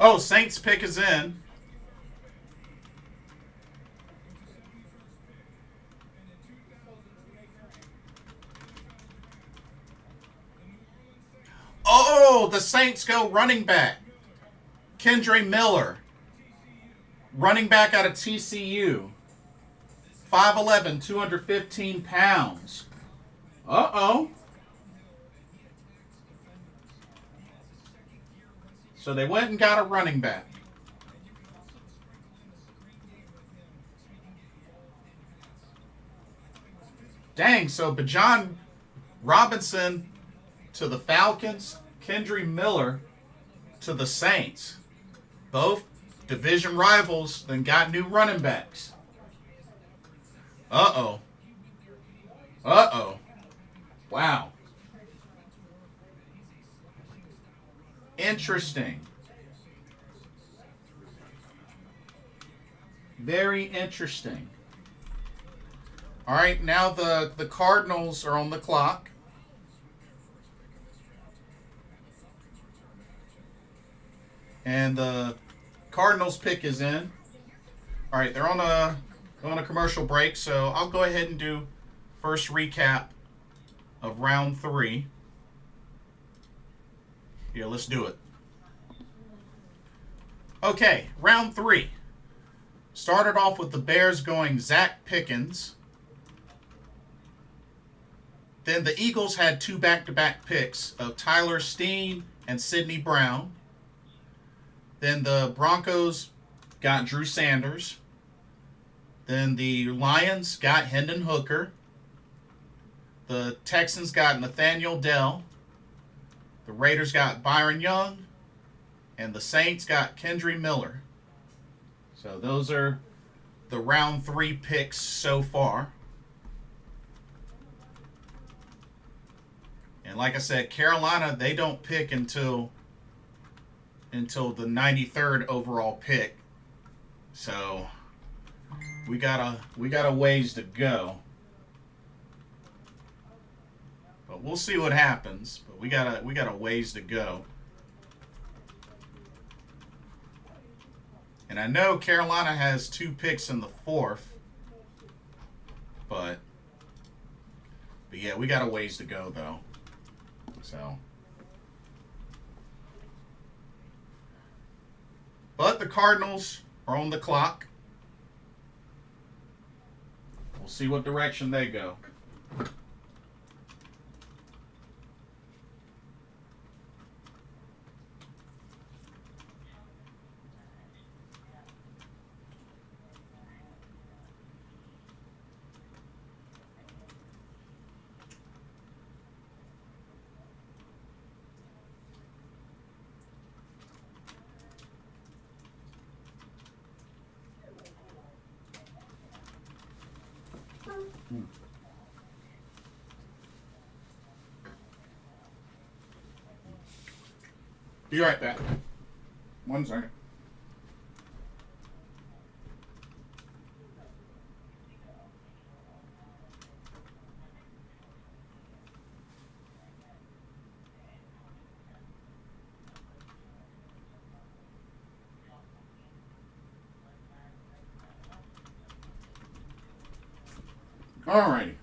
Oh, Saints pick is in. Oh, the Saints go running back. Kendre Miller. Running back out of TCU. 5'11", 215 pounds. Uh-oh. So they went and got a running back. Dang, so Bijan Robinson to the Falcons, Kendre Miller to the Saints. Both division rivals, then got new running backs. Uh-oh. Uh-oh. Wow. Interesting. Very interesting. All right, now the Cardinals are on the clock. And the Cardinals pick is in. All right, they're on a commercial break, so I'll go ahead and do first recap of round 3. Yeah, let's do it. Okay, round 3. Started off with the Bears going Zach Pickens. Then the Eagles had 2 back-to-back picks of Tyler Steen and Sidney Brown. Then the Broncos got Drew Sanders. Then the Lions got Hendon Hooker. The Texans got Nathaniel Dell. The Raiders got Byron Young. And the Saints got Kendre Miller. So those are the round 3 picks so far. And like I said, Carolina, they don't pick until the 93rd overall pick. So we got a ways to go. But we'll see what happens. But we got a ways to go. And I know Carolina has 2 picks in the 4th. But yeah, we got a ways to go though. So, but the Cardinals are on the clock. We'll see what direction they go. Be right back. 1 second. Alrighty.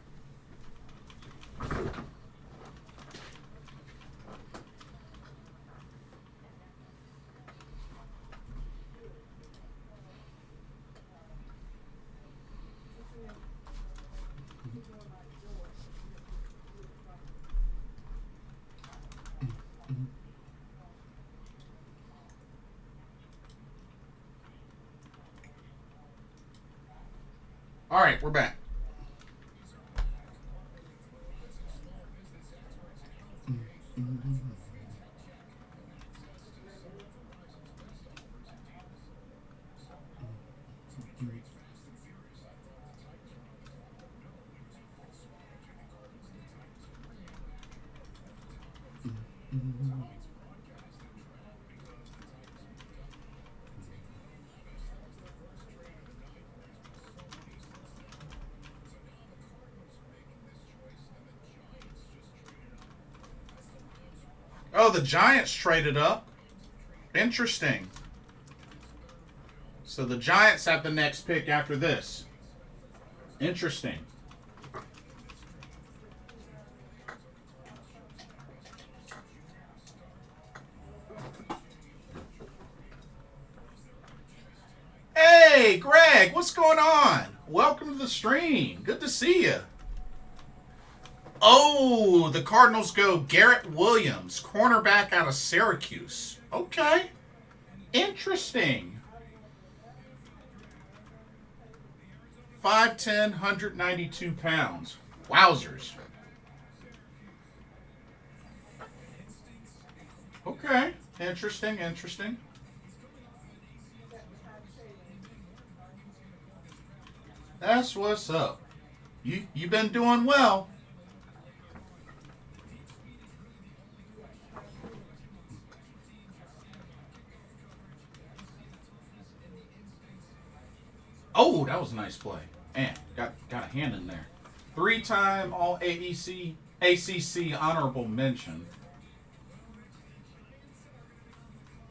All right, we're back. Oh, the Giants traded up. Interesting. So the Giants have the next pick after this. Interesting. Hey, Greg, what's going on? Welcome to the stream. Good to see you. Oh, the Cardinals go Garrett Williams, cornerback out of Syracuse. Okay. Interesting. 5'10", 192 pounds. Wowzers. Okay. Interesting. That's what's up. You've been doing well. Oh, that was a nice play. Man, got a hand in there. 3-time All ACC honorable mention.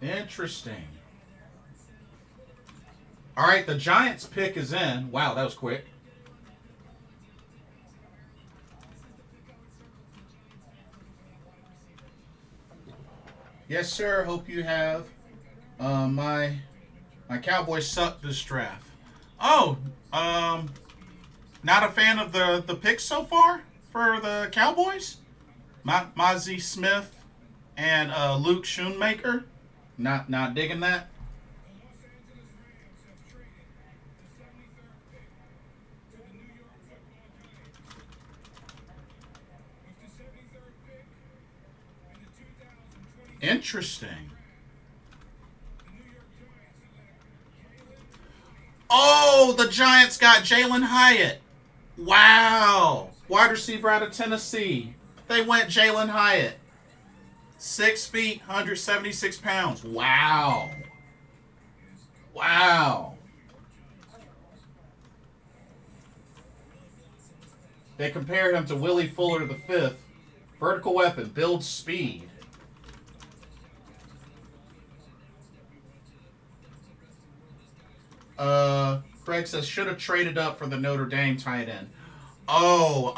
Interesting. All right, the Giants pick is in. Wow, that was quick. Yes, sir. Hope you have. My Cowboys suck this draft. Oh, not a fan of the picks so far for the Cowboys? Mozzie Smith and Luke Schoonmaker. Not digging that. Interesting. Oh, the Giants got Jalen Hyatt. Wow. Wide receiver out of Tennessee. They went Jalen Hyatt. 6 feet, 176 pounds. Wow. They compare him to Willie Fuller V. Vertical weapon, builds speed. Craig says should have traded up for the Notre Dame tight end. Oh,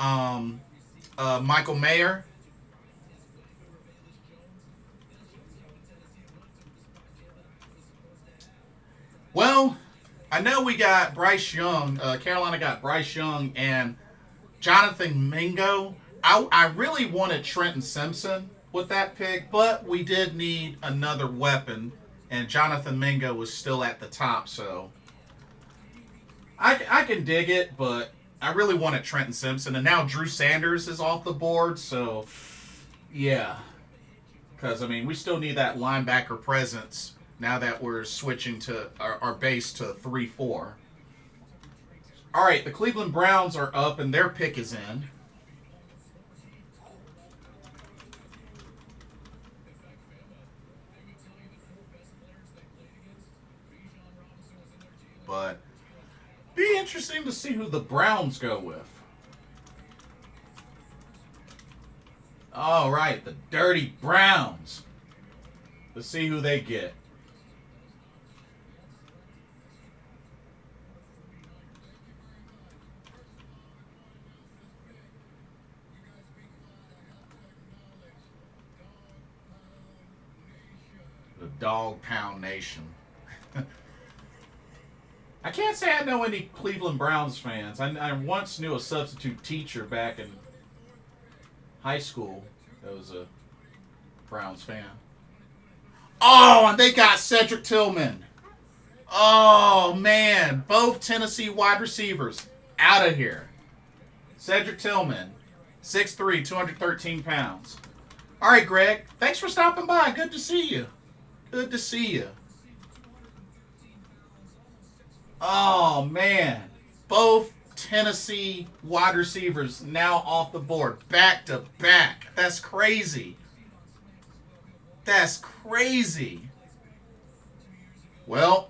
Michael Mayer. Well, I know we got Bryce Young. Carolina got Bryce Young and Jonathan Mingo. I really wanted Trenton Simpson with that pick, but we did need another weapon, and Jonathan Mingo was still at the top, so I can dig it, but I really wanted Trenton Simpson, and now Drew Sanders is off the board, so yeah. Because, I mean, we still need that linebacker presence now that we're switching to our base to 3-4. All right, the Cleveland Browns are up, and their pick is in. interesting to see who the Browns go with. All right, the Dirty Browns. Let's see who they get. The Dog Pound Nation. I can't say I know any Cleveland Browns fans. I once knew a substitute teacher back in high school that was a Browns fan. Oh, and they got Cedric Tillman. Oh, man. Both Tennessee wide receivers out of here. Cedric Tillman, 6'3", 213 pounds. All right, Greg. Thanks for stopping by. Good to see you. Good to see you. Oh, man. Both Tennessee wide receivers now off the board. Back to back. That's crazy. That's crazy. Well,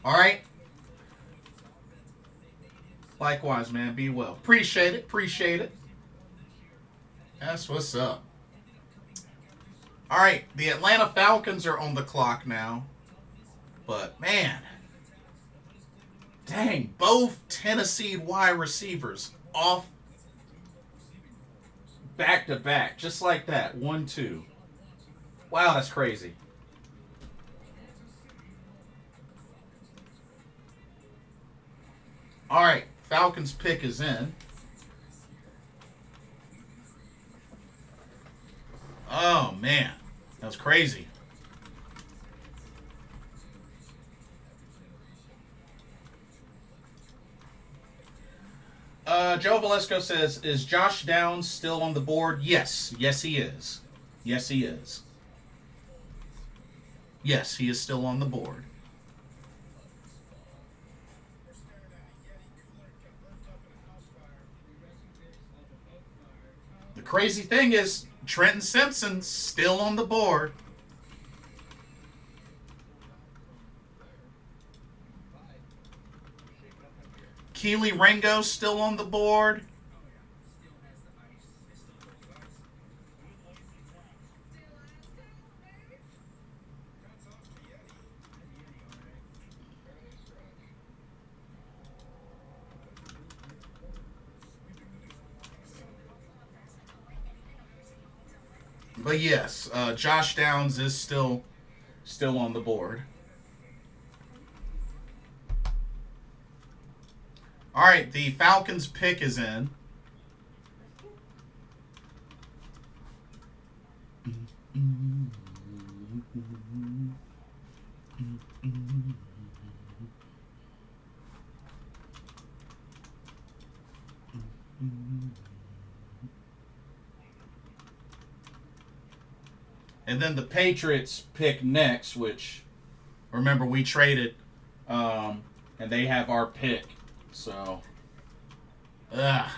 all right. Likewise, man. Be well. Appreciate it. Appreciate it. That's what's up. All right. The Atlanta Falcons are on the clock now. But, man. Dang. Both Tennessee wide receivers off back to back. Just like that. 1-2. Wow, that's crazy. All right. Falcons pick is in. Oh, man. That was crazy. Joe Valesco says, is Josh Downs still on the board? Yes. Yes, he is. Yes, he is. Yes, he is still on the board. The crazy thing is, Trenton Simpson's still on the board. Keely Ringo's still on the board. But yes, Josh Downs is still on the board. All right, the Falcons pick is in. And then the Patriots pick next, which, remember, we traded, and they have our pick. So, ugh.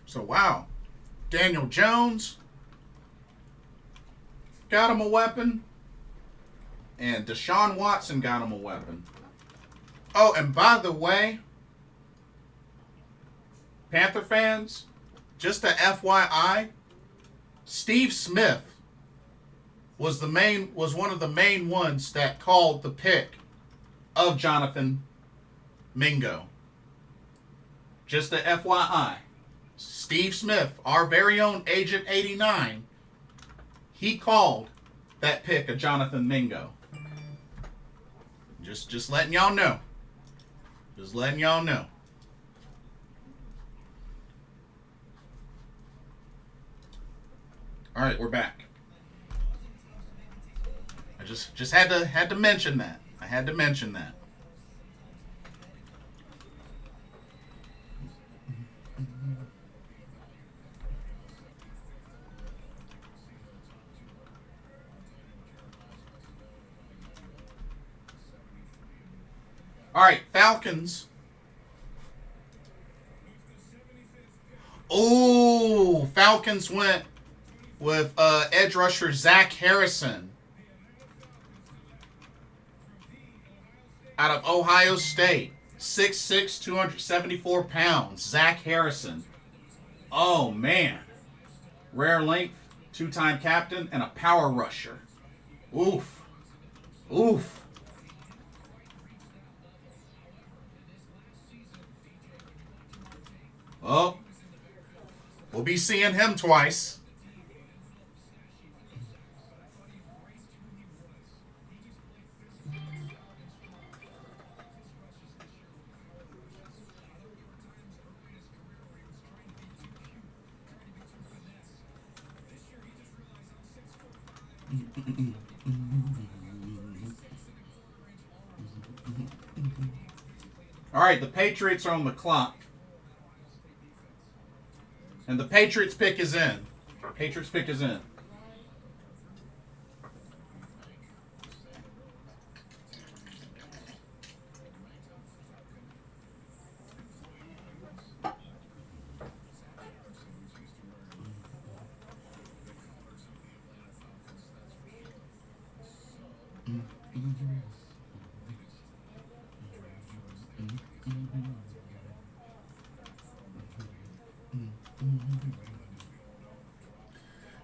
So, wow. Daniel Jones got him a weapon. And Deshaun Watson got him a weapon. Oh, and by the way, Panther fans, just a FYI, Steve Smith was one of the main ones that called the pick of Jonathan Mingo. Just a FYI. Steve Smith, our very own Agent 89, he called that pick of Jonathan Mingo. Just letting y'all know. Just letting y'all know. All right, we're back. I just had to mention that. I had to mention that. All right, Falcons. Oh, Falcons went with edge rusher Zach Harrison out of Ohio State. 6'6", 274 pounds. Zach Harrison. Oh, man. Rare length, two-time captain, and a power rusher. Oof. Oof. Oh, we'll be seeing him twice. All right, the Patriots are on the clock. And the Patriots pick is in. Patriots pick is in.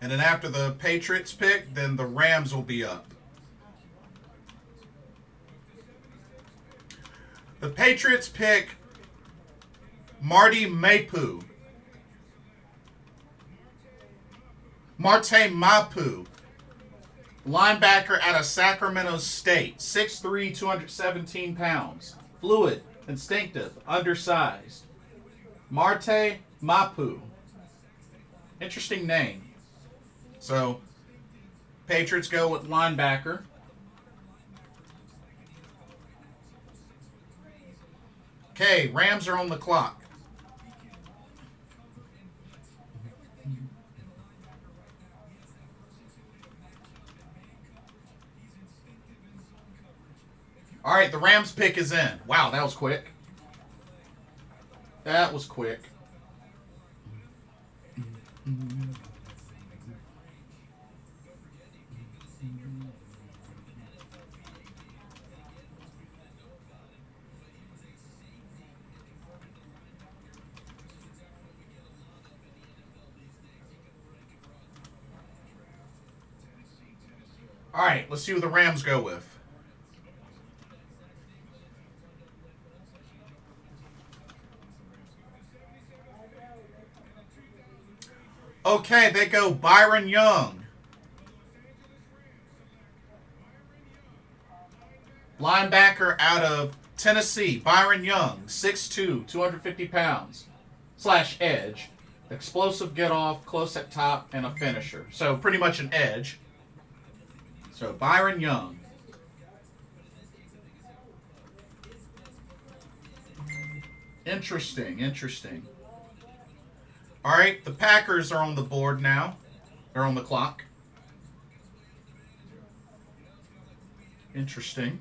And then after the Patriots pick, then the Rams will be up. The Patriots pick Marte Mapu, linebacker out of Sacramento State. 6'3", 217 pounds. Fluid, instinctive, undersized. Marte Mapu. Interesting name. So, Patriots go with linebacker. Okay, Rams are on the clock. All right, the Rams pick is in. Wow, that was quick. That was quick. All right, let's see who the Rams go with. Okay, they go Byron Young. Linebacker out of Tennessee, Byron Young, 6'2", 250 pounds, / edge. Explosive get off, close at top, and a finisher. So pretty much an edge. So Byron Young. Interesting. All right, the Packers are on the board now. They're on the clock. Interesting.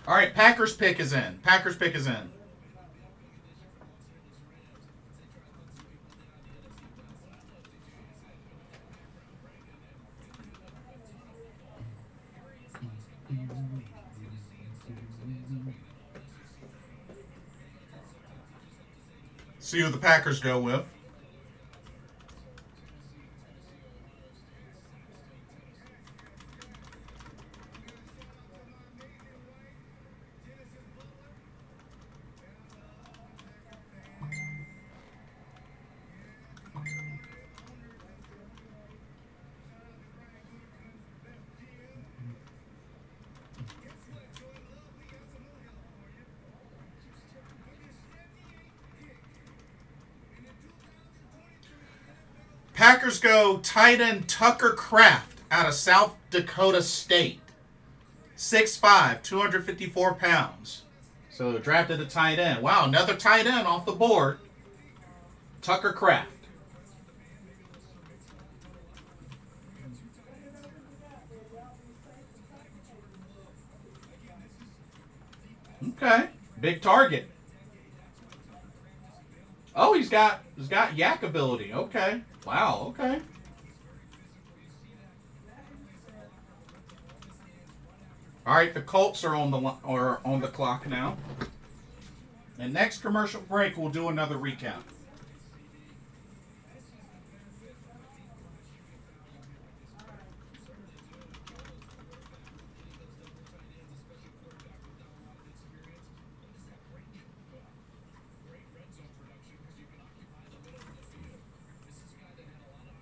All right, Packers pick is in. See who the Packers go with. Packers go tight end Tucker Kraft out of South Dakota State. 6'5", 254 pounds. So drafted a tight end. Wow, another tight end off the board. Tucker Kraft. Okay, big target. Oh, he's got yak ability. Okay, wow. Okay. All right, the Colts are on the clock now. And next commercial break, we'll do another recap.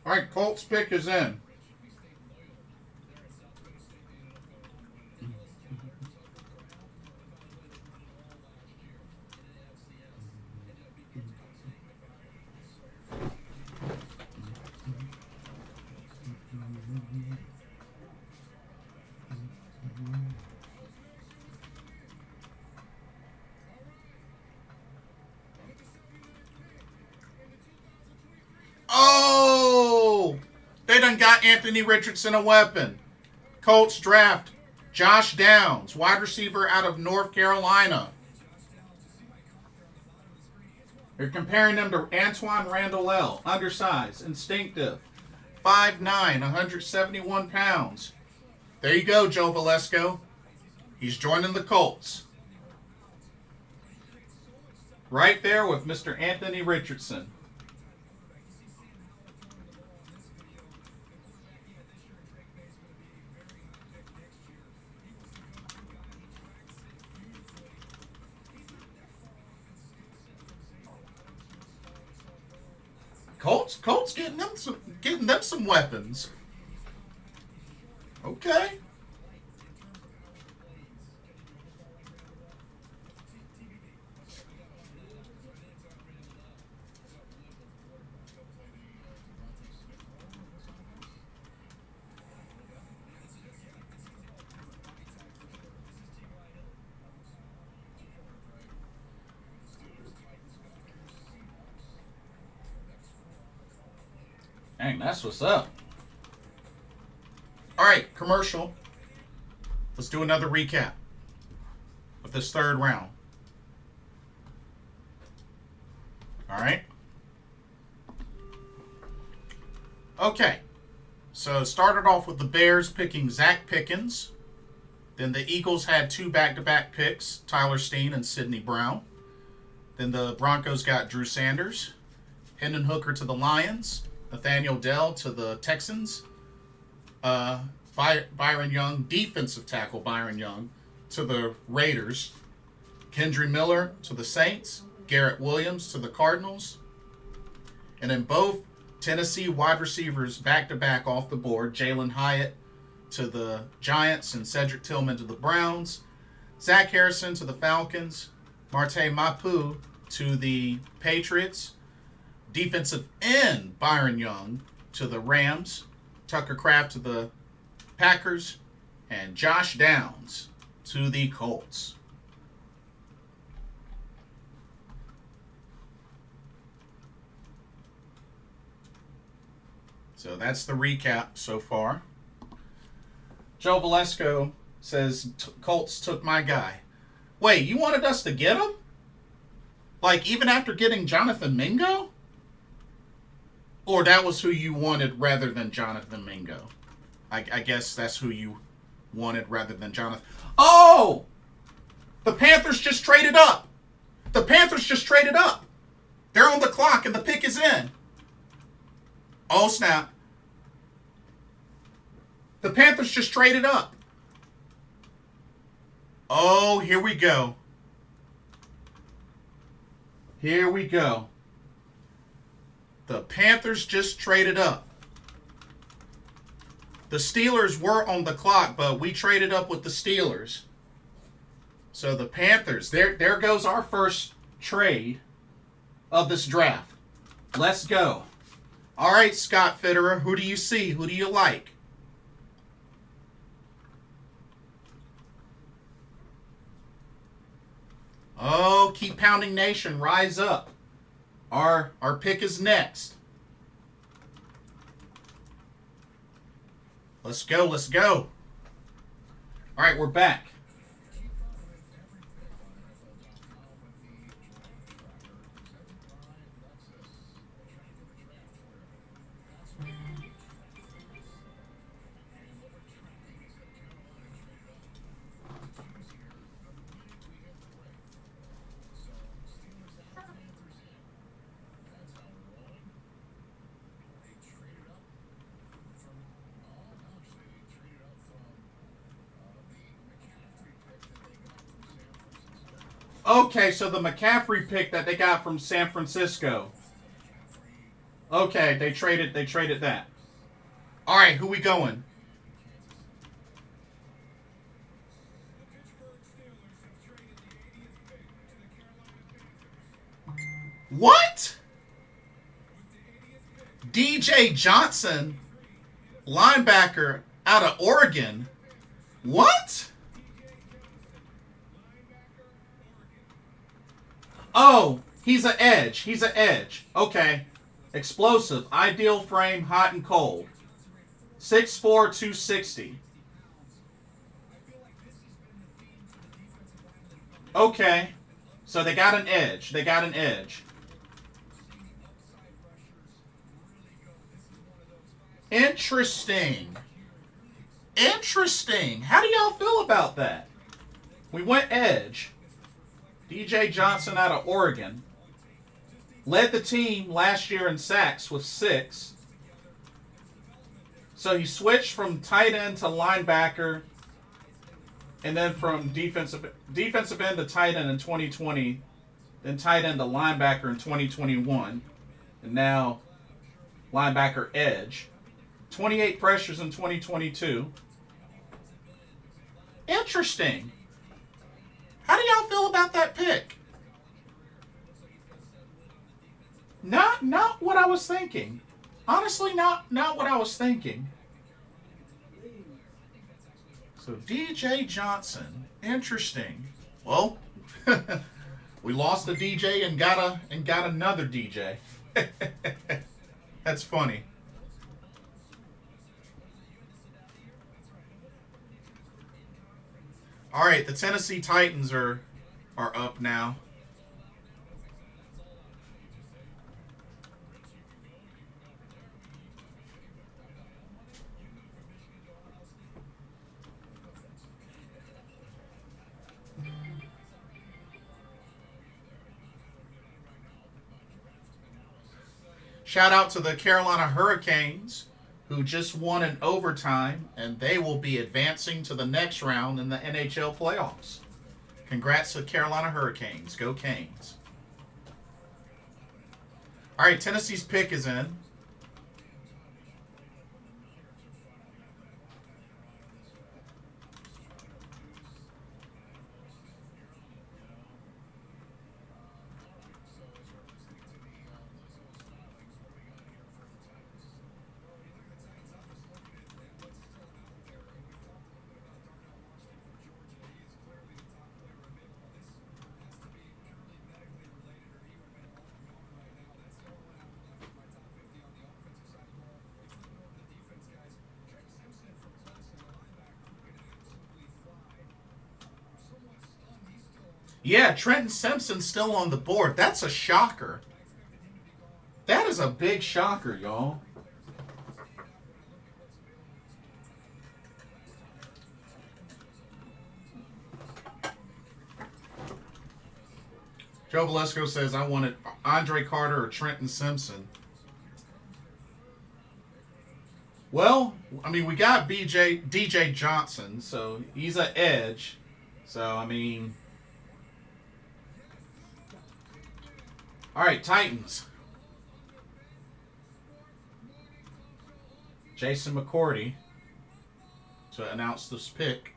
All right, Colts pick is in. Oh! They done got Anthony Richardson a weapon. Colts draft Josh Downs, wide receiver out of North Carolina. They're comparing them to Antoine Randall, undersized, instinctive, 5'9", 171 pounds. There you go, Joe Valesco. He's joining the Colts. Right there with Mr. Anthony Richardson. Colts getting them some weapons. Okay. Dang, that's what's up. All right, commercial. Let's do another recap of this third round. All right. Okay. So it started off with the Bears picking Zach Pickens. Then the Eagles had two back-to-back picks, Tyler Steen and Sidney Brown. Then the Broncos got Drew Sanders. Hendon Hooker to the Lions. Nathaniel Dell to the Texans. Byron Young, defensive tackle Byron Young, to the Raiders. Kendry Miller to the Saints. Garrett Williams to the Cardinals. And then both Tennessee wide receivers back-to-back off the board. Jalen Hyatt to the Giants and Cedric Tillman to the Browns. Zach Harrison to the Falcons. Marte Mapu to the Patriots. Defensive end Byron Young to the Rams. Tucker Kraft to the Packers. And Josh Downs to the Colts. So that's the recap so far. Joe Valesco says, Colts took my guy. Wait, you wanted us to get him? Like, even after getting Jonathan Mingo? Or that was who you wanted rather than Jonathan Mingo? I guess that's who you wanted rather than Jonathan. Oh! The Panthers just traded up. The Panthers just traded up. They're on the clock and the pick is in. Oh, snap. The Panthers just traded up. Oh, here we go. Here we go. The Panthers just traded up. The Steelers were on the clock, but we traded up with the Steelers. So the Panthers, there goes our first trade of this draft. Let's go. All right, Scott Fitterer, who do you see? Who do you like? Oh, keep pounding nation, rise up. Our pick is next. Let's go, let's go. All right, we're back. Okay, so the McCaffrey pick that they got from San Francisco. Okay, they traded that. All right, who we going? What? DJ Johnson, linebacker out of Oregon. What? Oh, he's an edge. He's an edge. Okay. Explosive. Ideal frame, hot and cold. 6'4", 260. Okay. So they got an edge. They got an edge. Interesting. Interesting. How do y'all feel about that? We went edge. DJ Johnson out of Oregon. Led the team last year in sacks with 6. So he switched from tight end to linebacker, and then from defensive end to tight end in 2020, then tight end to linebacker in 2021, and now linebacker edge. 28 pressures in 2022. Interesting. How do y'all feel about that pick? Not what I was thinking. Honestly, not what I was thinking. So DJ Johnson, interesting. Well, we lost a DJ and got another DJ. That's funny. All right, the Tennessee Titans are up now. Shout out to the Carolina Hurricanes, who just won in overtime, and they will be advancing to the next round in the NHL playoffs. Congrats to the Carolina Hurricanes. Go Canes. All right, Tennessee's pick is in. Yeah, Trenton Simpson's still on the board. That's a shocker. That is a big shocker, y'all. Joe Valesco says, I wanted Andre Carter or Trenton Simpson. Well, I mean, we got DJ Johnson, so he's an edge. So, I mean... All right, Titans. Jason McCourty to announce this pick.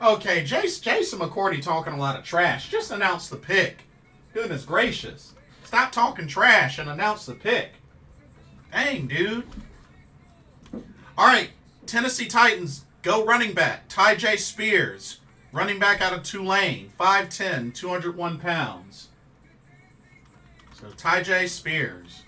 Okay, Jason McCourty talking a lot of trash. Just announce the pick. Goodness gracious. Stop talking trash and announce the pick. Dang, dude. All right, Tennessee Titans, go running back. Tyjae Spears, running back out of Tulane, 5'10", 201 pounds. So Tyjae Spears.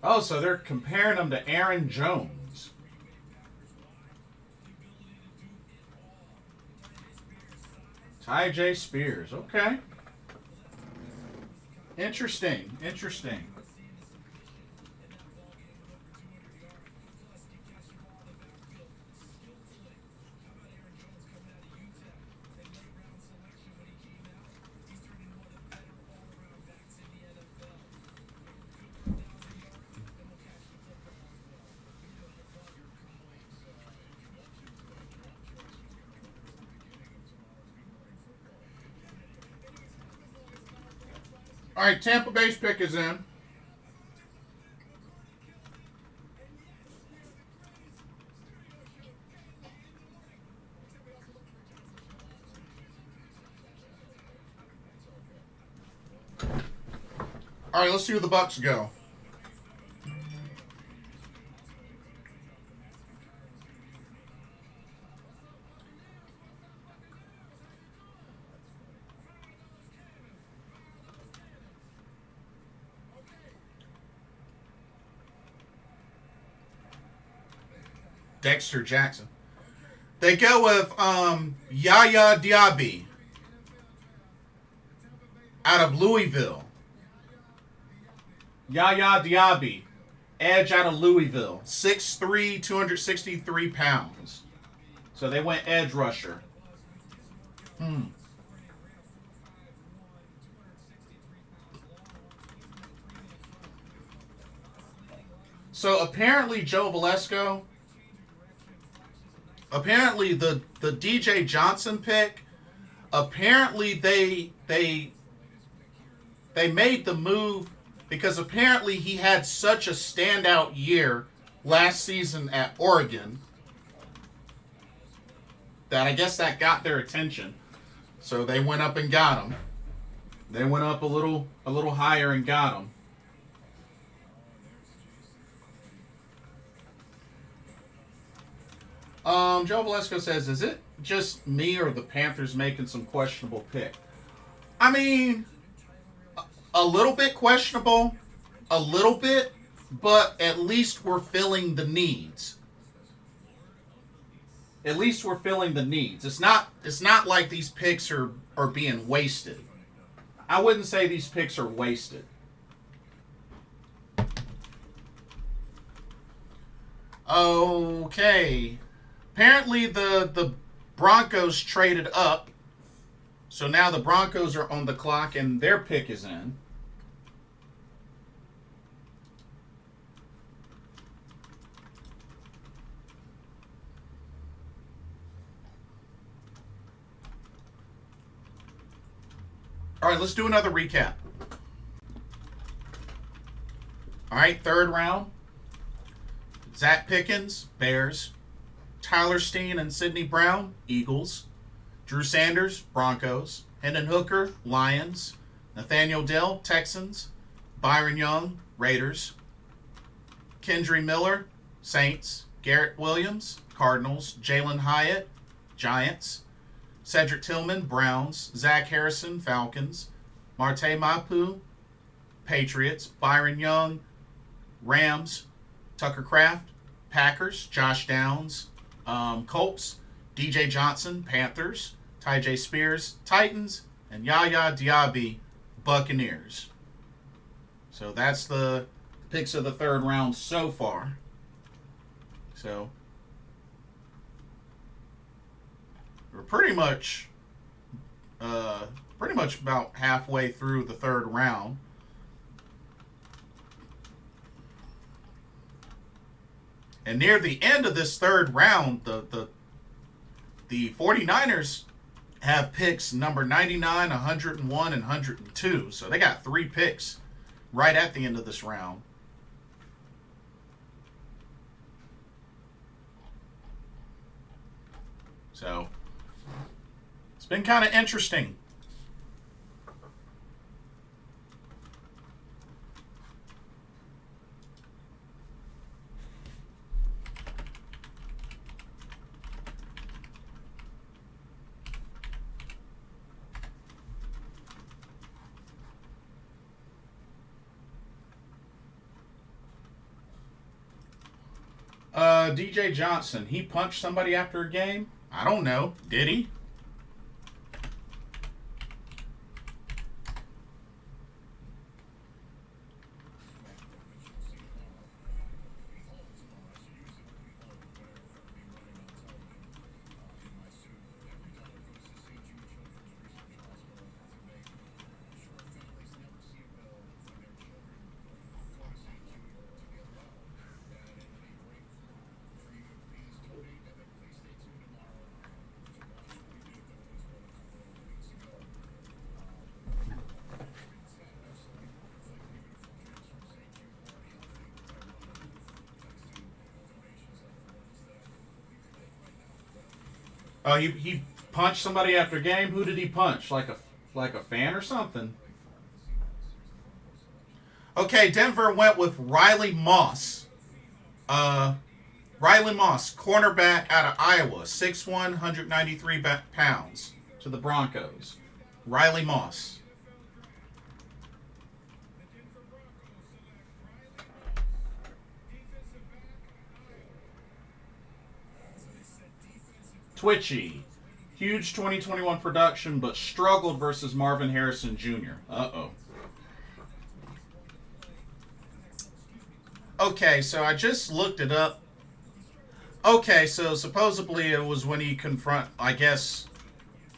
Oh, so they're comparing him to Aaron Jones. Tyjae Spears. Okay. Interesting. Interesting. All right, Tampa Bay's pick is in. All right, let's see who the Bucks go. Dexter Jackson. They go with Yaya Diaby out of Louisville. Yaya Diaby, edge out of Louisville. 6'3", 263 pounds. So they went edge rusher. So apparently Joe Valesco, apparently the DJ Johnson pick, apparently they made the move because apparently he had such a standout year last season at Oregon that I guess that got their attention. So they went up and got him. They went up a little higher and got him. Joe Valesco says, is it just me or the Panthers making some questionable pick? I mean, a little bit questionable, a little bit, but at least we're filling the needs. At least we're filling the needs. It's not like these picks are being wasted. I wouldn't say these picks are wasted. Okay. Apparently the Broncos traded up. So now the Broncos are on the clock and their pick is in. All right, let's do another recap. All right, third round. Zach Pickens, Bears. Tyler Steen and Sidney Brown, Eagles. Drew Sanders, Broncos. Hendon Hooker, Lions. Nathaniel Dell, Texans. Byron Young, Raiders. Kendry Miller, Saints. Garrett Williams, Cardinals. Jalen Hyatt, Giants. Cedric Tillman, Browns. Zach Harrison, Falcons. Marte Mapu, Patriots. Byron Young, Rams. Tucker Kraft, Packers. Josh Downs, Colts. DJ Johnson, Panthers. Tyjae Spears, Titans. And Yaya Diaby, Buccaneers. So that's the picks of the third round so far. So we're pretty much about halfway through the third round. And near the end of this third round, the 49ers have picks number 99, 101, and 102. So they got 3 picks right at the end of this round. So it's been kind of interesting. DJ Johnson, he punched somebody after a game? I don't know. Did he? Oh, he punched somebody after a game? Who did he punch? Like a fan or something? Okay, Denver went with Riley Moss. Riley Moss, cornerback out of Iowa, 6'1", 193 pounds, to the Broncos. Riley Moss. Twitchy. Huge 2021 production, but struggled versus Marvin Harrison Jr. Uh-oh. Okay, so I just looked it up. Okay, so supposedly it was when he I guess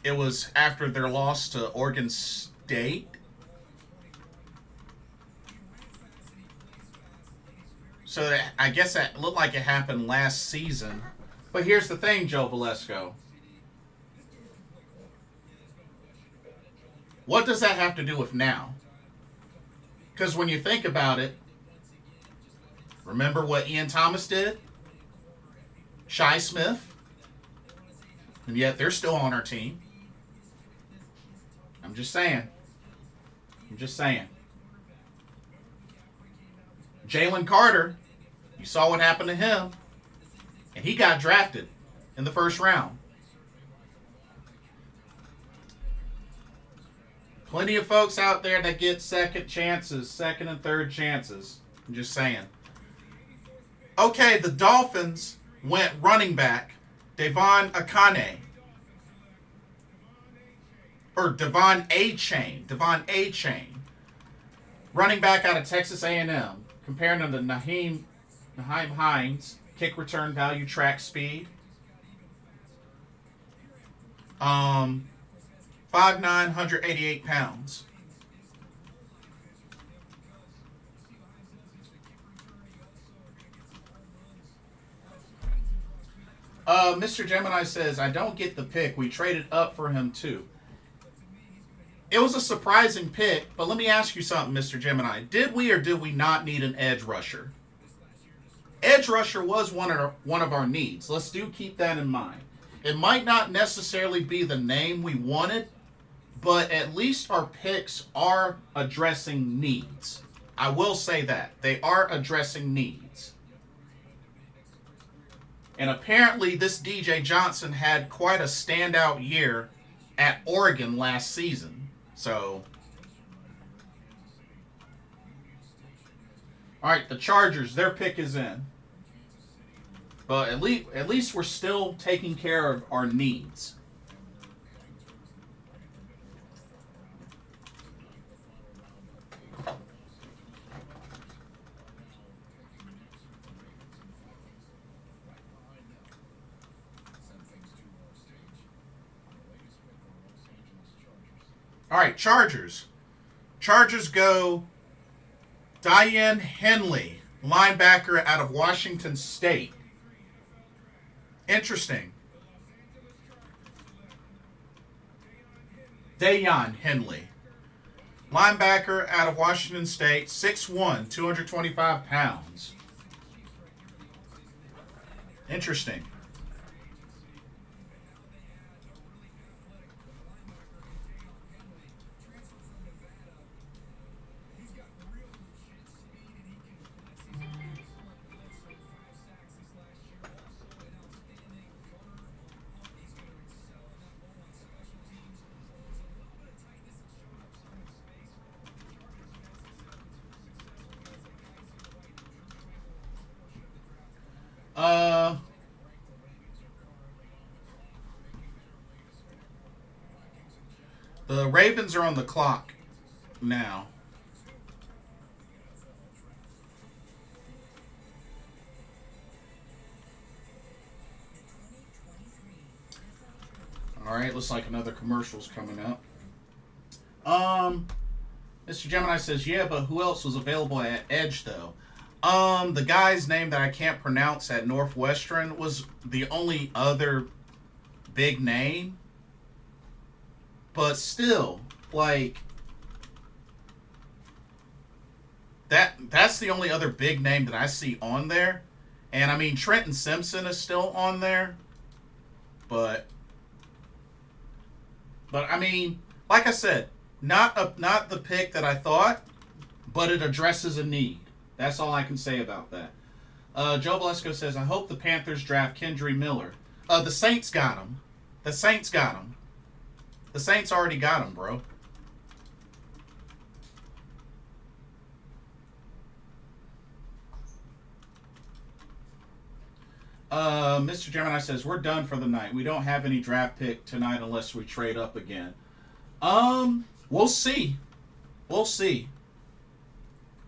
it was after their loss to Oregon State. So I guess that looked like it happened last season. But here's the thing, Joe Valesco. What does that have to do with now? Because when you think about it, remember what Ian Thomas did? Shi Smith? And yet they're still on our team. I'm just saying. Jalen Carter, you saw what happened to him. And he got drafted in the first round. Plenty of folks out there that get second and third chances. I'm just saying. Okay, the Dolphins went running back, Devon Achane. Or Devon A-Chain. Running back out of Texas A&M. Comparing him to Naheem Hines. Kick return value, track speed. 5'9", 188 pounds. Mr. Gemini says, I don't get the pick. We traded up for him too. It was a surprising pick, but let me ask you something, Mr. Gemini. Did we or did we not need an edge rusher? Edge rusher was one of our needs. Let's keep that in mind. It might not necessarily be the name we wanted, but at least our picks are addressing needs. I will say that. They are addressing needs. And apparently this DJ Johnson had quite a standout year at Oregon last season. So, all right, the Chargers, their pick is in. But at least we're still taking care of our needs. All right, Chargers. Chargers go Diane Henley, linebacker out of Washington State. Interesting. Dayon Henley. Linebacker out of Washington State, 6'1", 225 pounds. Interesting. The Ravens are on the clock now. All right, looks like another commercial's coming up. Mr. Gemini says, yeah, but who else was available at Edge, though? The guy's name that I can't pronounce at Northwestern was the only other big name. But still, like, that's the only other big name that I see on there. And, I mean, Trenton Simpson is still on there. But I mean, like I said, not the pick that I thought, but it addresses a need. That's all I can say about that. Joe Valesco says, I hope the Panthers draft Kendry Miller. The Saints got him. The Saints got him. The Saints already got him, bro. Mr. Gemini says, we're done for the night. We don't have any draft pick tonight unless we trade up again. We'll see. We'll see.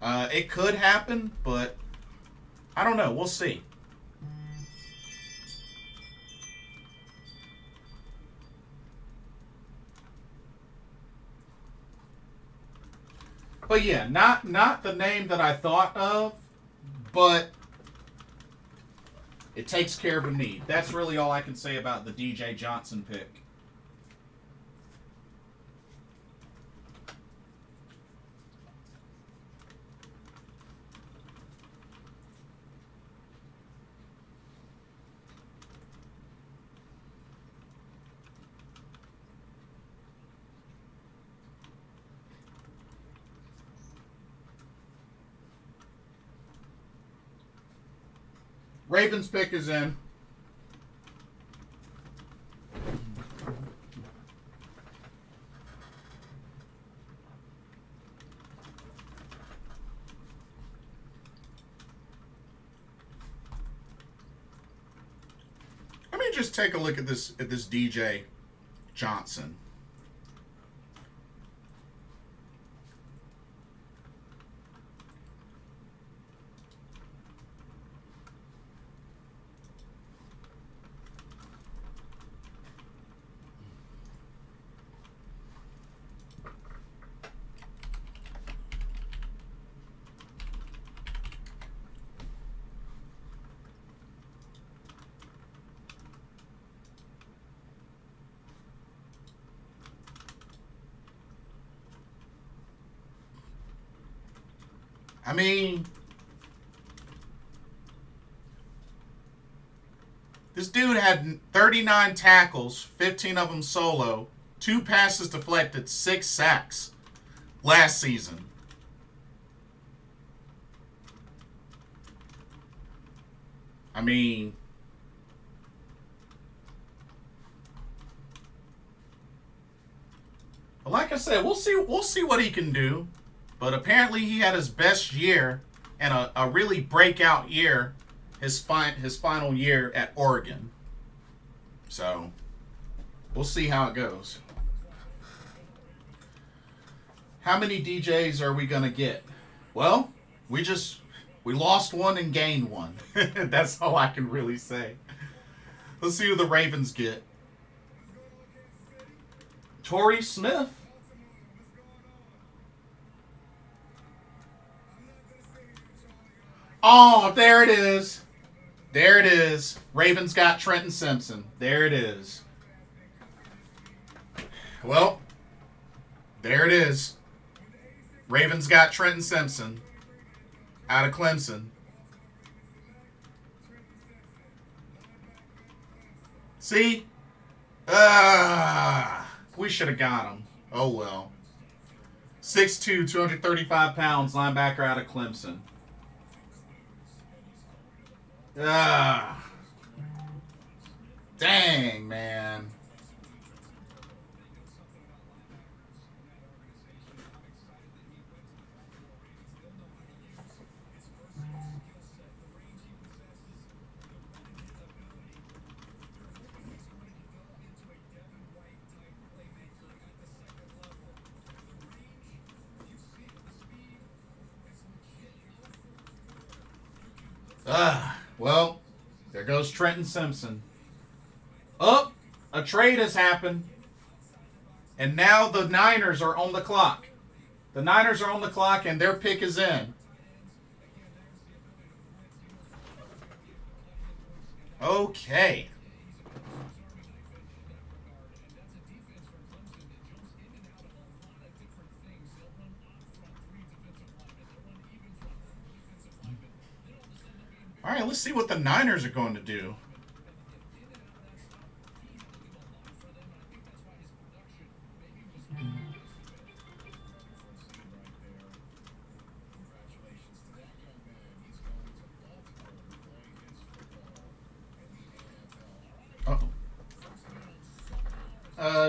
It could happen, but I don't know. We'll see. But yeah, not the name that I thought of, but it takes care of a need. That's really all I can say about the DJ Johnson pick. Ravens pick is in. Let me just take a look at this DJ Johnson. I mean, this dude had 39 tackles, 15 of them solo, 2 passes deflected, 6 sacks last season. I mean, like I said, we'll see what he can do. But apparently he had his best year and a really breakout year his final year at Oregon. So we'll see how it goes. How many DJs are we going to get? Well, we lost one and gained one. That's all I can really say. Let's see who the Ravens get. Torrey Smith. Oh, there it is. There it is. Ravens got Trenton Simpson. There it is. Well, There it is. Ravens got Trenton Simpson out of Clemson. See? We should have got him. Oh, well. 6'2", 235 pounds, linebacker out of Clemson. Dang, man. Well, there goes Trenton Simpson. Oh, a trade has happened. And now the Niners are on the clock. The Niners are on the clock and their pick is in. Okay. All right, let's see what the Niners are going to do.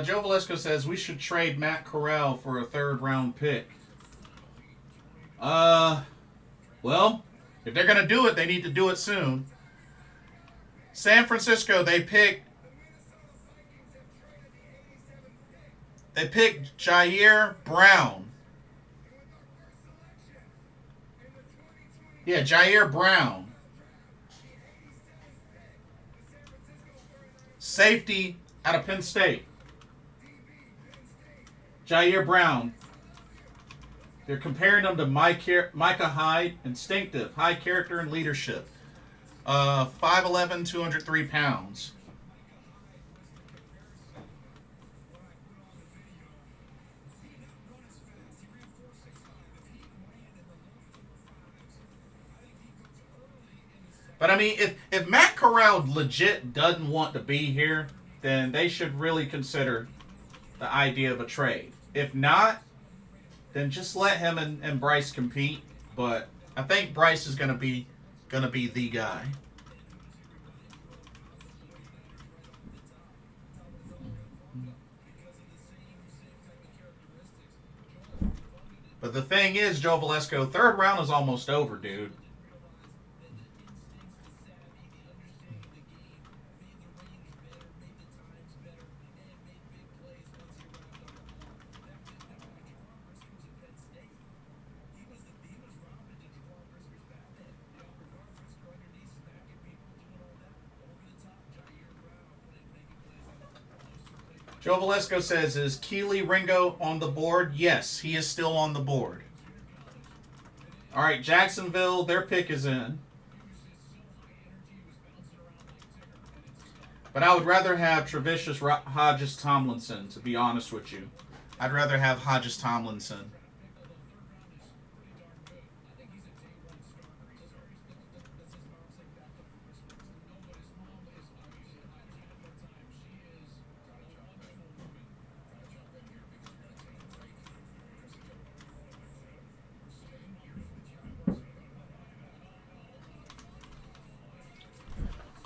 Joe Valesco says we should trade Matt Corral for a 3rd round pick. Well, if they're going to do it, they need to do it soon. San Francisco, they picked Jair Brown. Yeah, Jair Brown. Safety out of Penn State. Jair Brown. They're comparing him to Micah Hyde. Instinctive, high character, and leadership. 5'11", 203 pounds. But I mean, if Matt Corral legit doesn't want to be here, then they should really consider the idea of a trade. If not, then just let him and Bryce compete. But I think Bryce is gonna be the guy. But the thing is, Joe Valesco, 3rd round is almost over, dude. Joe Valesco says, is Keely Ringo on the board? Yes, he is still on the board. All right, Jacksonville, their pick is in. But I would rather have Tre'Vishus Hodges Tomlinson, to be honest with you. I'd rather have Hodges Tomlinson.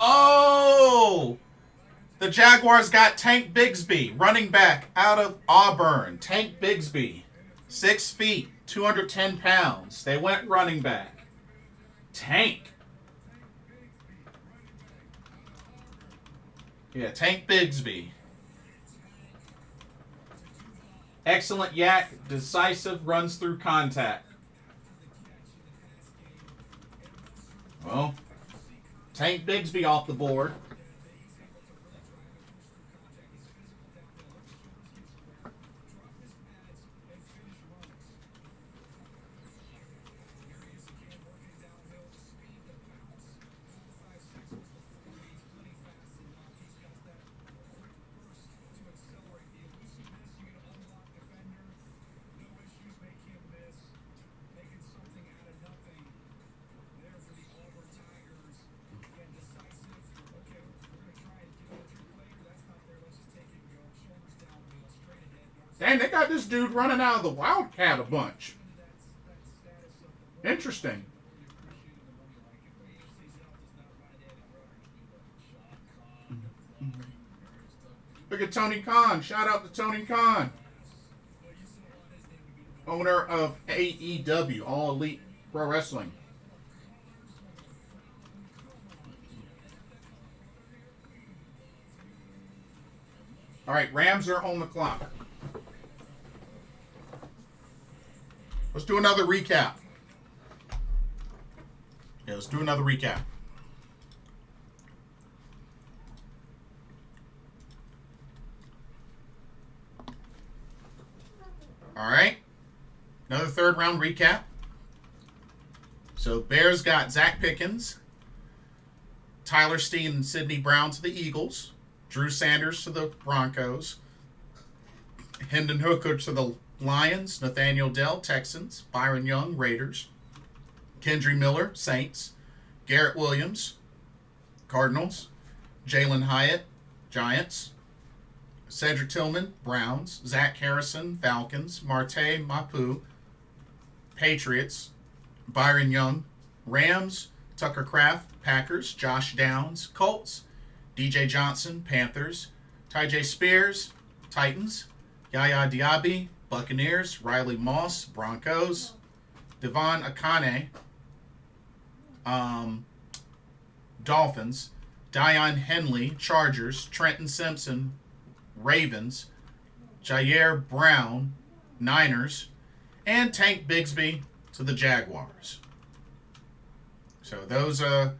Oh! The Jaguars got Tank Bigsby, running back out of Auburn. Tank Bigsby, 6 feet, 210 pounds. They went running back. Tank. Yeah, Tank Bigsby. Excellent yak, decisive, runs through contact. Well, Tank Bigsby off the board. Dang, they got this dude running out of the Wildcat a bunch. Interesting. Look at Tony Khan. Shout out to Tony Khan. Owner of AEW, All Elite Pro Wrestling. All right, Rams are on the clock. Let's do another recap. Yeah, let's do another recap. All right. Another third round recap. So Bears got Zach Pickens, Tyler Steen and Sidney Brown to the Eagles, Drew Sanders to the Broncos, Hendon Hooker to the Lions, Nathaniel Dell, Texans, Byron Young, Raiders, Kendry Miller, Saints, Garrett Williams, Cardinals, Jalen Hyatt, Giants, Cedric Tillman, Browns, Zach Harrison, Falcons, Marte Mapu, Patriots, Byron Young, Rams, Tucker Kraft, Packers, Josh Downs, Colts, DJ Johnson, Panthers, Tyjae Spears, Titans, Yaya Diaby, Buccaneers, Riley Moss, Broncos, Devon Akane, Dolphins, Dion Henley, Chargers, Trenton Simpson, Ravens, Jair Brown, Niners, and Tank Bigsby to the Jaguars. So those are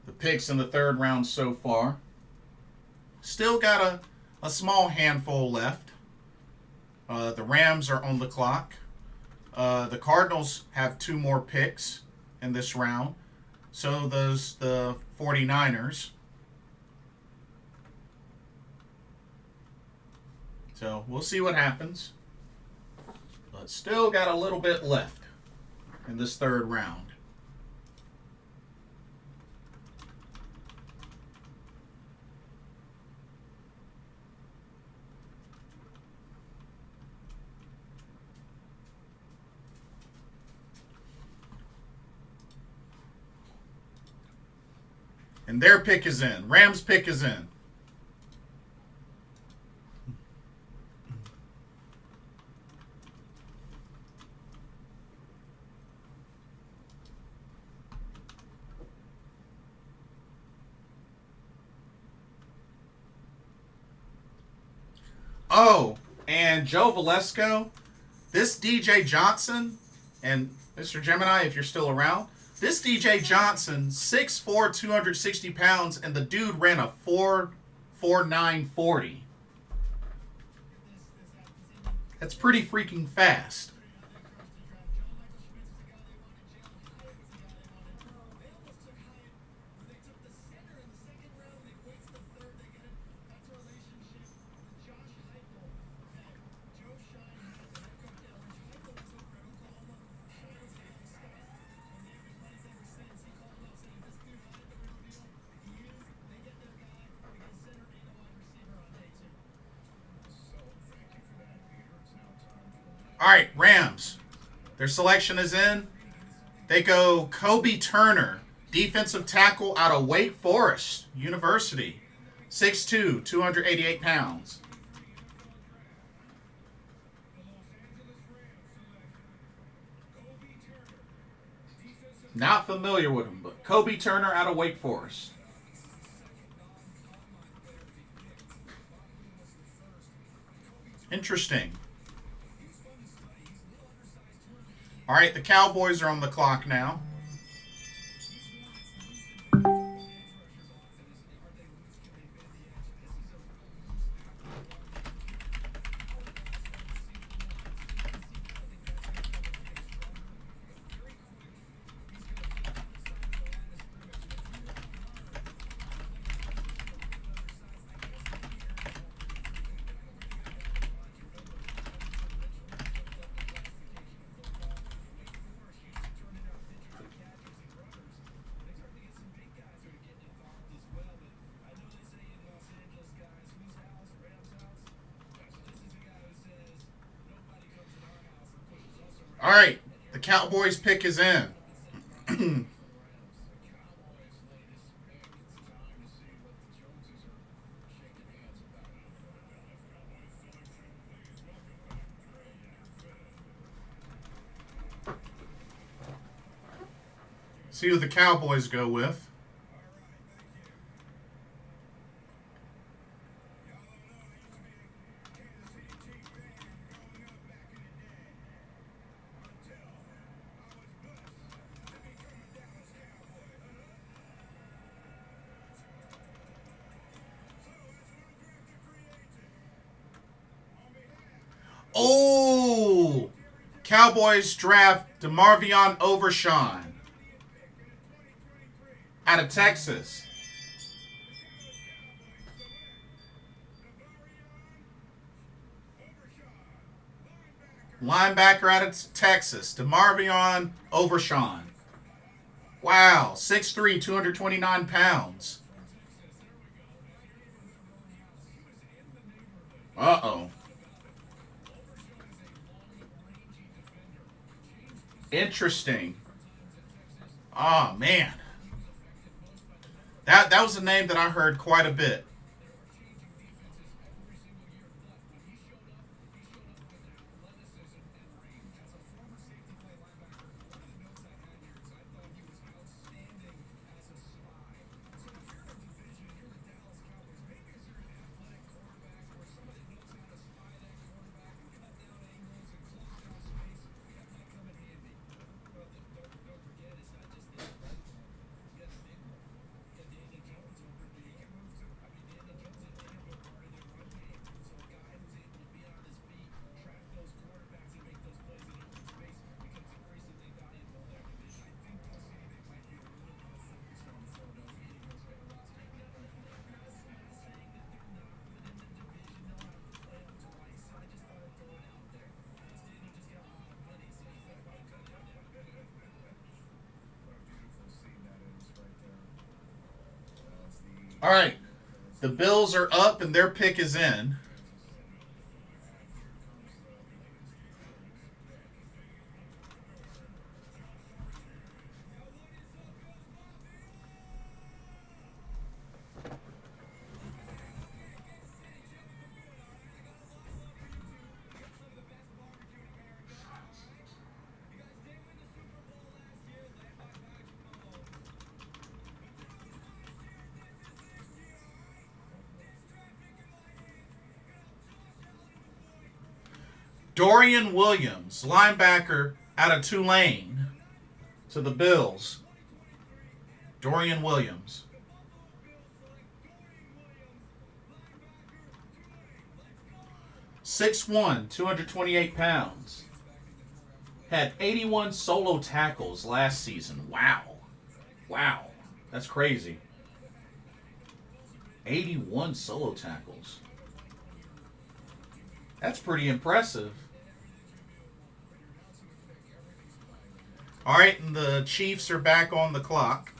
the picks in the third round so far. Still got a small handful left. The Rams are on the clock. The Cardinals have 2 more picks in this round. So does the 49ers. So we'll see what happens. But still got a little bit left in this third round. And their pick is in. Rams' pick is in. Oh, and Joe Valesco, this DJ Johnson, and Mr. Gemini, if you're still around, this DJ Johnson, 6'4", 260 pounds, and the dude ran a 4.49 40. That's pretty freaking fast. All right, Rams. Their selection is in. They go Kobe Turner, defensive tackle out of Wake Forest University. 6'2", 288 pounds. Not familiar with him, but Kobe Turner out of Wake Forest. Interesting. All right, the Cowboys are on the clock now. All right, the Cowboys pick is in. See who the Cowboys go with. Oh! Cowboys draft DeMarvion Overshawn out of Texas. Linebacker out of Texas, DeMarvion Overshawn. Wow, 6'3", 229 pounds. Uh-oh. Interesting. Oh, man. That was a name that I heard quite a bit. All right. The Bills are up and their pick is in. Dorian Williams, linebacker out of Tulane, to the Bills. Dorian Williams. (6'1", 228 pounds. Had 81 solo tackles last season. Wow. Wow. That's crazy. 81 solo tackles. That's pretty impressive. All right, and the Chiefs are back on the clock.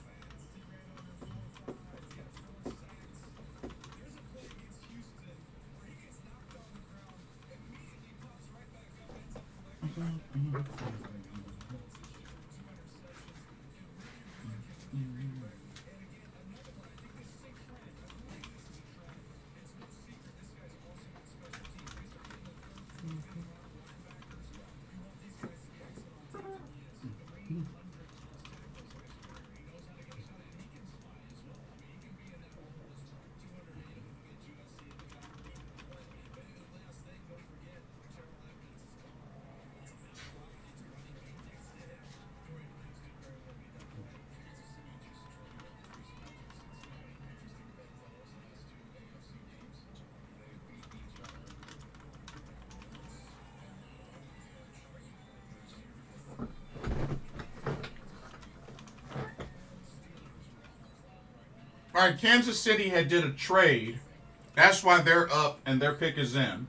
All right, Kansas City had did a trade. That's why they're up and their pick is in.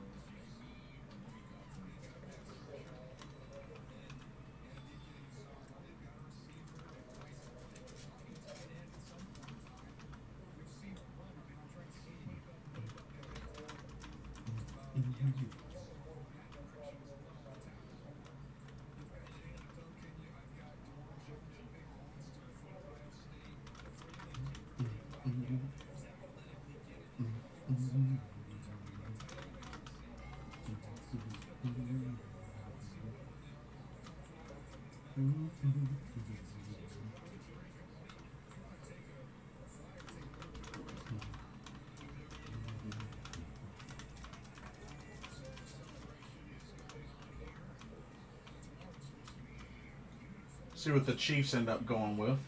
See what the Chiefs end up going with.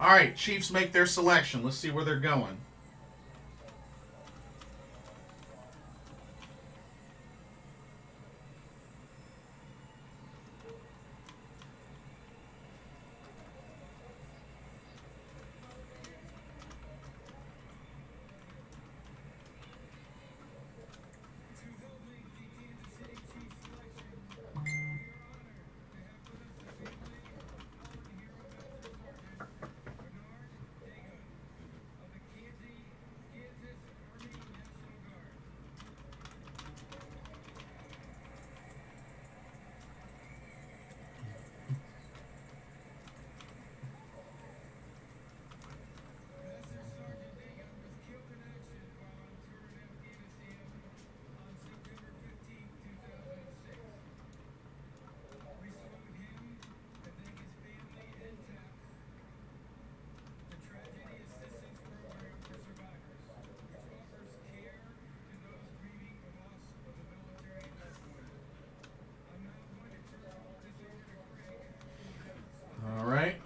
All right, Chiefs make their selection. Let's see where they're going. All right.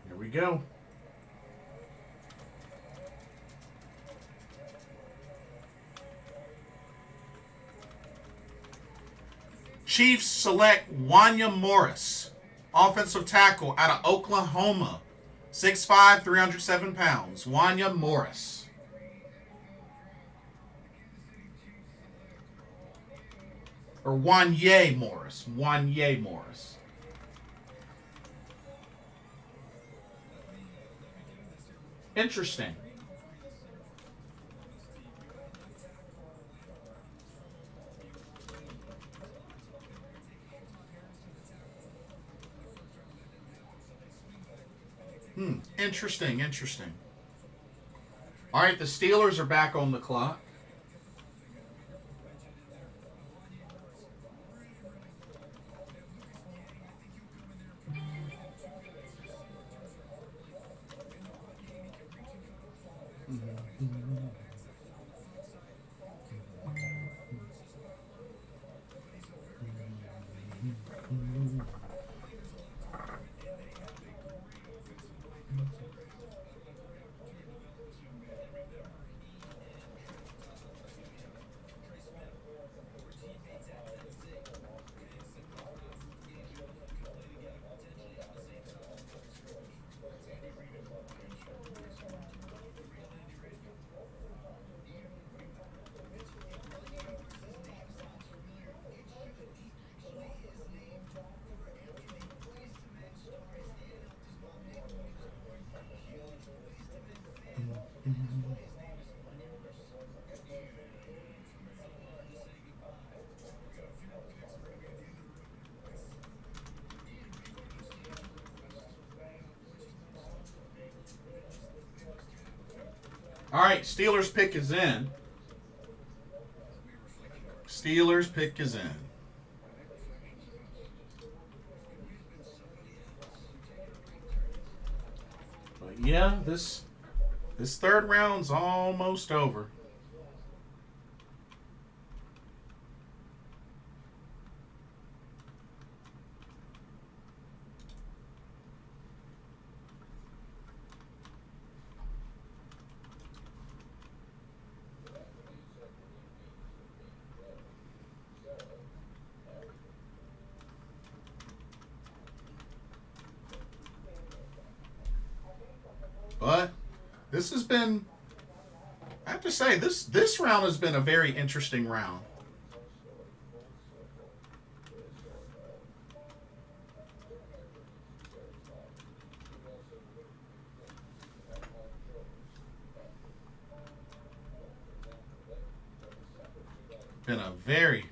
Here we go. Chiefs select Wanya Morris, offensive tackle out of Oklahoma. 6'5", 307 pounds. Wanya Morris. Or Wanye Morris. Wanye Morris. Interesting. Interesting, interesting. All right, the Steelers are back on the clock. All right, Steelers pick is in. Steelers pick is in. But yeah, this third round's almost over. But this has been, I have to say, this round has been a very interesting round. Been a very,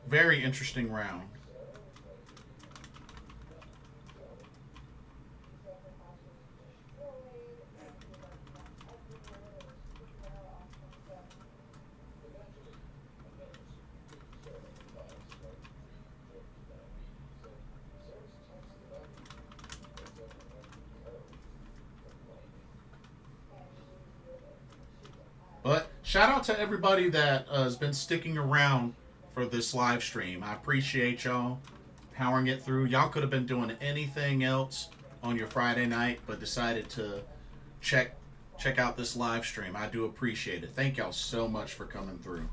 very interesting round. But shout out to everybody that has been sticking around for this live stream. I appreciate y'all powering it through. Y'all could have been doing anything else on your Friday night, but decided to check out this live stream. I do appreciate it. Thank y'all so much for coming through.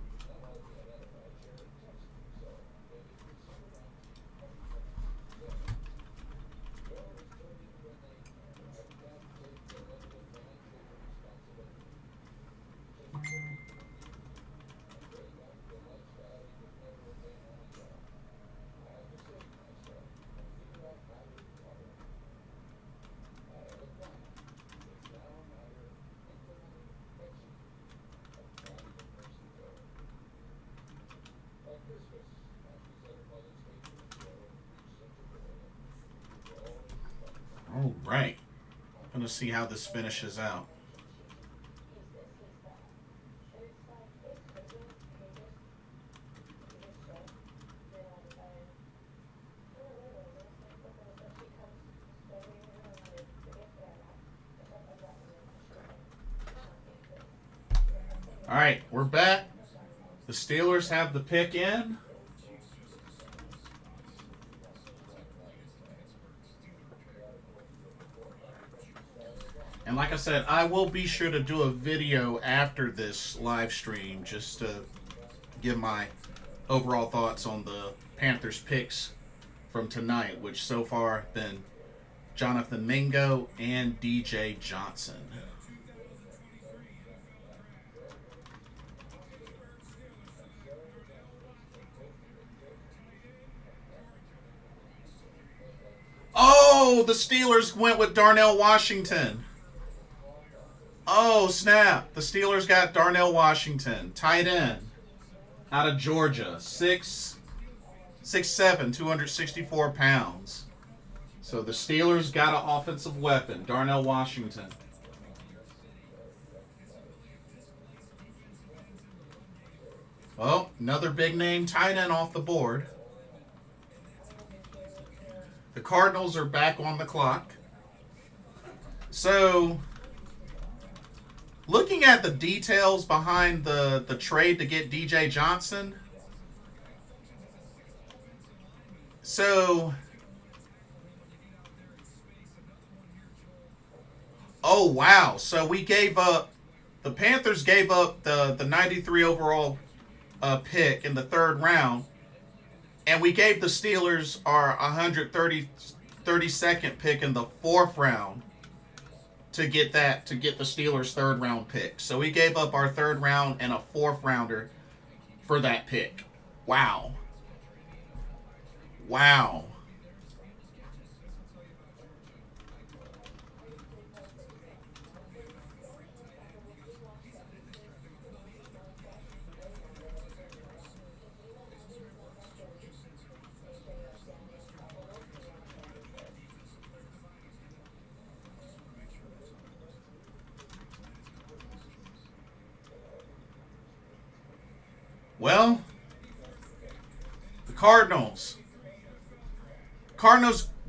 All right. I'm going to see how this finishes out. All right, we're back. The Steelers have the pick in. And like I said, I will be sure to do a video after this live stream just to give my overall thoughts on the Panthers picks from tonight, which so far have been Jonathan Mingo and DJ Johnson. Oh, the Steelers went with Darnell Washington. Oh, snap. The Steelers got Darnell Washington, tight end, out of Georgia. 6'7", 264 pounds. So the Steelers got an offensive weapon, Darnell Washington. Well, another big name tight end off the board. The Cardinals are back on the clock. So, looking at the details behind the trade to get DJ Johnson. So, oh wow. So we gave up, the Panthers gave up the 93 overall pick in the third round. And we gave the Steelers our 132nd pick in the fourth round to get the Steelers' third round pick. So we gave up our third round and a fourth rounder for that pick. Wow. Wow. Well, the Cardinals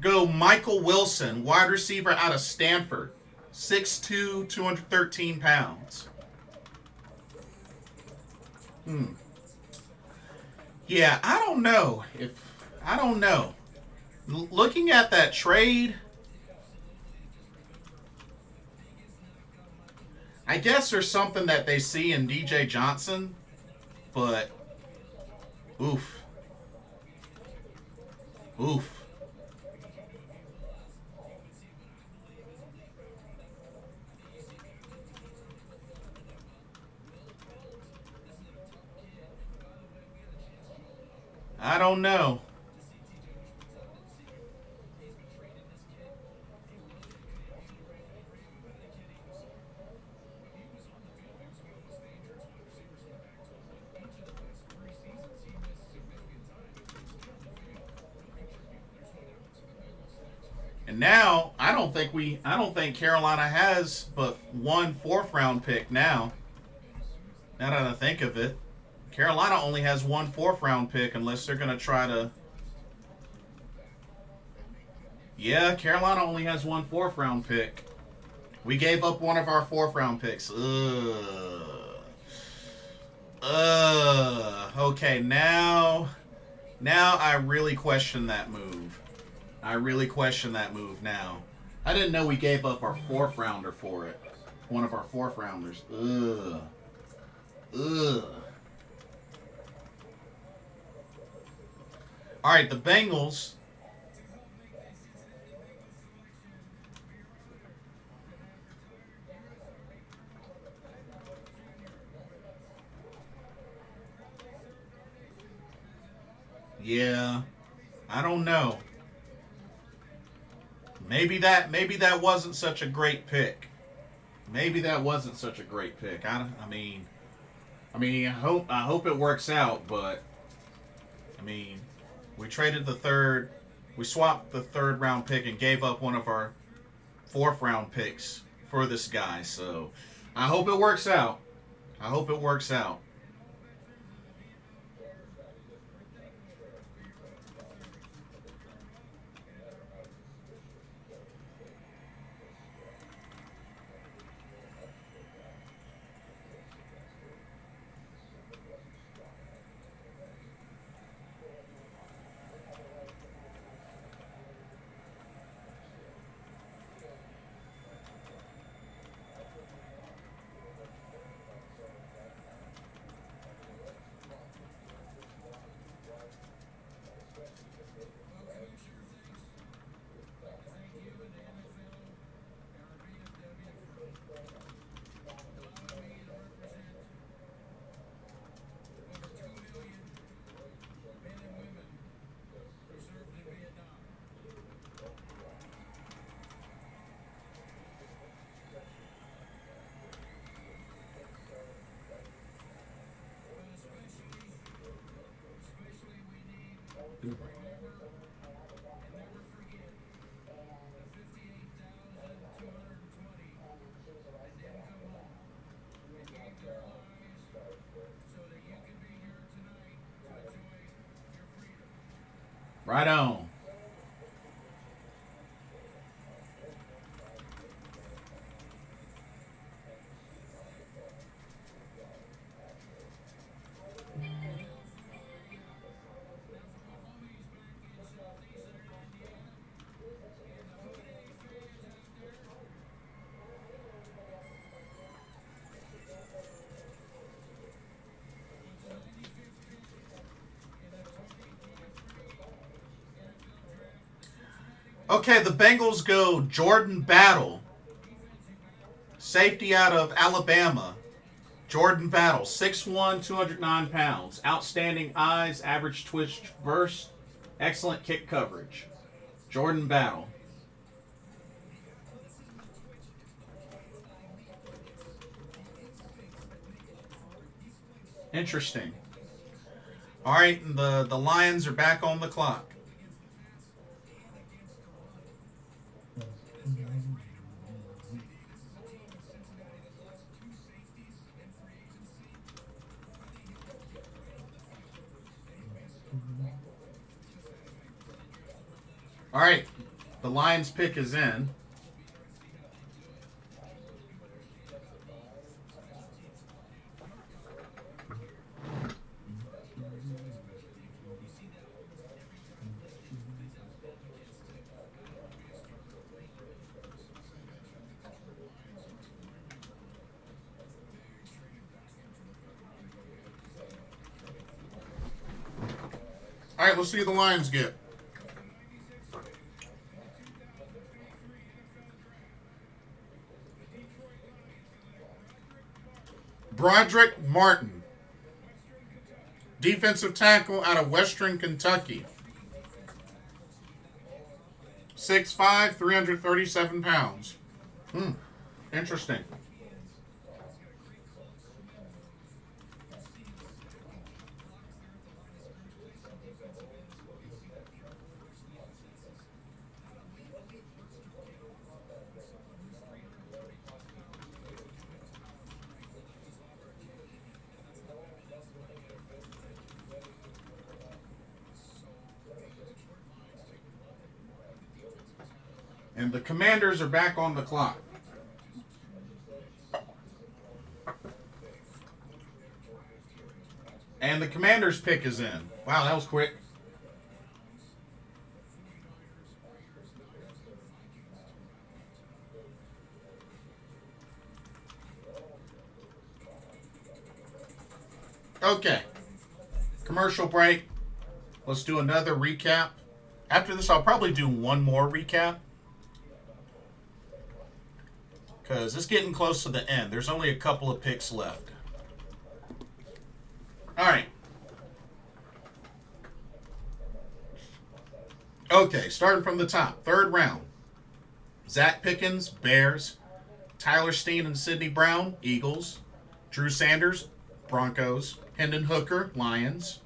go Michael Wilson, wide receiver out of Stanford, 6'2", 213 pounds. Yeah, I don't know. Looking at that trade, I guess there's something that they see in DJ Johnson. But, oof. I don't know. And now I don't think Carolina has but one fourth round pick now. Now that I think of it, Carolina only has one fourth round pick unless they're going to try to. Yeah, Carolina only has one fourth round pick. We gave up one of our fourth round picks. Okay, now I really question that move. I really question that move now. I didn't know we gave up our fourth rounder for it. One of our fourth rounders. All right, the Bengals. Yeah, I don't know. Maybe that wasn't such a great pick. Maybe that wasn't such a great pick. I mean, I hope it works out, but I mean, we traded the third, we swapped the third round pick and gave up one of our fourth round picks for this guy. So I hope it works out. I hope it works out. Right on. Okay, the Bengals go Jordan Battle, safety out of Alabama. Jordan Battle, 6'1", 209 pounds. Outstanding eyes, average twitch burst, excellent kick coverage. Jordan Battle. Interesting. All right, the Lions are back on the clock. All right, the Lions pick is in. All right, let's see who the Lions get. Broderick Martin, defensive tackle out of Western Kentucky. 6'5", 337 pounds. Interesting. And the Commanders are back on the clock. And the Commanders pick is in. Wow, that was quick. Okay. Commercial break. Let's do another recap. After this, I'll probably do one more recap. Because it's getting close to the end. There's only a couple of picks left. All right. Okay, starting from the top. Third round. Zach Pickens, Bears. Tyler Steen and Sidney Brown, Eagles. Drew Sanders, Broncos. Hendon Hooker, Lions.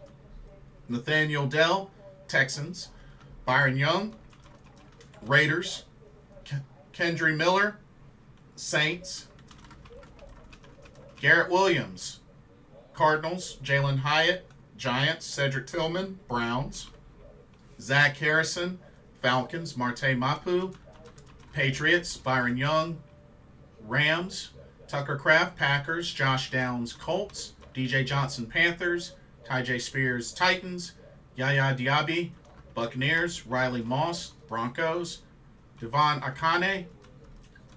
Nathaniel Dell, Texans. Byron Young, Raiders. Kendry Miller, Saints. Garrett Williams, Cardinals. Jalen Hyatt, Giants. Cedric Tillman, Browns. Zach Harrison, Falcons. Marte Mapu, Patriots. Byron Young, Rams. Tucker Kraft, Packers. Josh Downs, Colts. DJ Johnson, Panthers. Tyjae Spears, Titans. Yaya Diaby, Buccaneers. Riley Moss, Broncos. Devon Akane,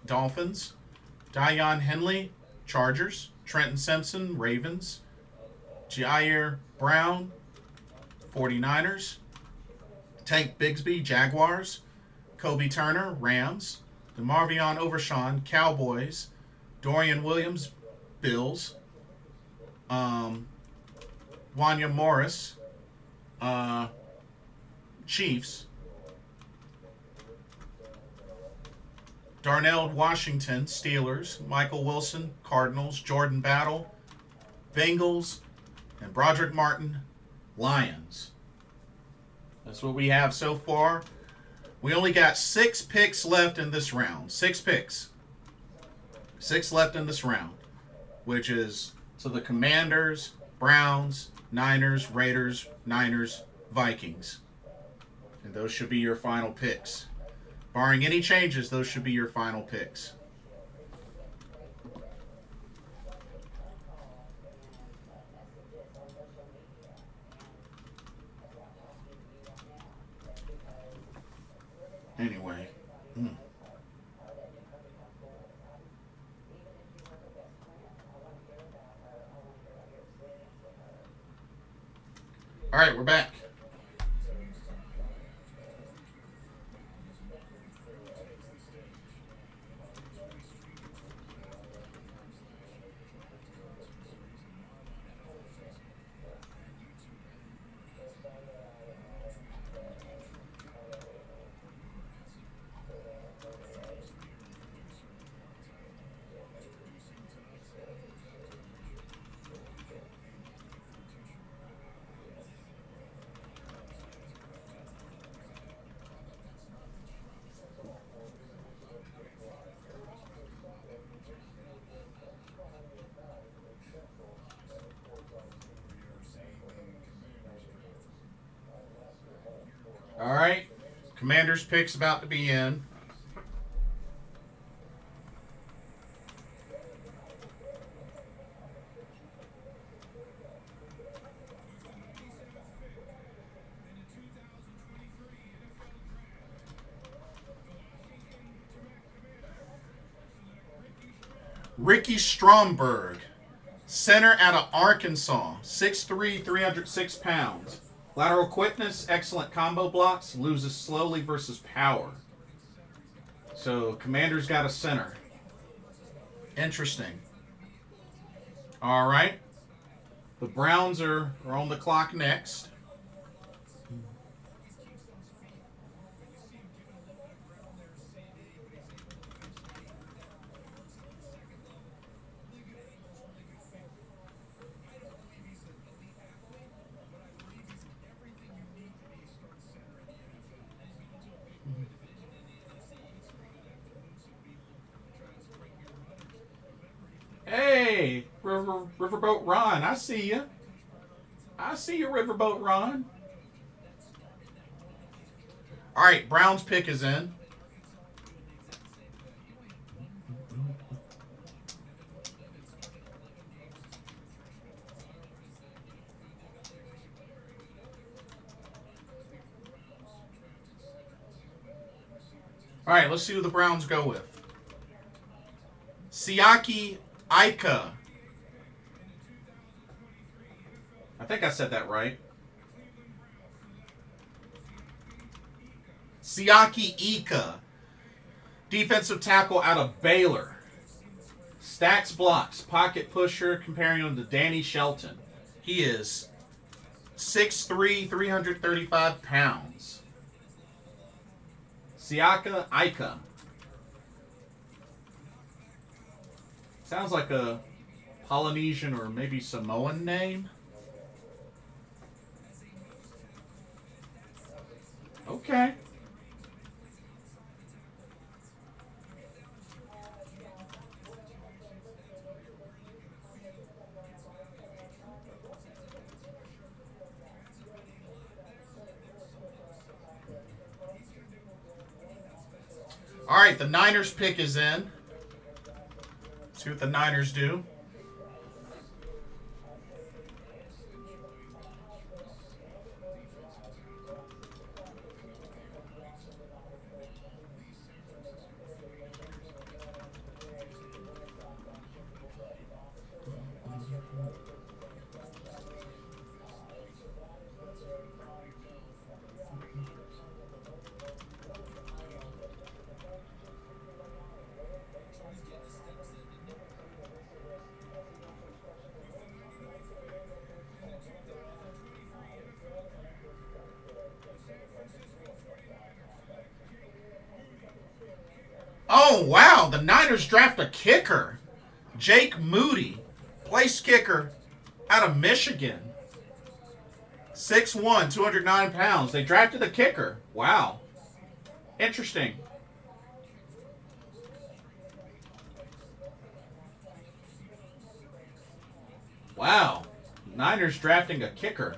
Dolphins. Dion Henley, Chargers. Trenton Simpson, Ravens. Jair Brown, 49ers. Tank Bigsby, Jaguars. Kobe Turner, Rams. DeMarvion Overshawn, Cowboys. Dorian Williams, Bills. Wanya Morris, Chiefs. Darnell Washington, Steelers. Michael Wilson, Cardinals. Jordan Battle, Bengals. And Broderick Martin, Lions. That's what we have so far. We only got 6 picks left in this round. 6 picks. 6 left in this round. Which is to the Commanders, Browns, Niners, Raiders, Niners, Vikings. And those should be your final picks. Barring any changes, those should be your final picks. Anyway. All right, we're back. All right. Commander's pick's about to be in. Ricky Stromberg, center out of Arkansas, 6'3", 306 pounds. Lateral quickness, excellent combo blocks, loses slowly versus power. So, Commander's got a center. Interesting. All right. The Browns are on the clock next. Hey, Riverboat Ron, I see you. I see you, Riverboat Ron. All right, Browns pick is in. All right, let's see who the Browns go with. Siaki Ika. I think I said that right. Siaki Ika. Defensive tackle out of Baylor. Stacks blocks, pocket pusher, comparing him to Danny Shelton. He is 6'3", 335 pounds. Siaka Ika. Sounds like a Polynesian or maybe Samoan name. Okay. All right, the Niners pick is in. See what the Niners do. Oh, wow. The Niners draft a kicker. Jake Moody, place kicker out of Michigan. 6'1", 209 pounds. They drafted a kicker. Wow. Interesting. Wow. Niners drafting a kicker.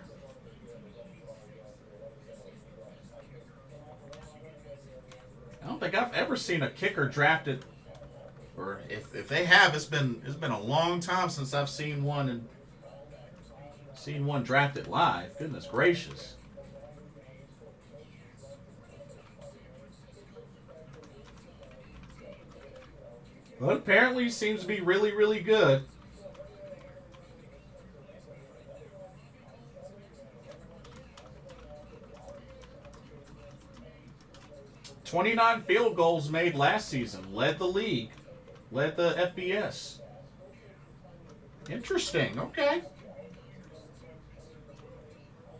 I don't think I've ever seen a kicker drafted. Or if they have, it's been a long time since I've seen one and Seen one drafted live. Goodness gracious. But apparently he seems to be really, really good. "29 field goals made last season. Led the league. Led the FBS. Interesting. Okay.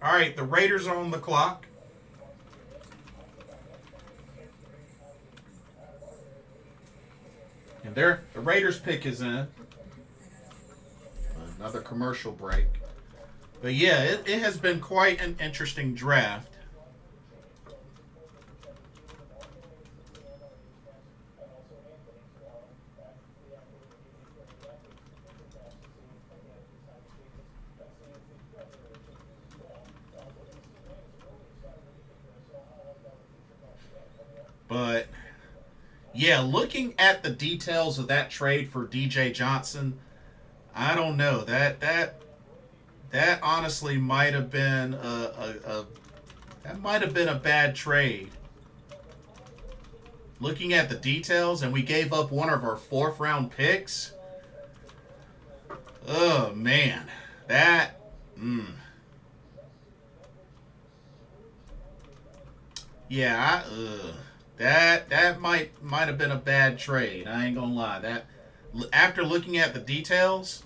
All right, the Raiders are on the clock. And the Raiders pick is in. Another commercial break. But yeah, it has been quite an interesting draft. But yeah, looking at the details of that trade for DJ Johnson, I don't know. That honestly might have been a bad trade. Looking at the details, and we gave up one of our 4th round picks. Oh man, that. Yeah, that might have been a bad trade. I ain't gonna lie. That after looking at the details.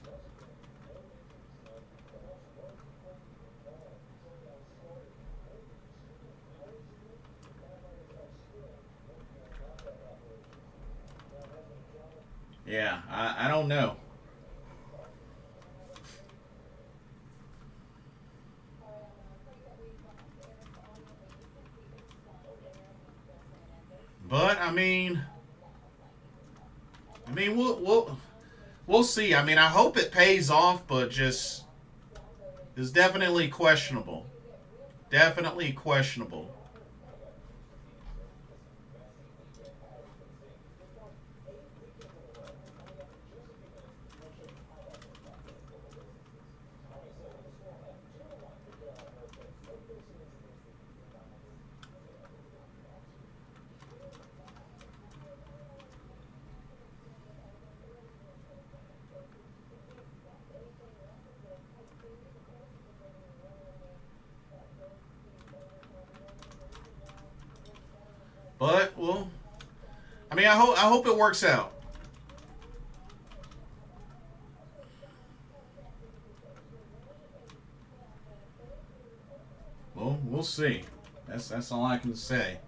Yeah, I don't know. But I mean, we'll see. I mean, I hope it pays off, but just it's definitely questionable. Definitely questionable. But well, I mean, I hope it works out. Well, we'll see. That's all I can say.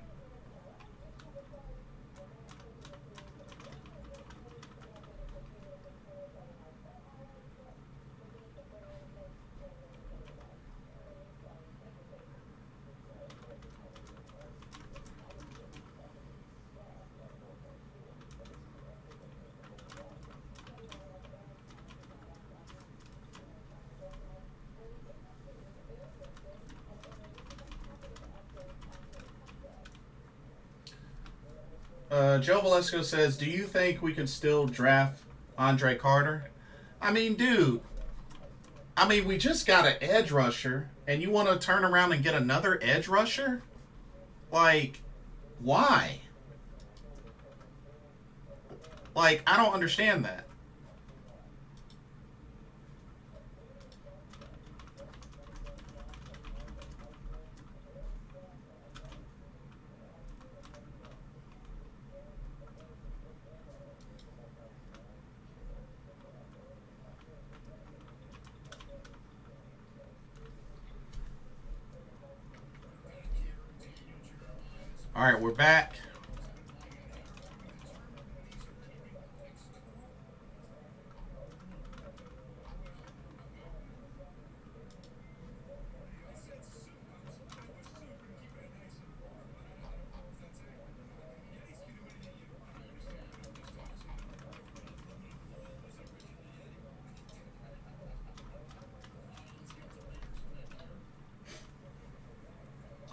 Joe Valesco says, "Do you think we could still draft Andre Carter?" I mean, dude. I mean, we just got an edge rusher, and you want to turn around and get another edge rusher? Like, why? Like, I don't understand that. All right, we're back.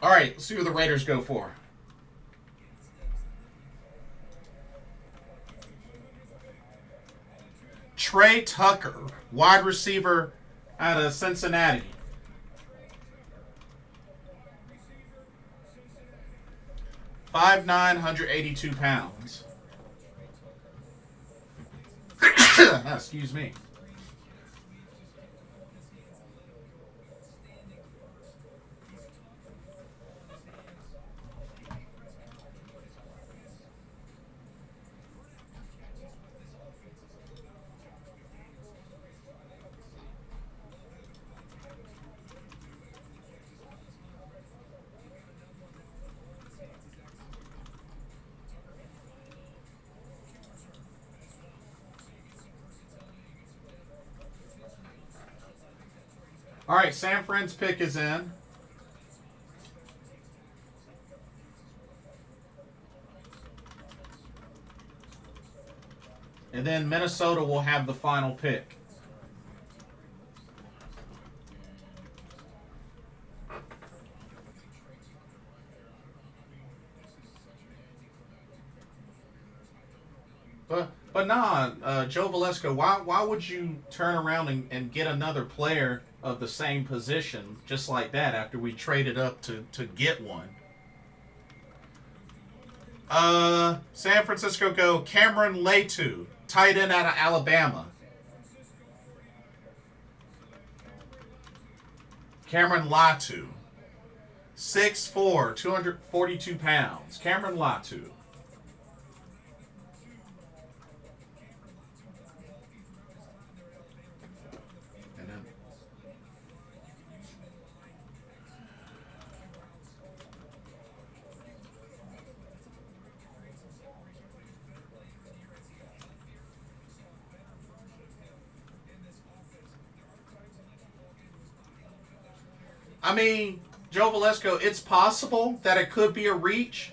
All right, let's see who the Raiders go for. Trey Tucker, wide receiver out of Cincinnati. 5'9", 182 pounds. Excuse me. All right, San Fran's pick is in. And then Minnesota will have the final pick. But nah, Joe Valesco, why would you turn around and get another player of the same position just like that after we traded up to get one? San Francisco go Cameron Latu, tight end out of Alabama. Cameron Latu. 6'4", 242 pounds. Cameron Latu. I mean, Joe Valesco, it's possible that it could be a reach,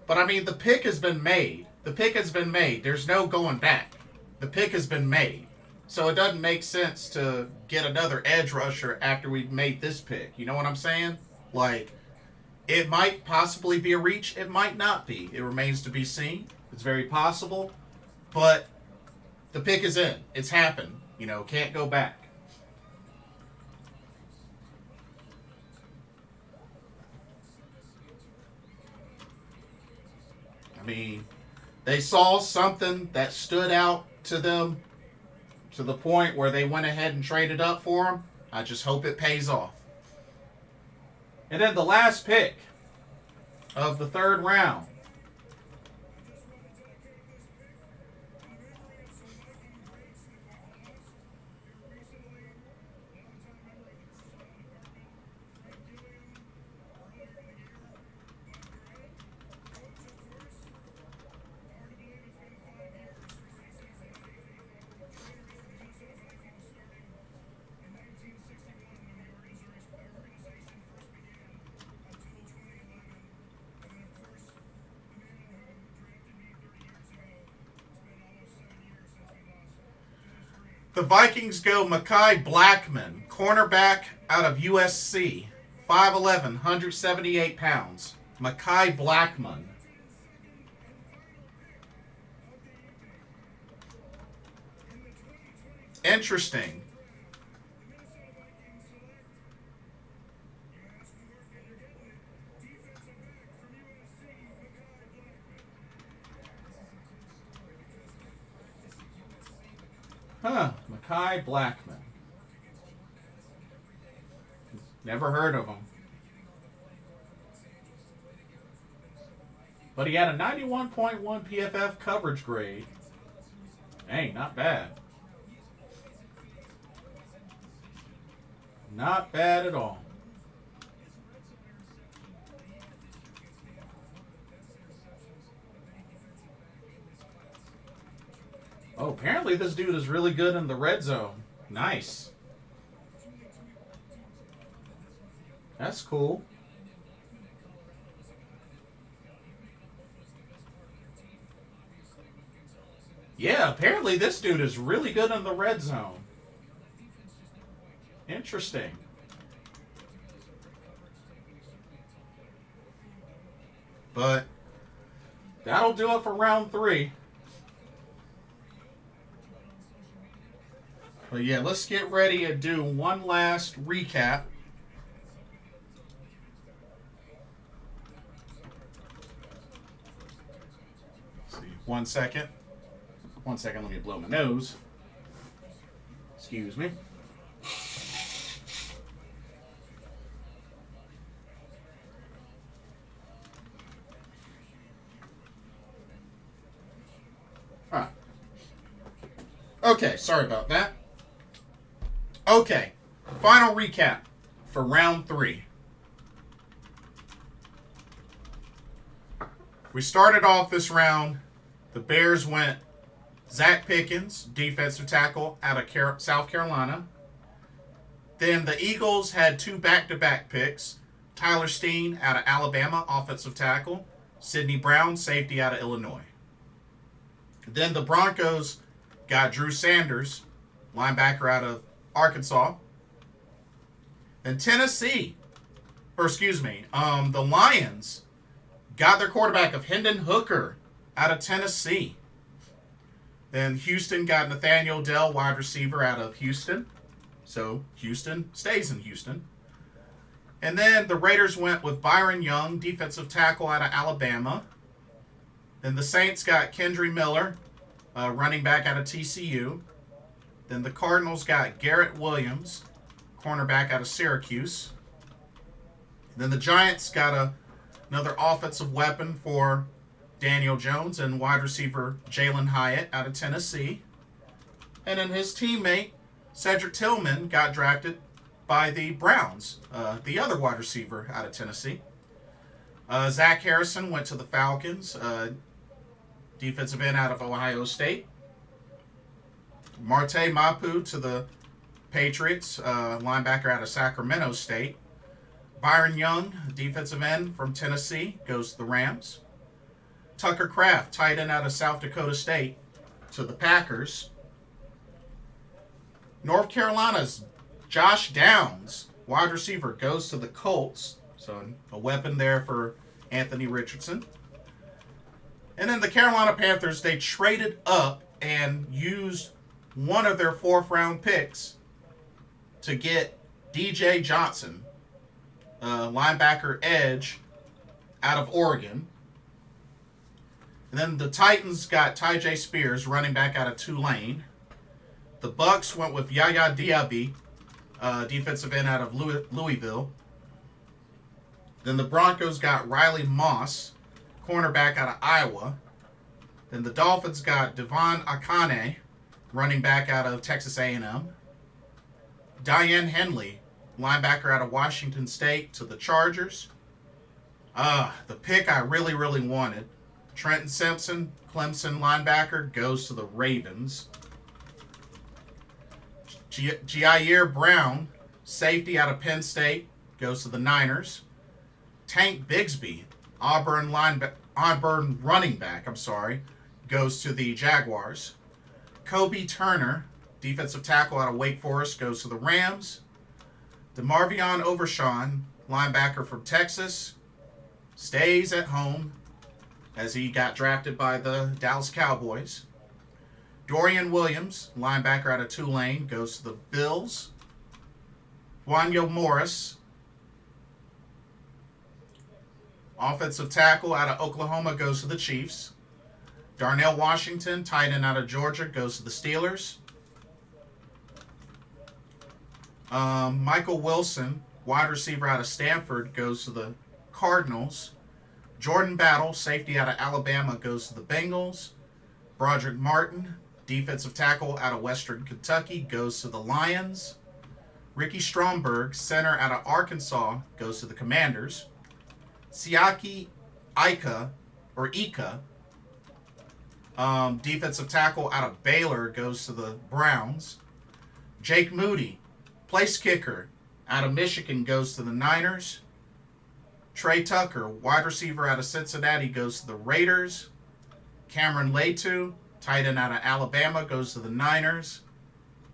but I mean, the pick has been made. The pick has been made. There's no going back. The pick has been made. So it doesn't make sense to get another edge rusher after we've made this pick. You know what I'm saying? Like, it might possibly be a reach. It might not be. It remains to be seen. It's very possible. But the pick is in. It's happened. You know, can't go back. I mean, they saw something that stood out to them to the point where they went ahead and traded up for him. I just hope it pays off. And then the last pick of the third round The Vikings go Mekhi Blackman, cornerback out of USC. 5'11", 178 pounds. Mekhi Blackman. Interesting. Huh, Mekhi Blackman. Never heard of him. But he had a 91.1 PFF coverage grade. Hey, not bad. Not bad at all. Oh, apparently this dude is really good in the red zone. Nice. That's cool. Yeah, apparently this dude is really good in the red zone. Interesting. But that'll do it for round 3. But yeah, let's get ready to do one last recap. Let's see, 1 second. 1 second, let me blow my nose. Excuse me. All right. Okay, sorry about that. Okay, final recap for round 3. We started off this round. The Bears went Zach Pickens, defensive tackle out of South Carolina. Then the Eagles had 2 back-to-back picks. Tyler Steen out of Alabama, offensive tackle. Sidney Brown, safety out of Illinois. Then the Broncos got Drew Sanders, linebacker out of Arkansas. Then Tennessee, the Lions got their quarterback of Hendon Hooker out of Tennessee. Then Houston got Nathaniel Dell, wide receiver out of Houston. So Houston stays in Houston. And then the Raiders went with Byron Young, defensive tackle out of Alabama. Then the Saints got Kendry Miller, running back out of TCU. Then the Cardinals got Garrett Williams, cornerback out of Syracuse. Then the Giants got another offensive weapon for Daniel Jones and wide receiver Jalen Hyatt out of Tennessee. And then his teammate, Cedric Tillman, got drafted by the Browns, the other wide receiver out of Tennessee. Zach Harrison went to the Falcons, defensive end out of Ohio State. Marte Mapu to the Patriots, linebacker out of Sacramento State. Byron Young, defensive end from Tennessee, goes to the Rams. Tucker Kraft, tight end out of South Dakota State, to the Packers. North Carolina's Josh Downs, wide receiver, goes to the Colts. So a weapon there for Anthony Richardson. And then the Carolina Panthers, they traded up and used one of their 4th-round picks to get DJ Johnson, linebacker edge out of Oregon. And then the Titans got Tyjae Spears, running back out of Tulane. The Bucks went with Yaya Diaby, defensive end out of Louisville. Then the Broncos got Riley Moss, cornerback out of Iowa. Then the Dolphins got Devon Akane, running back out of Texas A&M. Diane Henley, linebacker out of Washington State, to the Chargers. The pick I really, really wanted. Trenton Simpson, Clemson linebacker, goes to the Ravens. Jair Brown, safety out of Penn State, goes to the Niners. Tank Bigsby, Auburn running back, goes to the Jaguars. Kobe Turner, defensive tackle out of Wake Forest, goes to the Rams. DeMarvion Overshawn, linebacker from Texas, stays at home as he got drafted by the Dallas Cowboys. Dorian Williams, linebacker out of Tulane, goes to the Bills. Wanyo Morris, offensive tackle out of Oklahoma, goes to the Chiefs. Darnell Washington, tight end out of Georgia, goes to the Steelers. Michael Wilson, wide receiver out of Stanford, goes to the Cardinals. Jordan Battle, safety out of Alabama, goes to the Bengals. Broderick Martin, defensive tackle out of Western Kentucky, goes to the Lions. Ricky Stromberg, center out of Arkansas, goes to the Commanders. Siaki Ika, defensive tackle out of Baylor, goes to the Browns. Jake Moody, place kicker out of Michigan, goes to the Niners. Trey Tucker, wide receiver out of Cincinnati, goes to the Raiders. Cameron Latu, tight end out of Alabama, goes to the Niners.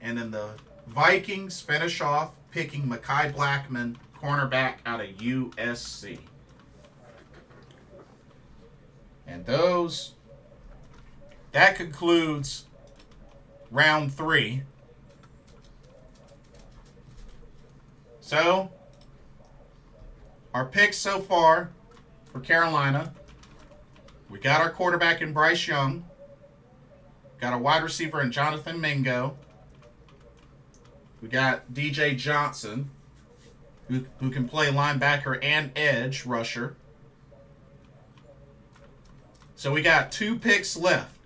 And then the Vikings finish off picking Mekhi Blackman, cornerback out of USC. And that concludes round 3. So, our picks so far for Carolina, we got our quarterback in Bryce Young, got a wide receiver in Jonathan Mingo, we got DJ Johnson, who can play linebacker and edge rusher. So we got 2 picks left,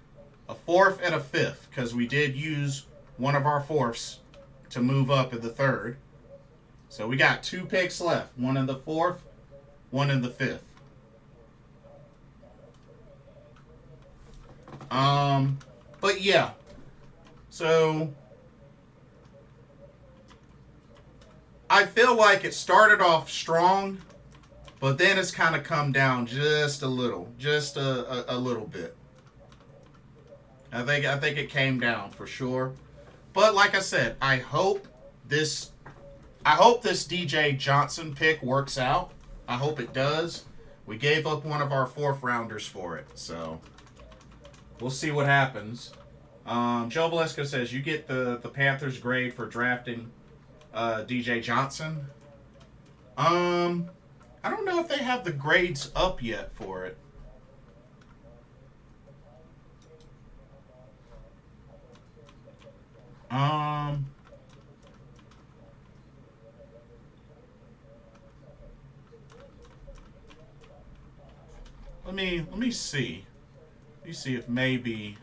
a 4th and a 5th, because we did use one of our 4ths to move up in the 3rd. So we got 2 picks left, one in the 4th, one in the 5th. But yeah, so I feel like it started off strong, but then it's kind of come down just a little, just a little bit. I think it came down for sure. But like I said, I hope this DJ Johnson pick works out. I hope it does. We gave up one of our 4th rounders for it, so we'll see what happens. Joe Valesco says you get the Panthers grade for drafting DJ Johnson. I don't know if they have the grades up yet for it. Let me see. Let me see if maybe.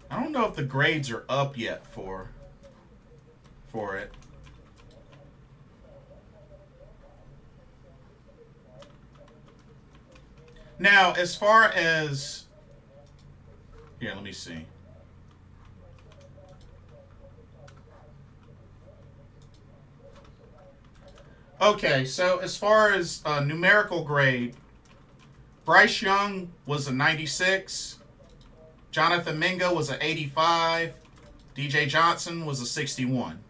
I don't know if the grades are up yet for it. Now, as far as here, let me see. Okay, so as far as numerical grade, Bryce Young was a 96. Jonathan Mingo was an 85. DJ Johnson was a 61.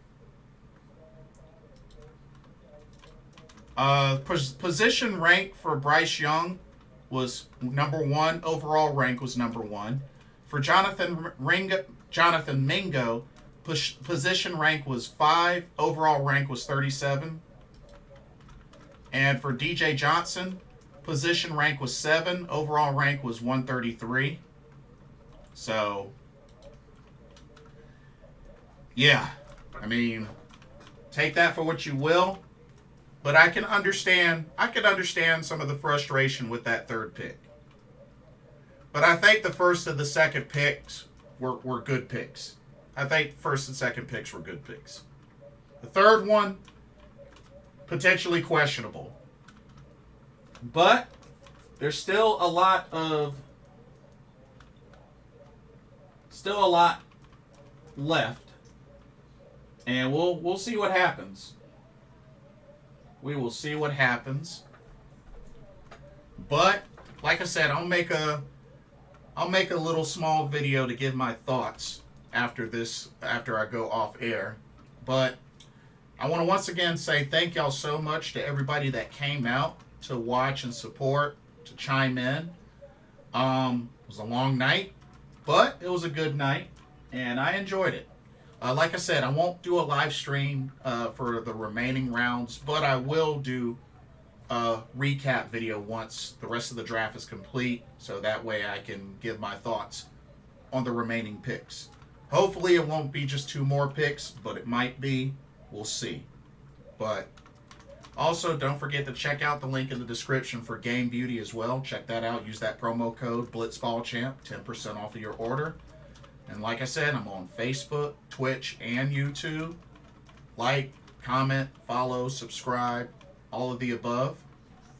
Position rank for Bryce Young was number 1. Overall rank was number 1. For Jonathan Mingo, position rank was 5. Overall rank was 37. And for DJ Johnson, position rank was 7. Overall rank was 133. So, yeah, I mean, take that for what you will. But I can understand some of the frustration with that 3rd pick. But I think the 1st and the 2nd picks were good picks. I think 1st and 2nd picks were good picks. The 3rd one, potentially questionable. But there's still a lot left. And we'll see what happens. We will see what happens. But like I said, I'll make a little small video to give my thoughts after I go off air. But I want to once again say thank y'all so much to everybody that came out to watch and support, to chime in. It was a long night, but it was a good night, and I enjoyed it. Like I said, I won't do a live stream for the remaining rounds, but I will do a recap video once the rest of the draft is complete, so that way I can give my thoughts on the remaining picks. Hopefully it won't be just 2 more picks, but it might be. We'll see. But also, don't forget to check out the link in the description for Game Beauty as well. Check that out. Use that promo code BlitzBallChamp, 10% off of your order. And like I said, I'm on Facebook, Twitch, and YouTube. Like, comment, follow, subscribe, all of the above.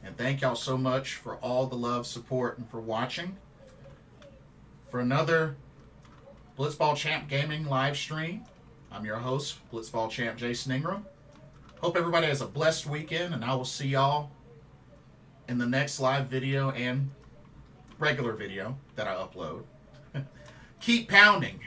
And thank y'all so much for all the love, support, and for watching. For another Blitzball Champ Gaming live stream, I'm your host, Blitzball Champ Jason Ingram. Hope everybody has a blessed weekend, and I will see y'all in the next live video and regular video that I upload. Keep pounding.